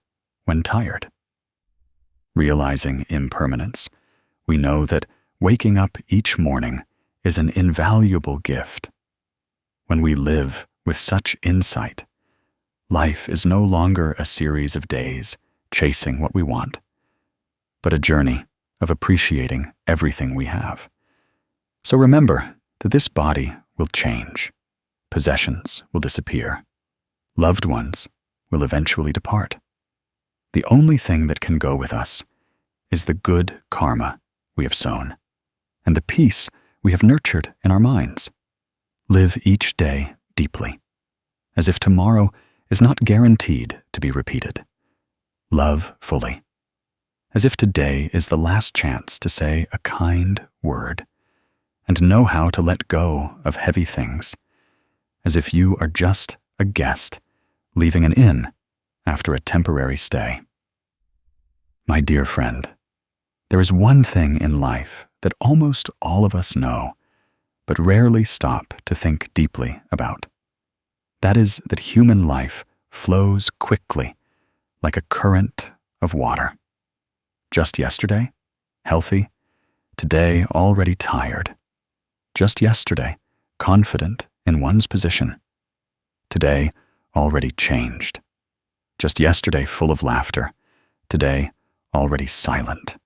when tired. Realizing impermanence, we know that waking up each morning is an invaluable gift. When we live with such insight, life is no longer a series of days chasing what we want, but a journey of appreciating everything we have. So remember that this body will change. possessions will disappear. Loved ones will eventually depart. The only thing that can go with us is the good karma we have sown and the peace we have nurtured in our minds. Live each day deeply, as if tomorrow is not guaranteed to be repeated. Love fully, as if today is the last chance to say a kind word, and know how to let go of heavy things, as if you are just a guest leaving an inn after a temporary stay. My dear friend, there is one thing in life that almost all of us know, but rarely stop to think deeply about. That is that human life flows quickly, like a current of water. Just yesterday, healthy. Today, already tired. Just yesterday, confident in one's position. Today, already changed. Just yesterday, full of laughter. Today, already silent.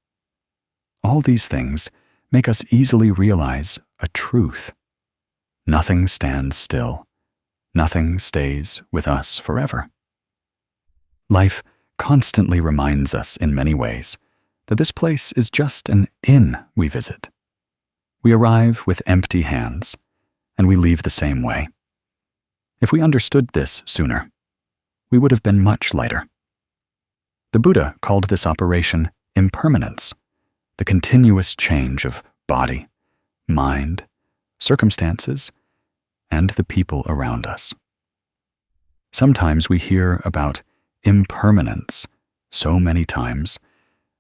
All these things make us easily realize a truth. Nothing stands still. Nothing stays with us forever. Life constantly reminds us in many ways that this place is just an inn we visit. We arrive with empty hands, and we leave the same way. If we understood this sooner, we would have been much lighter. The Buddha called this operation impermanence, the continuous change of body, mind, circumstances, and the people around us. Sometimes we hear about impermanence so many times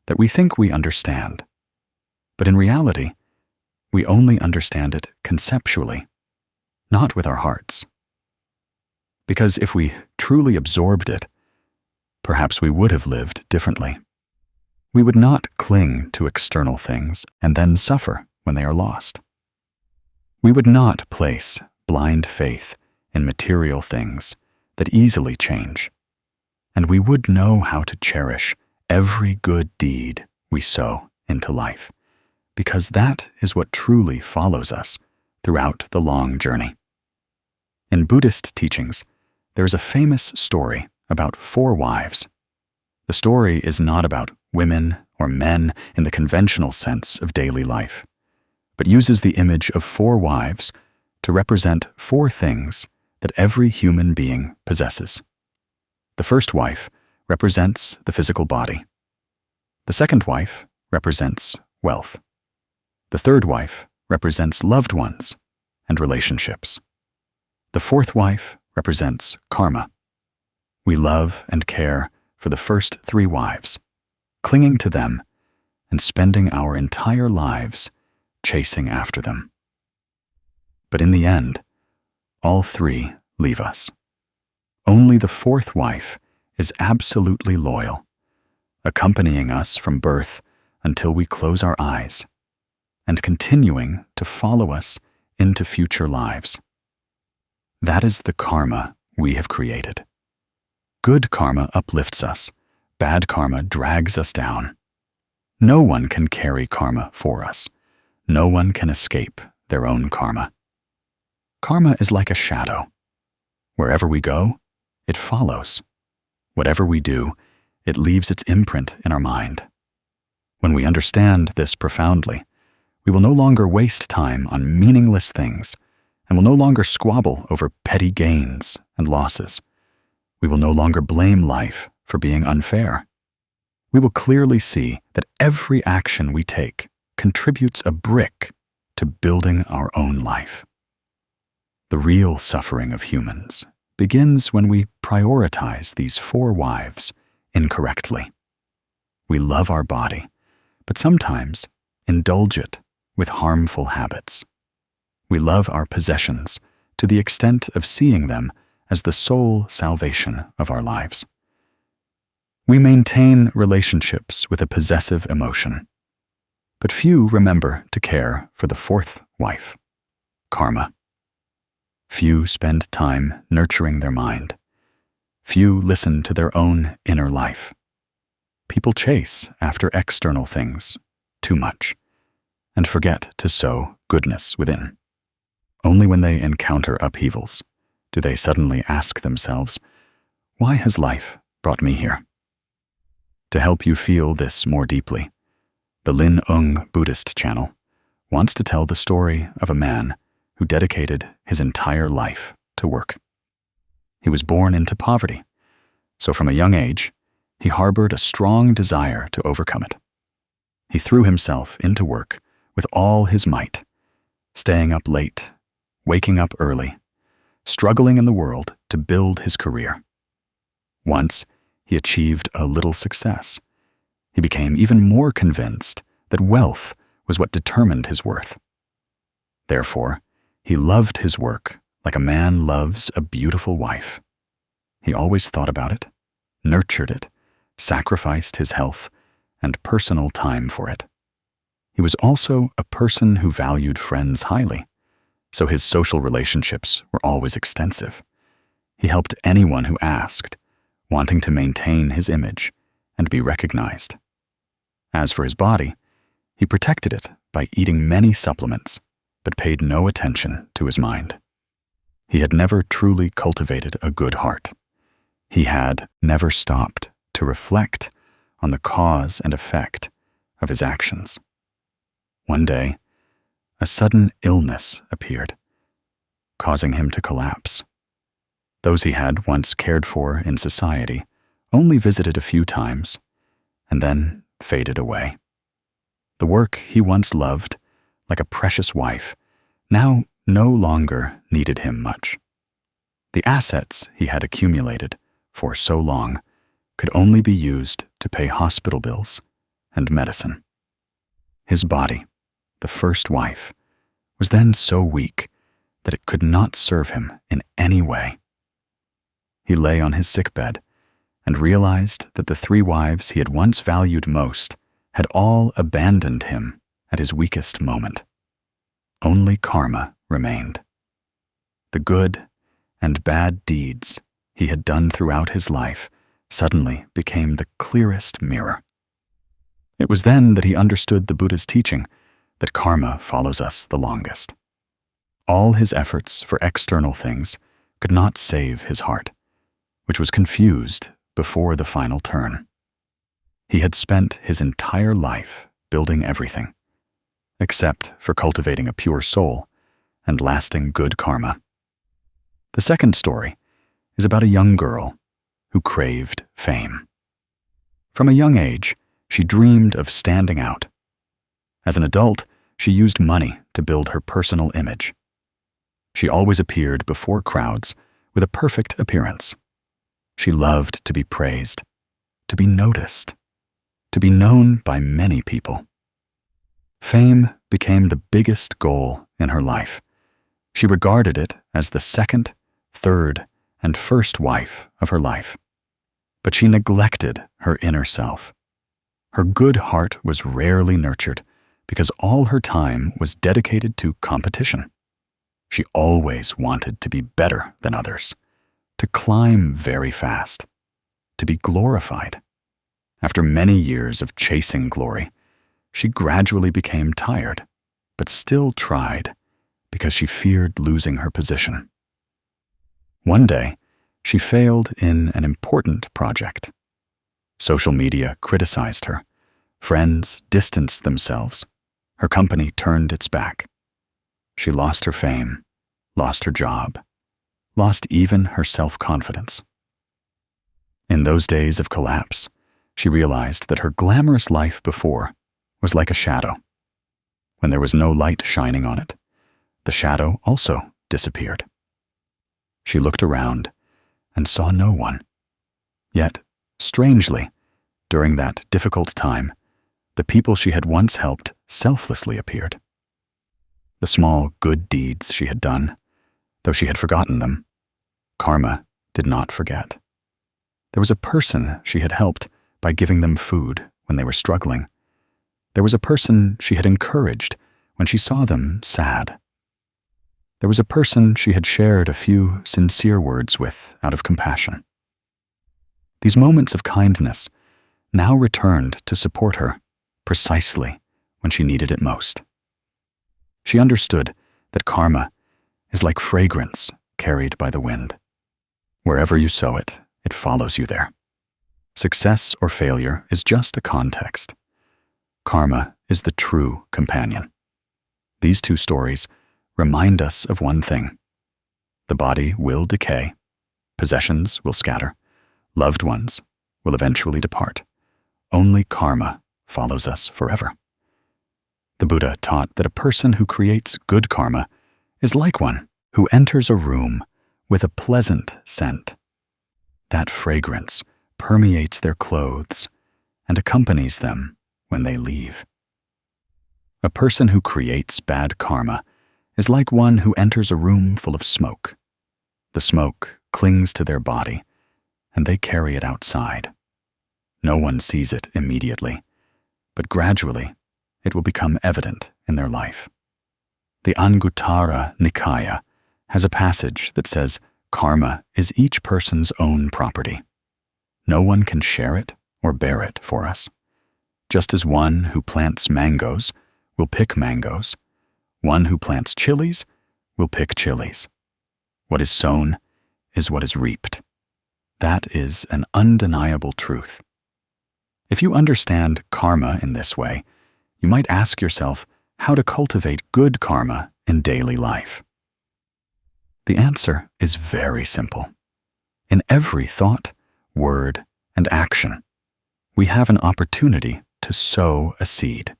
that we think we understand, but in reality, we only understand it conceptually, not with our hearts. Because if we truly absorbed it, perhaps we would have lived differently. We would not cling to external things and then suffer when they are lost. We would not place blind faith in material things that easily change, and we would know how to cherish every good deed we sow into life, because that is what truly follows us throughout the long journey. In Buddhist teachings, there is a famous story about 4 wives. The story is not about women or men in the conventional sense of daily life, but uses the image of 4 wives to represent 4 things that every human being possesses. The first wife represents the physical body. The second wife represents wealth. The third wife represents loved ones and relationships. The fourth wife represents karma. We love and care for the first 3 wives, clinging to them and spending our entire lives chasing after them. But in the end, all 3 leave us. Only the fourth wife is absolutely loyal, accompanying us from birth until we close our eyes, and continuing to follow us into future lives. That is the karma we have created. Good karma uplifts us. Bad karma drags us down. No one can carry karma for us. No one can escape their own karma. Karma is like a shadow. Wherever we go, it follows. Whatever we do, it leaves its imprint in our mind. When we understand this profoundly, we will no longer waste time on meaningless things and will no longer squabble over petty gains and losses. We will no longer blame life for being unfair. We will clearly see that every action we take contributes a brick to building our own life. The real suffering of humans begins when we prioritize these 4 wives incorrectly. We love our body, but sometimes indulge it with harmful habits. We love our possessions to the extent of seeing them as the sole salvation of our lives. We maintain relationships with a possessive emotion, but few remember to care for the fourth wife, karma. Few spend time nurturing their mind. Few listen to their own inner life. People chase after external things too much and forget to sow goodness within. Only when they encounter upheavals do they suddenly ask themselves, why has life brought me here? To help you feel this more deeply, the Lin Buddhist channel wants to tell the story of a man who dedicated his entire life to work. He was born into poverty, so from a young age, he harbored a strong desire to overcome it. He threw himself into work with all his might, staying up late, waking up early, struggling in the world to build his career. Once he achieved a little success, he became even more convinced that wealth was what determined his worth. Therefore, he loved his work like a man loves a beautiful wife. He always thought about it, nurtured it, sacrificed his health and personal time for it. He was also a person who valued friends highly, so his social relationships were always extensive. He helped anyone who asked, wanting to maintain his image and be recognized. As for his body, he protected it by eating many supplements, but paid no attention to his mind. He had never truly cultivated a good heart. He had never stopped to reflect on the cause and effect of his actions. One day, a sudden illness appeared, causing him to collapse. Those he had once cared for in society only visited a few times and then faded away. The work he once loved, like a precious wife, now no longer needed him much. The assets he had accumulated for so long could only be used to pay hospital bills and medicine. His body, the first wife, was then so weak that it could not serve him in any way. He lay on his sickbed and realized that the 3 wives he had once valued most had all abandoned him at his weakest moment. Only karma remained. The good and bad deeds he had done throughout his life suddenly became the clearest mirror. It was then that he understood the Buddha's teaching that karma follows us the longest. All his efforts for external things could not save his heart, which was confused before the final turn. He had spent his entire life building everything, except for cultivating a pure soul and lasting good karma. The second story is about a young girl who craved fame. From a young age, she dreamed of standing out. As an adult, she used money to build her personal image. She always appeared before crowds with a perfect appearance. She loved to be praised, to be noticed, to be known by many people. Fame became the biggest goal in her life. She regarded it as the second, third, and first wife of her life. But she neglected her inner self. Her good heart was rarely nurtured because all her time was dedicated to competition. She always wanted to be better than others, to climb very fast, to be glorified. After many years of chasing glory, she gradually became tired, but still tried because she feared losing her position. One day, she failed in an important project. Social media criticized her. Friends distanced themselves. Her company turned its back. She lost her fame, lost her job, lost even her self-confidence. In those days of collapse, she realized that her glamorous life before was like a shadow. When there was no light shining on it, the shadow also disappeared. She looked around and saw no one. Yet, strangely, during that difficult time, the people she had once helped selflessly appeared. The small good deeds she had done, though she had forgotten them, karma did not forget. There was a person she had helped by giving them food when they were struggling. There was a person she had encouraged when she saw them sad. There was a person she had shared a few sincere words with out of compassion. These moments of kindness now returned to support her precisely when she needed it most. She understood that karma is like fragrance carried by the wind. Wherever you sow it, it follows you there. Success or failure is just a context. Karma is the true companion. These two stories remind us of one thing. The body will decay, possessions will scatter, loved ones will eventually depart. Only karma follows us forever. The Buddha taught that a person who creates good karma is like one who enters a room with a pleasant scent. That fragrance permeates their clothes and accompanies them when they leave. A person who creates bad karma is like one who enters a room full of smoke. The smoke clings to their body, and they carry it outside. No one sees it immediately, but gradually it will become evident in their life. The Anguttara Nikaya has a passage that says karma is each person's own property. No one can share it or bear it for us. Just as one who plants mangoes will pick mangoes, one who plants chilies will pick chilies. What is sown is what is reaped. That is an undeniable truth. If you understand karma in this way, you might ask yourself how to cultivate good karma in daily life. The answer is very simple. In every thought, word, and action, we have an opportunity to sow a seed.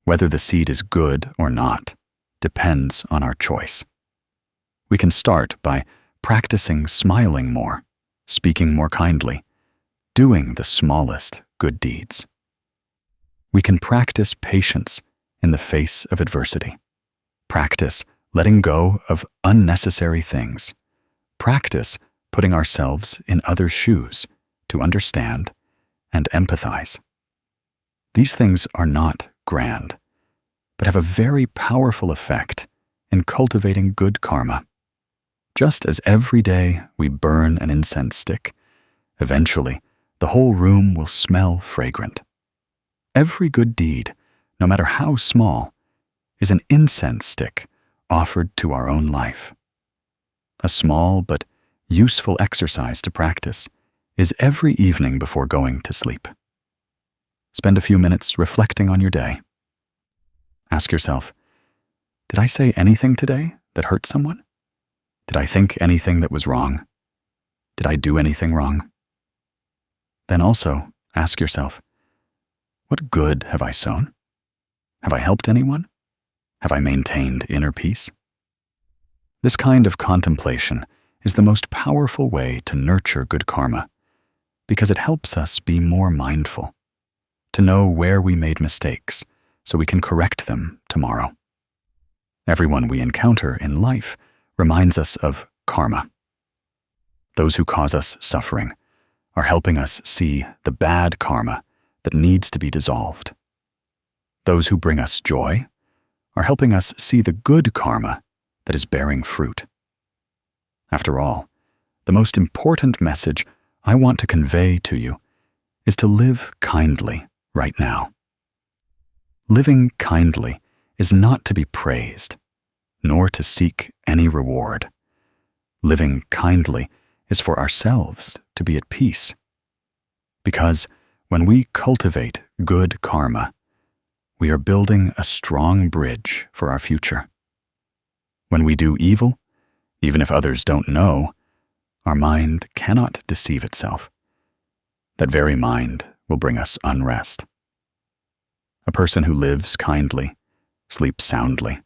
Whether the seed is good or not depends on our choice. We can start by practicing smiling more, speaking more kindly, doing the smallest good deeds. We can practice patience in the face of adversity. Practice letting go of unnecessary things. Practice putting ourselves in others' shoes to understand and empathize. These things are not grand, but have a very powerful effect in cultivating good karma. Just as every day we burn an incense stick, eventually the whole room will smell fragrant. Every good deed, no matter how small, is an incense stick offered to our own life. A small but useful exercise to practice is every evening before going to sleep. Spend a few minutes reflecting on your day. Ask yourself, did I say anything today that hurt someone? Did I think anything that was wrong? Did I do anything wrong? Then also ask yourself, what good have I sown? Have I helped anyone? Have I maintained inner peace? This kind of contemplation is the most powerful way to nurture good karma because it helps us be more mindful, to know where we made mistakes so we can correct them tomorrow. Everyone we encounter in life reminds us of karma. Those who cause us suffering are helping us see the bad karma that needs to be dissolved. Those who bring us joy are helping us see the good karma that is bearing fruit. After all, the most important message I want to convey to you is to live kindly right now. Living kindly is not to be praised, nor to seek any reward. Living kindly is for ourselves to be at peace. Because when we cultivate good karma, we are building a strong bridge for our future. When we do evil, even if others don't know, our mind cannot deceive itself. That very mind will bring us unrest. A person who lives kindly sleeps soundly.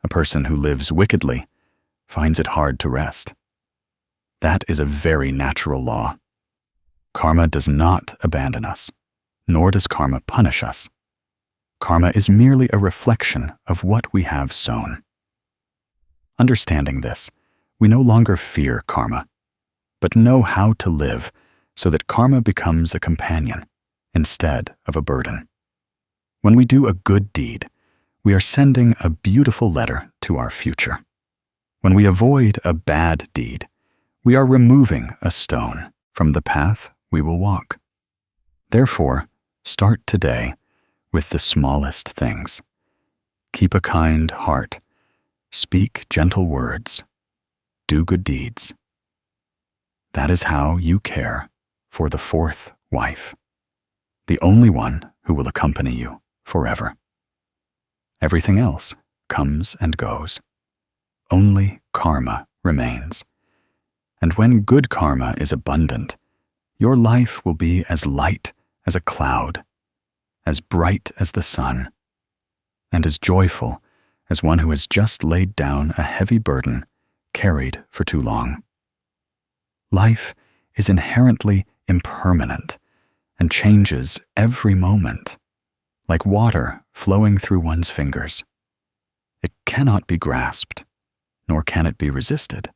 A person who lives wickedly finds it hard to rest. That is a very natural law. Karma does not abandon us, nor does karma punish us. Karma is merely a reflection of what we have sown. Understanding this, we no longer fear karma, but know how to live so that karma becomes a companion instead of a burden. When we do a good deed, we are sending a beautiful letter to our future. When we avoid a bad deed, we are removing a stone from the path we will walk. Therefore, start today with the smallest things. Keep a kind heart. Speak gentle words. do good deeds. That is how you care for the fourth wife, the only one who will accompany you forever. Everything else comes and goes. Only karma remains. And when good karma is abundant, your life will be as light as a cloud, as bright as the sun, and as joyful as one who has just laid down a heavy burden carried for too long. Life is inherently impermanent and changes every moment, like water flowing through one's fingers. It cannot be grasped, nor can it be resisted.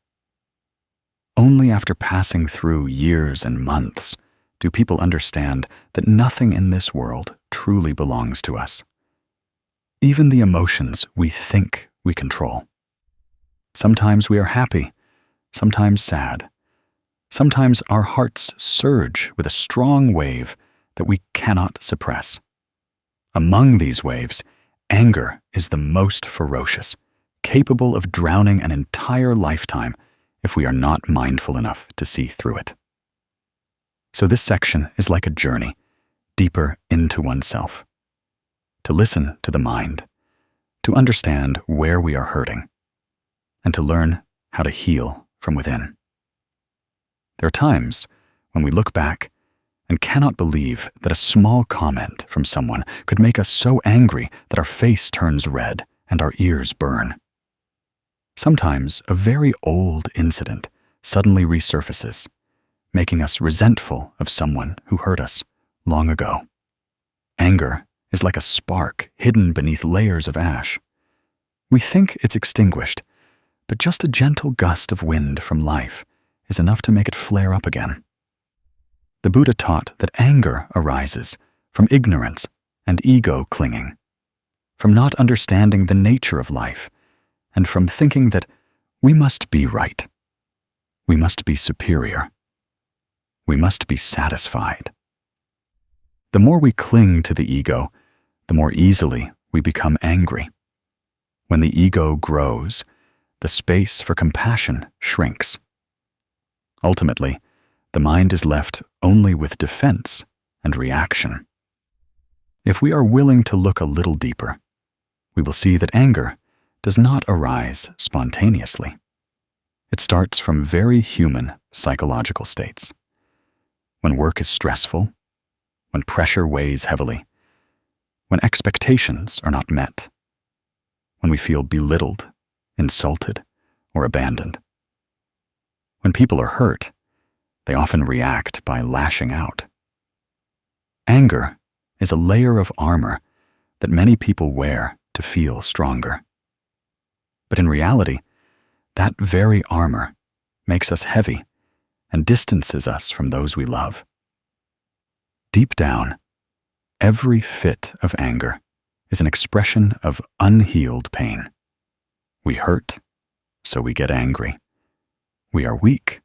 Only after passing through years and months do people understand that nothing in this world truly belongs to us. Even the emotions we think we control. Sometimes we are happy, sometimes sad. Sometimes our hearts surge with a strong wave that we cannot suppress. Among these waves, anger is the most ferocious, capable of drowning an entire lifetime if we are not mindful enough to see through it. So this section is like a journey deeper into oneself, to listen to the mind, to understand where we are hurting, and to learn how to heal from within. There are times when we look back and cannot believe that a small comment from someone could make us so angry that our face turns red and our ears burn. Sometimes a very old incident suddenly resurfaces, making us resentful of someone who hurt us long ago. Anger is like a spark hidden beneath layers of ash. We think it's extinguished, but just a gentle gust of wind from life is enough to make it flare up again. The Buddha taught that anger arises from ignorance and ego clinging, from not understanding the nature of life, and from thinking that we must be right, we must be superior, we must be satisfied. The more we cling to the ego, the more easily we become angry. When the ego grows, the space for compassion shrinks. Ultimately, the mind is left only with defense and reaction. If we are willing to look a little deeper, we will see that anger does not arise spontaneously. It starts from very human psychological states. When work is stressful, when pressure weighs heavily, when expectations are not met, when we feel belittled, insulted, or abandoned. When people are hurt, they often react by lashing out. Anger is a layer of armor that many people wear to feel stronger. But in reality, that very armor makes us heavy and distances us from those we love. Deep down, every fit of anger is an expression of unhealed pain. We hurt, so we get angry. We are weak,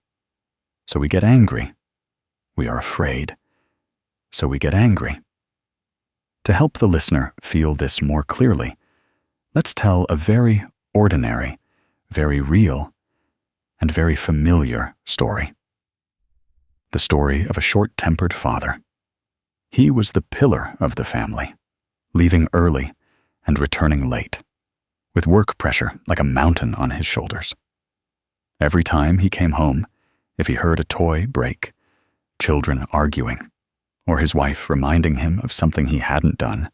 so we get angry. We are afraid, so we get angry. To help the listener feel this more clearly, let's tell a very ordinary, very real, and very familiar story. The story of a short-tempered father. He was the pillar of the family, leaving early and returning late, with work pressure like a mountain on his shoulders. Every time he came home, if he heard a toy break, children arguing, or his wife reminding him of something he hadn't done,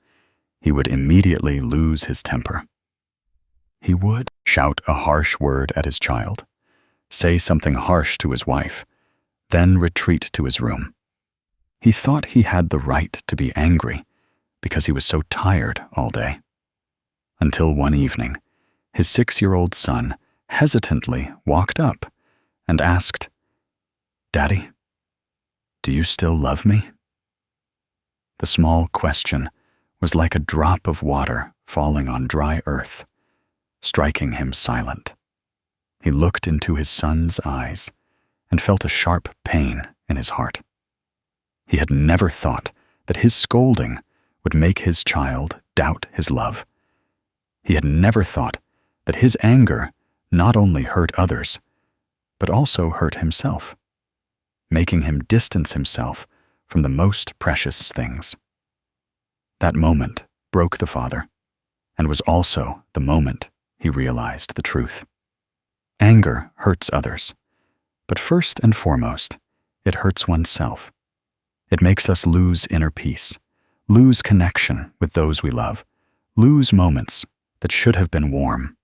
he would immediately lose his temper. He would shout a harsh word at his child, say something harsh to his wife, then retreat to his room. He thought he had the right to be angry because he was so tired all day. Until one evening, his 6-year-old son hesitantly walked up and asked, "Daddy, do you still love me?" The small question was like a drop of water falling on dry earth, striking him silent. He looked into his son's eyes and felt a sharp pain in his heart. He had never thought that his scolding would make his child doubt his love. He had never thought that his anger not only hurt others, but also hurt himself, making him distance himself from the most precious things. That moment broke the father, and was also the moment he realized the truth. Anger hurts others, but first and foremost, it hurts oneself. It makes us lose inner peace, lose connection with those we love, lose moments that should have been warm.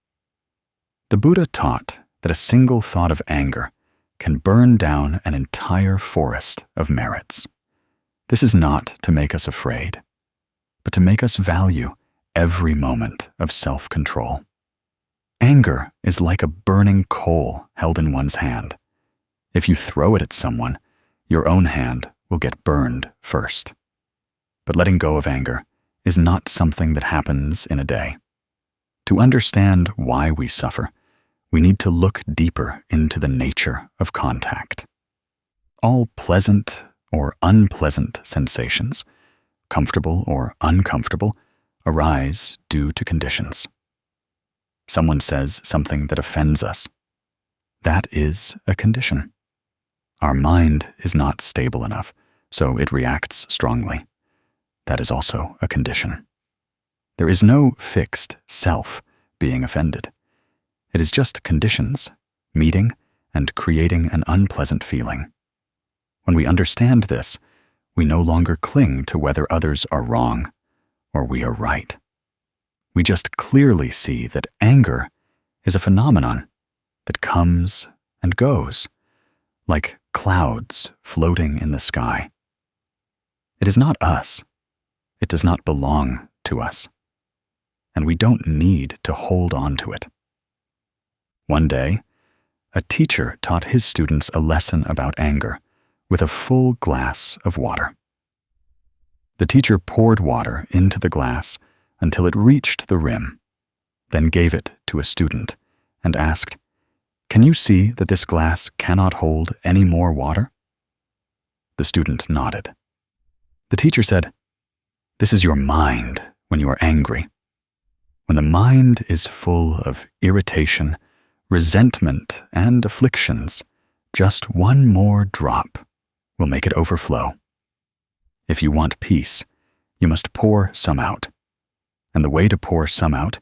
The Buddha taught that a single thought of anger can burn down an entire forest of merits. This is not to make us afraid, but to make us value every moment of self-control. Anger is like a burning coal held in one's hand. If you throw it at someone, your own hand will get burned first. But letting go of anger is not something that happens in a day. To understand why we suffer, we need to look deeper into the nature of contact. All pleasant or unpleasant sensations, comfortable or uncomfortable, arise due to conditions. Someone says something that offends us. That is a condition. Our mind is not stable enough, so it reacts strongly. That is also a condition. There is no fixed self being offended. It is just conditions, meeting and creating an unpleasant feeling. When we understand this, we no longer cling to whether others are wrong or we are right. We just clearly see that anger is a phenomenon that comes and goes, like clouds floating in the sky. It is not us. It does not belong to us. And we don't need to hold on to it. One day, a teacher taught his students a lesson about anger with a full glass of water. The teacher poured water into the glass until it reached the rim, then gave it to a student and asked, "Can you see that this glass cannot hold any more water?" The student nodded. The teacher said, "This is your mind when you are angry. When the mind is full of irritation, resentment, and afflictions, just one more drop will make it overflow. If you want peace, you must pour some out. And the way to pour some out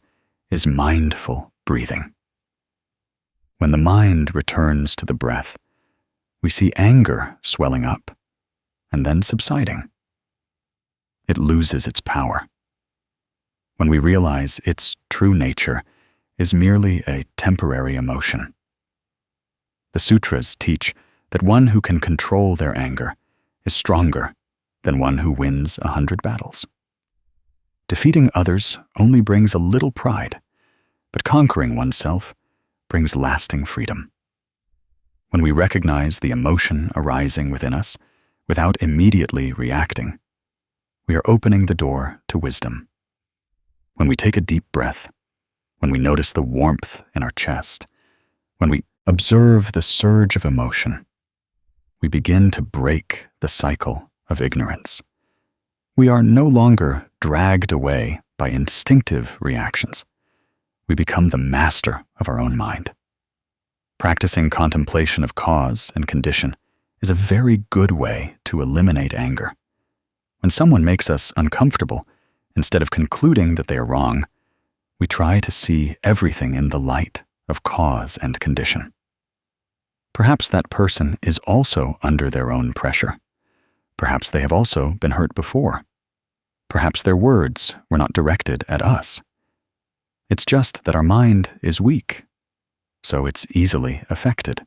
is mindful breathing." When the mind returns to the breath, we see anger swelling up and then subsiding. It loses its power. When we realize its true nature is merely a temporary emotion. The sutras teach that one who can control their anger is stronger than one who wins 100 battles. Defeating others only brings a little pride, but conquering oneself brings lasting freedom. When we recognize the emotion arising within us without immediately reacting, we are opening the door to wisdom. When we take a deep breath, when we notice the warmth in our chest, when we observe the surge of emotion, we begin to break the cycle of ignorance. We are no longer dragged away by instinctive reactions. We become the master of our own mind. Practicing contemplation of cause and condition is a very good way to eliminate anger. When someone makes us uncomfortable, instead of concluding that they are wrong, we try to see everything in the light of cause and condition. Perhaps that person is also under their own pressure. Perhaps they have also been hurt before. Perhaps their words were not directed at us. It's just that our mind is weak, so it's easily affected.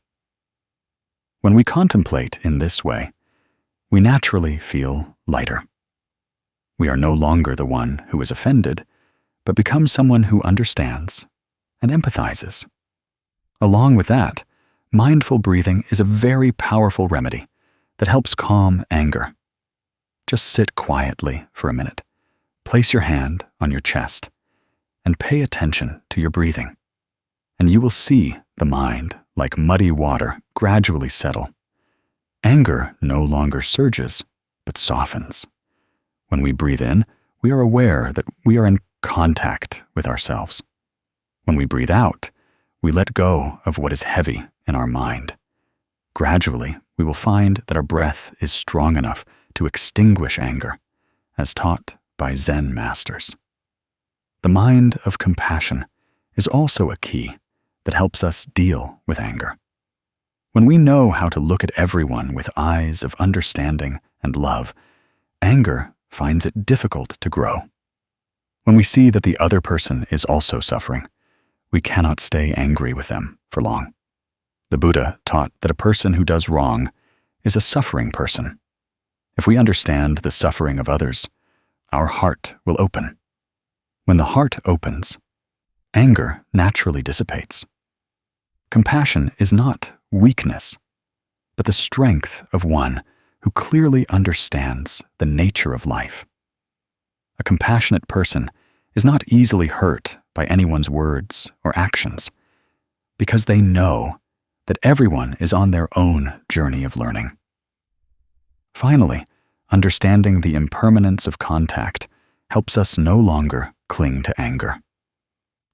When we contemplate in this way, we naturally feel lighter. We are no longer the one who is offended, but become someone who understands and empathizes. Along with that, mindful breathing is a very powerful remedy that helps calm anger. Just sit quietly for a minute, place your hand on your chest, and pay attention to your breathing, and you will see the mind, like muddy water, gradually settle. Anger no longer surges, but softens. When we breathe in, we are aware that we are in contact with ourselves. When we breathe out, we let go of what is heavy in our mind. Gradually, we will find that our breath is strong enough to extinguish anger, as taught by Zen masters. The mind of compassion is also a key that helps us deal with anger. When we know how to look at everyone with eyes of understanding and love, anger finds it difficult to grow. When we see that the other person is also suffering, we cannot stay angry with them for long. The Buddha taught that a person who does wrong is a suffering person. If we understand the suffering of others, our heart will open. When the heart opens, anger naturally dissipates. Compassion is not weakness, but the strength of one who clearly understands the nature of life. A compassionate person is not easily hurt by anyone's words or actions because they know that everyone is on their own journey of learning. Finally, understanding the impermanence of contact helps us no longer cling to anger.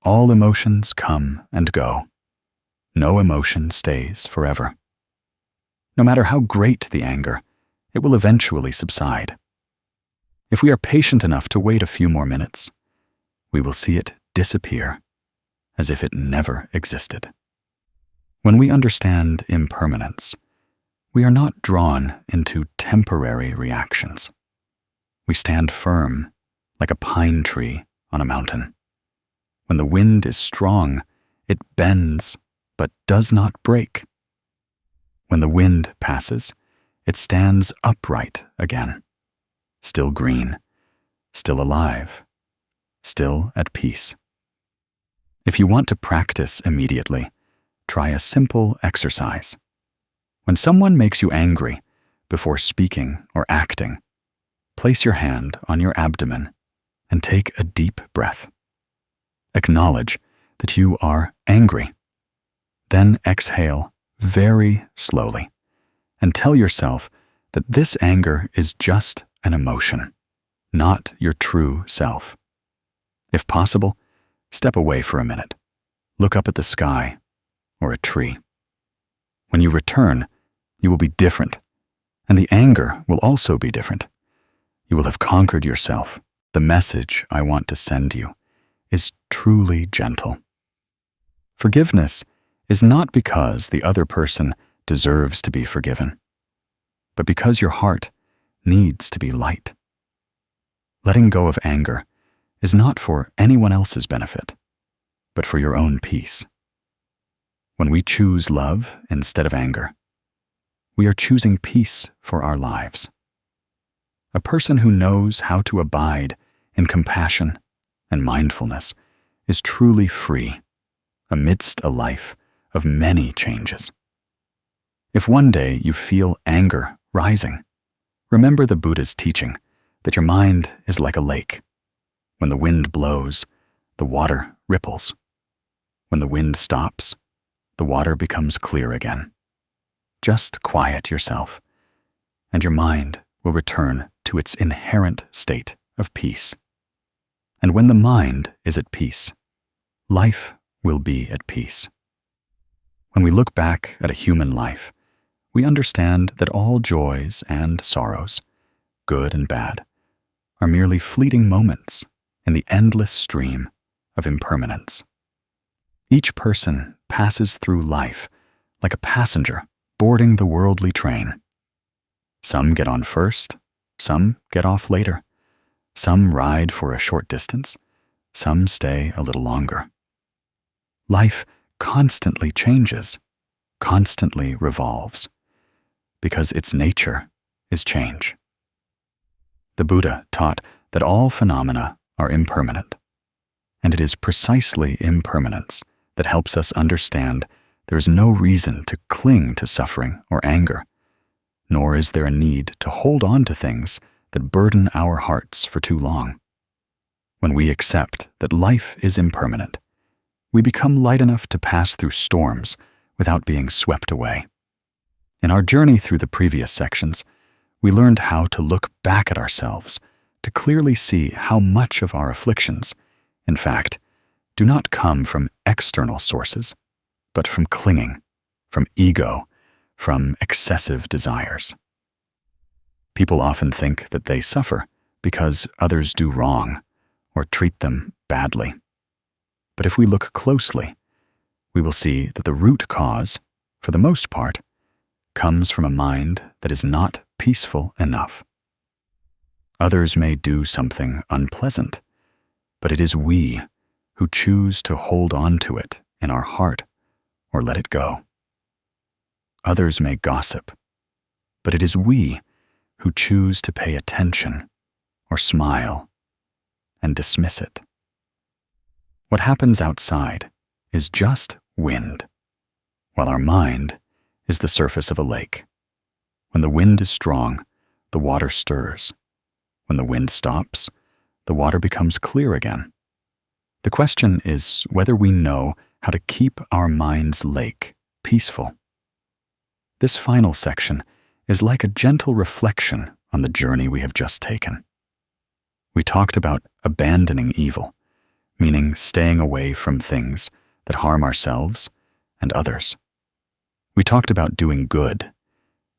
All emotions come and go. No emotion stays forever. No matter how great the anger, it will eventually subside. If we are patient enough to wait a few more minutes, we will see it disappear as if it never existed. When we understand impermanence, we are not drawn into temporary reactions. We stand firm like a pine tree on a mountain. When the wind is strong, it bends but does not break. When the wind passes, it stands upright again, still green, still alive, still at peace. If you want to practice immediately, try a simple exercise. When someone makes you angry, before speaking or acting, place your hand on your abdomen and take a deep breath. Acknowledge that you are angry. Then exhale very slowly and tell yourself that this anger is just an emotion, not your true self. If possible, step away for a minute. Look up at the sky or a tree. When you return, you will be different, and the anger will also be different. You will have conquered yourself. The message I want to send you is truly gentle. Forgiveness is not because the other person deserves to be forgiven, but because your heart needs to be light. Letting go of anger is not for anyone else's benefit, but for your own peace. When we choose love instead of anger, we are choosing peace for our lives. A person who knows how to abide in compassion and mindfulness is truly free amidst a life of many changes. If one day you feel anger rising, remember the Buddha's teaching that your mind is like a lake. When the wind blows, the water ripples. When the wind stops, the water becomes clear again. Just quiet yourself, and your mind will return to its inherent state of peace. And when the mind is at peace, life will be at peace. When we look back at a human life, we understand that all joys and sorrows, good and bad, are merely fleeting moments in the endless stream of impermanence. Each person passes through life like a passenger boarding the worldly train. Some get on first, some get off later. Some ride for a short distance, some stay a little longer. Life constantly changes, constantly revolves, because its nature is change. The Buddha taught that all phenomena are impermanent, and it is precisely impermanence that helps us understand there is no reason to cling to suffering or anger, nor is there a need to hold on to things that burden our hearts for too long. When we accept that life is impermanent, we become light enough to pass through storms without being swept away. In our journey through the previous sections, we learned how to look back at ourselves to clearly see how much of our afflictions, in fact, do not come from external sources, but from clinging, from ego, from excessive desires. People often think that they suffer because others do wrong or treat them badly. But if we look closely, we will see that the root cause, for the most part, comes from a mind that is not peaceful enough. Others may do something unpleasant, but it is we who choose to hold on to it in our heart or let it go. Others may gossip, but it is we who choose to pay attention or smile and dismiss it. What happens outside is just wind, while our mind is the surface of a lake. When the wind is strong, the water stirs. When the wind stops, the water becomes clear again. The question is whether we know how to keep our mind's lake peaceful. This final section is like a gentle reflection on the journey we have just taken. We talked about abandoning evil, meaning staying away from things that harm ourselves and others. We talked about doing good,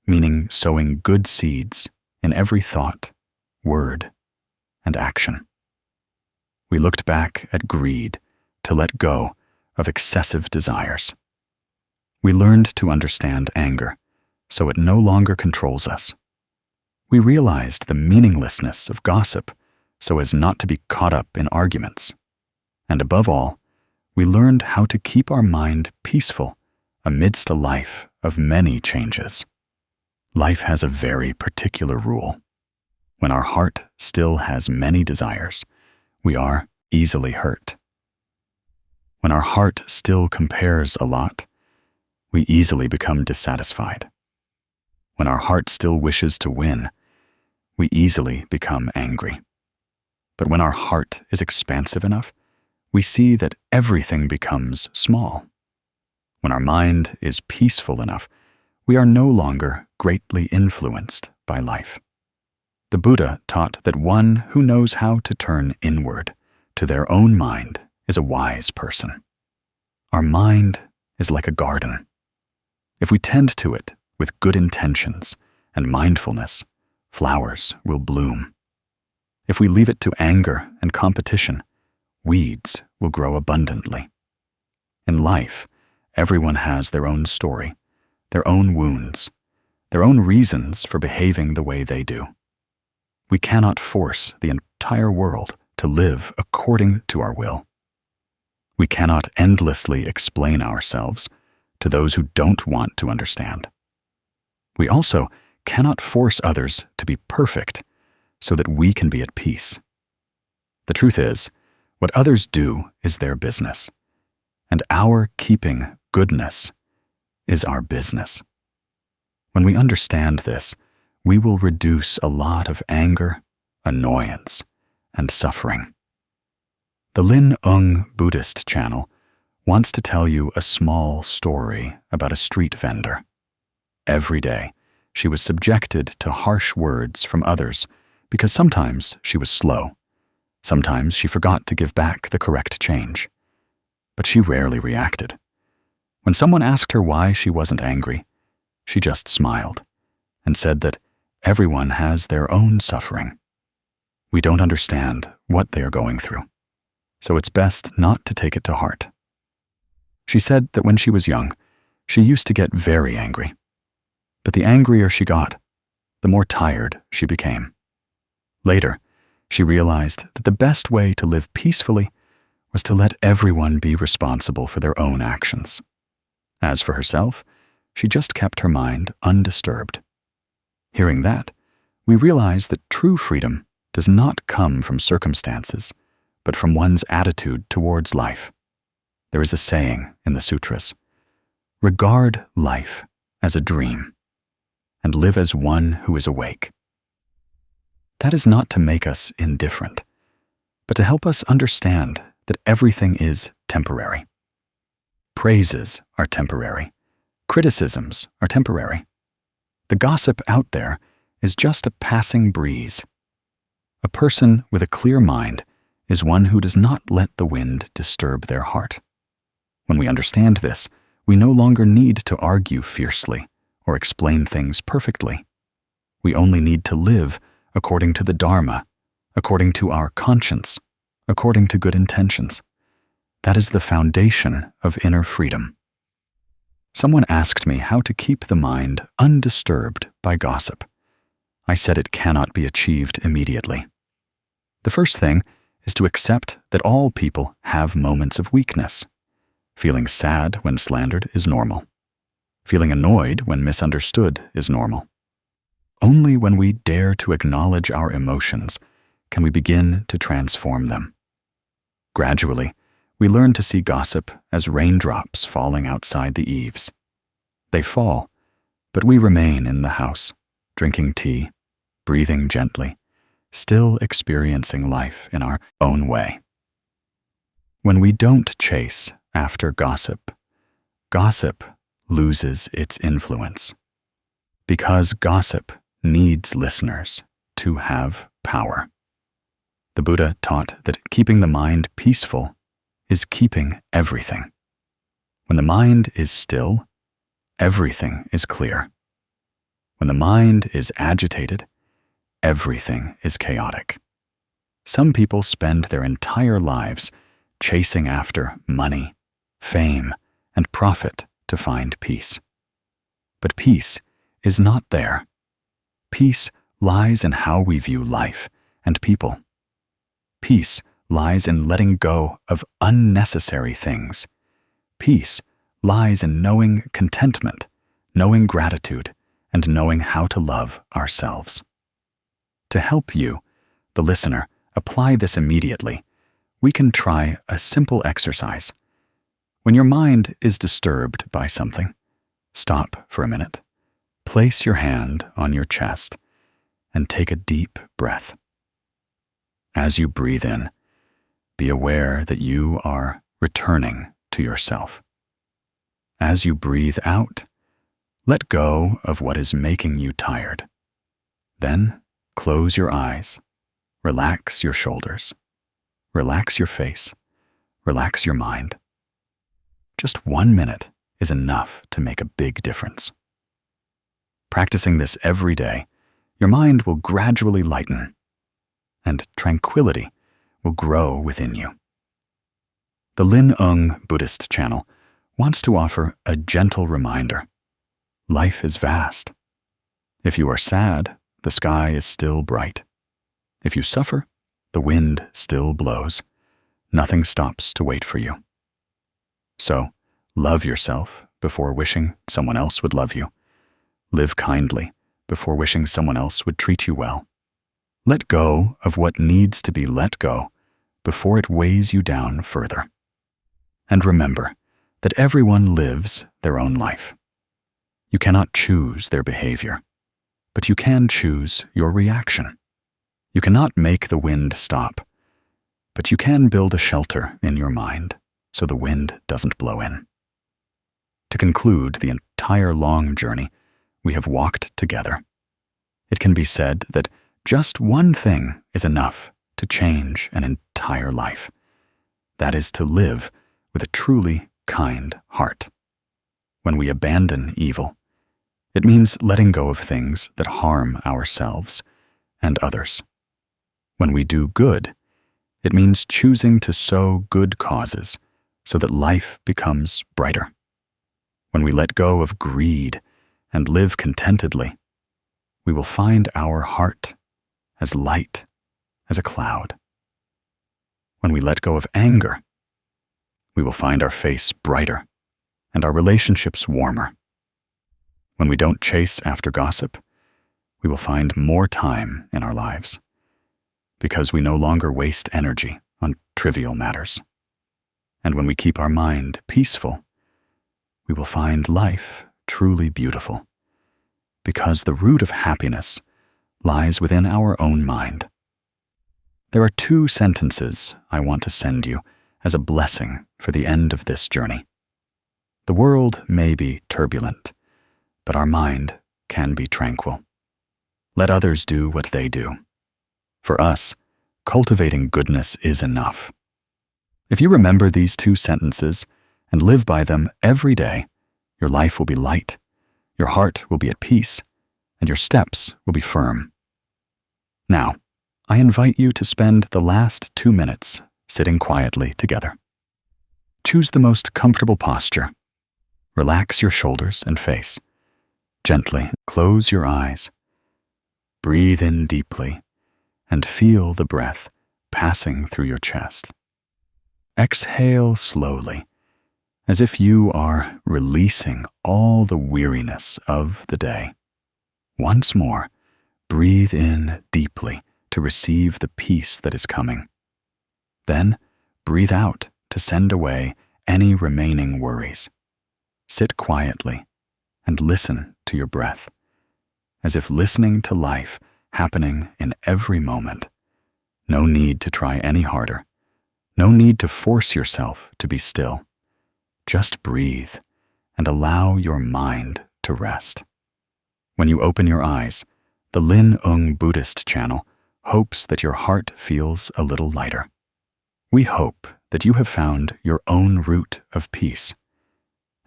meaning sowing good seeds in every thought, word, and action. We looked back at greed to let go of excessive desires. We learned to understand anger so it no longer controls us. We realized the meaninglessness of gossip so as not to be caught up in arguments. And above all, we learned how to keep our mind peaceful amidst a life of many changes. Life has a very particular rule. When our heart still has many desires, we are easily hurt. When our heart still compares a lot, we easily become dissatisfied. When our heart still wishes to win, we easily become angry. But when our heart is expansive enough, we see that everything becomes small. When our mind is peaceful enough, we are no longer greatly influenced by life. The Buddha taught that one who knows how to turn inward to their own mind is a wise person. Our mind is like a garden. If we tend to it with good intentions and mindfulness, flowers will bloom. If we leave it to anger and competition, weeds will grow abundantly. In life, everyone has their own story, their own wounds, their own reasons for behaving the way they do. We cannot force the entire world to live according to our will. We cannot endlessly explain ourselves to those who don't want to understand. We also cannot force others to be perfect so that we can be at peace. The truth is, what others do is their business, and our keeping goodness is our business. When we understand this, we will reduce a lot of anger, annoyance, and suffering. The Lin Buddhist channel wants to tell you a small story about a street vendor. Every day, she was subjected to harsh words from others because sometimes she was slow. Sometimes she forgot to give back the correct change. But she rarely reacted. When someone asked her why she wasn't angry, she just smiled and said that everyone has their own suffering. We don't understand what they are going through, so it's best not to take it to heart. She said that when she was young, she used to get very angry. But the angrier she got, the more tired she became. Later, she realized that the best way to live peacefully was to let everyone be responsible for their own actions. As for herself, she just kept her mind undisturbed. Hearing that, we realize that true freedom does not come from circumstances, but from one's attitude towards life. There is a saying in the sutras, "Regard life as a dream, and live as one who is awake." That is not to make us indifferent, but to help us understand that everything is temporary. Praises are temporary. Criticisms are temporary. The gossip out there is just a passing breeze. A person with a clear mind is one who does not let the wind disturb their heart. When we understand this, we no longer need to argue fiercely or explain things perfectly. We only need to live according to the Dharma, according to our conscience, according to good intentions. That is the foundation of inner freedom. Someone asked me how to keep the mind undisturbed by gossip. I said it cannot be achieved immediately. The first thing is to accept that all people have moments of weakness. Feeling sad when slandered is normal. Feeling annoyed when misunderstood is normal. Only when we dare to acknowledge our emotions can we begin to transform them. Gradually, we learn to see gossip as raindrops falling outside the eaves. They fall, but we remain in the house, drinking tea, breathing gently, still experiencing life in our own way. When we don't chase after gossip, gossip loses its influence. Because gossip needs listeners to have power. The Buddha taught that keeping the mind peaceful is keeping everything. When the mind is still, everything is clear. When the mind is agitated, everything is chaotic. Some people spend their entire lives chasing after money, fame, and profit to find peace. But peace is not there. Peace lies in how we view life and people. Peace lies in letting go of unnecessary things. Peace lies in knowing contentment, knowing gratitude, and knowing how to love ourselves. To help you, the listener, apply this immediately, we can try a simple exercise. When your mind is disturbed by something, stop for a minute, place your hand on your chest, and take a deep breath. As you breathe in, be aware that you are returning to yourself. As you breathe out, let go of what is making you tired. Then close your eyes, relax your shoulders, relax your face, relax your mind. Just 1 minute is enough to make a big difference. Practicing this every day, your mind will gradually lighten, and tranquility will grow within you. The Lin Ung Buddhist channel wants to offer a gentle reminder. Life is vast. If you are sad, the sky is still bright. If you suffer, the wind still blows. Nothing stops to wait for you. So, love yourself before wishing someone else would love you. Live kindly before wishing someone else would treat you well. Let go of what needs to be let go before it weighs you down further. And remember that everyone lives their own life. You cannot choose their behavior, but you can choose your reaction. You cannot make the wind stop, but you can build a shelter in your mind so the wind doesn't blow in. To conclude the entire long journey we have walked together, it can be said that just one thing is enough to change an entire life. That is to live with a truly kind heart. When we abandon evil, it means letting go of things that harm ourselves and others. When we do good, it means choosing to sow good causes so that life becomes brighter. When we let go of greed and live contentedly, we will find our heart as light as a cloud. When we let go of anger, we will find our face brighter and our relationships warmer. When we don't chase after gossip, we will find more time in our lives because we no longer waste energy on trivial matters. And when we keep our mind peaceful, we will find life truly beautiful because the root of happiness lies within our own mind. There are 2 sentences I want to send you as a blessing for the end of this journey. The world may be turbulent, but our mind can be tranquil. Let others do what they do. For us, cultivating goodness is enough. If you remember these 2 sentences and live by them every day, Your life will be light, your heart will be at peace, and your steps will be firm. Now, I invite you to spend the last 2 minutes sitting quietly together. Choose the most comfortable posture. Relax your shoulders and face. Gently close your eyes. Breathe in deeply and feel the breath passing through your chest. Exhale slowly, as if you are releasing all the weariness of the day. Once more, breathe in deeply to receive the peace that is coming. Then, breathe out to send away any remaining worries. Sit quietly and listen to your breath, as if listening to life happening in every moment. No need to try any harder. No need to force yourself to be still. Just breathe and allow your mind to rest. When you open your eyes, the Zen Buddhist channel hopes that your heart feels a little lighter. We hope that you have found your own root of peace,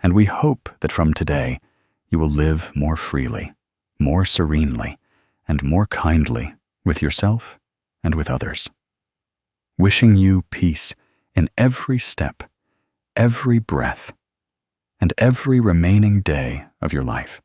and we hope that from today you will live more freely, more serenely, and more kindly with yourself and with others. Wishing you peace in every step, every breath, and every remaining day of your life.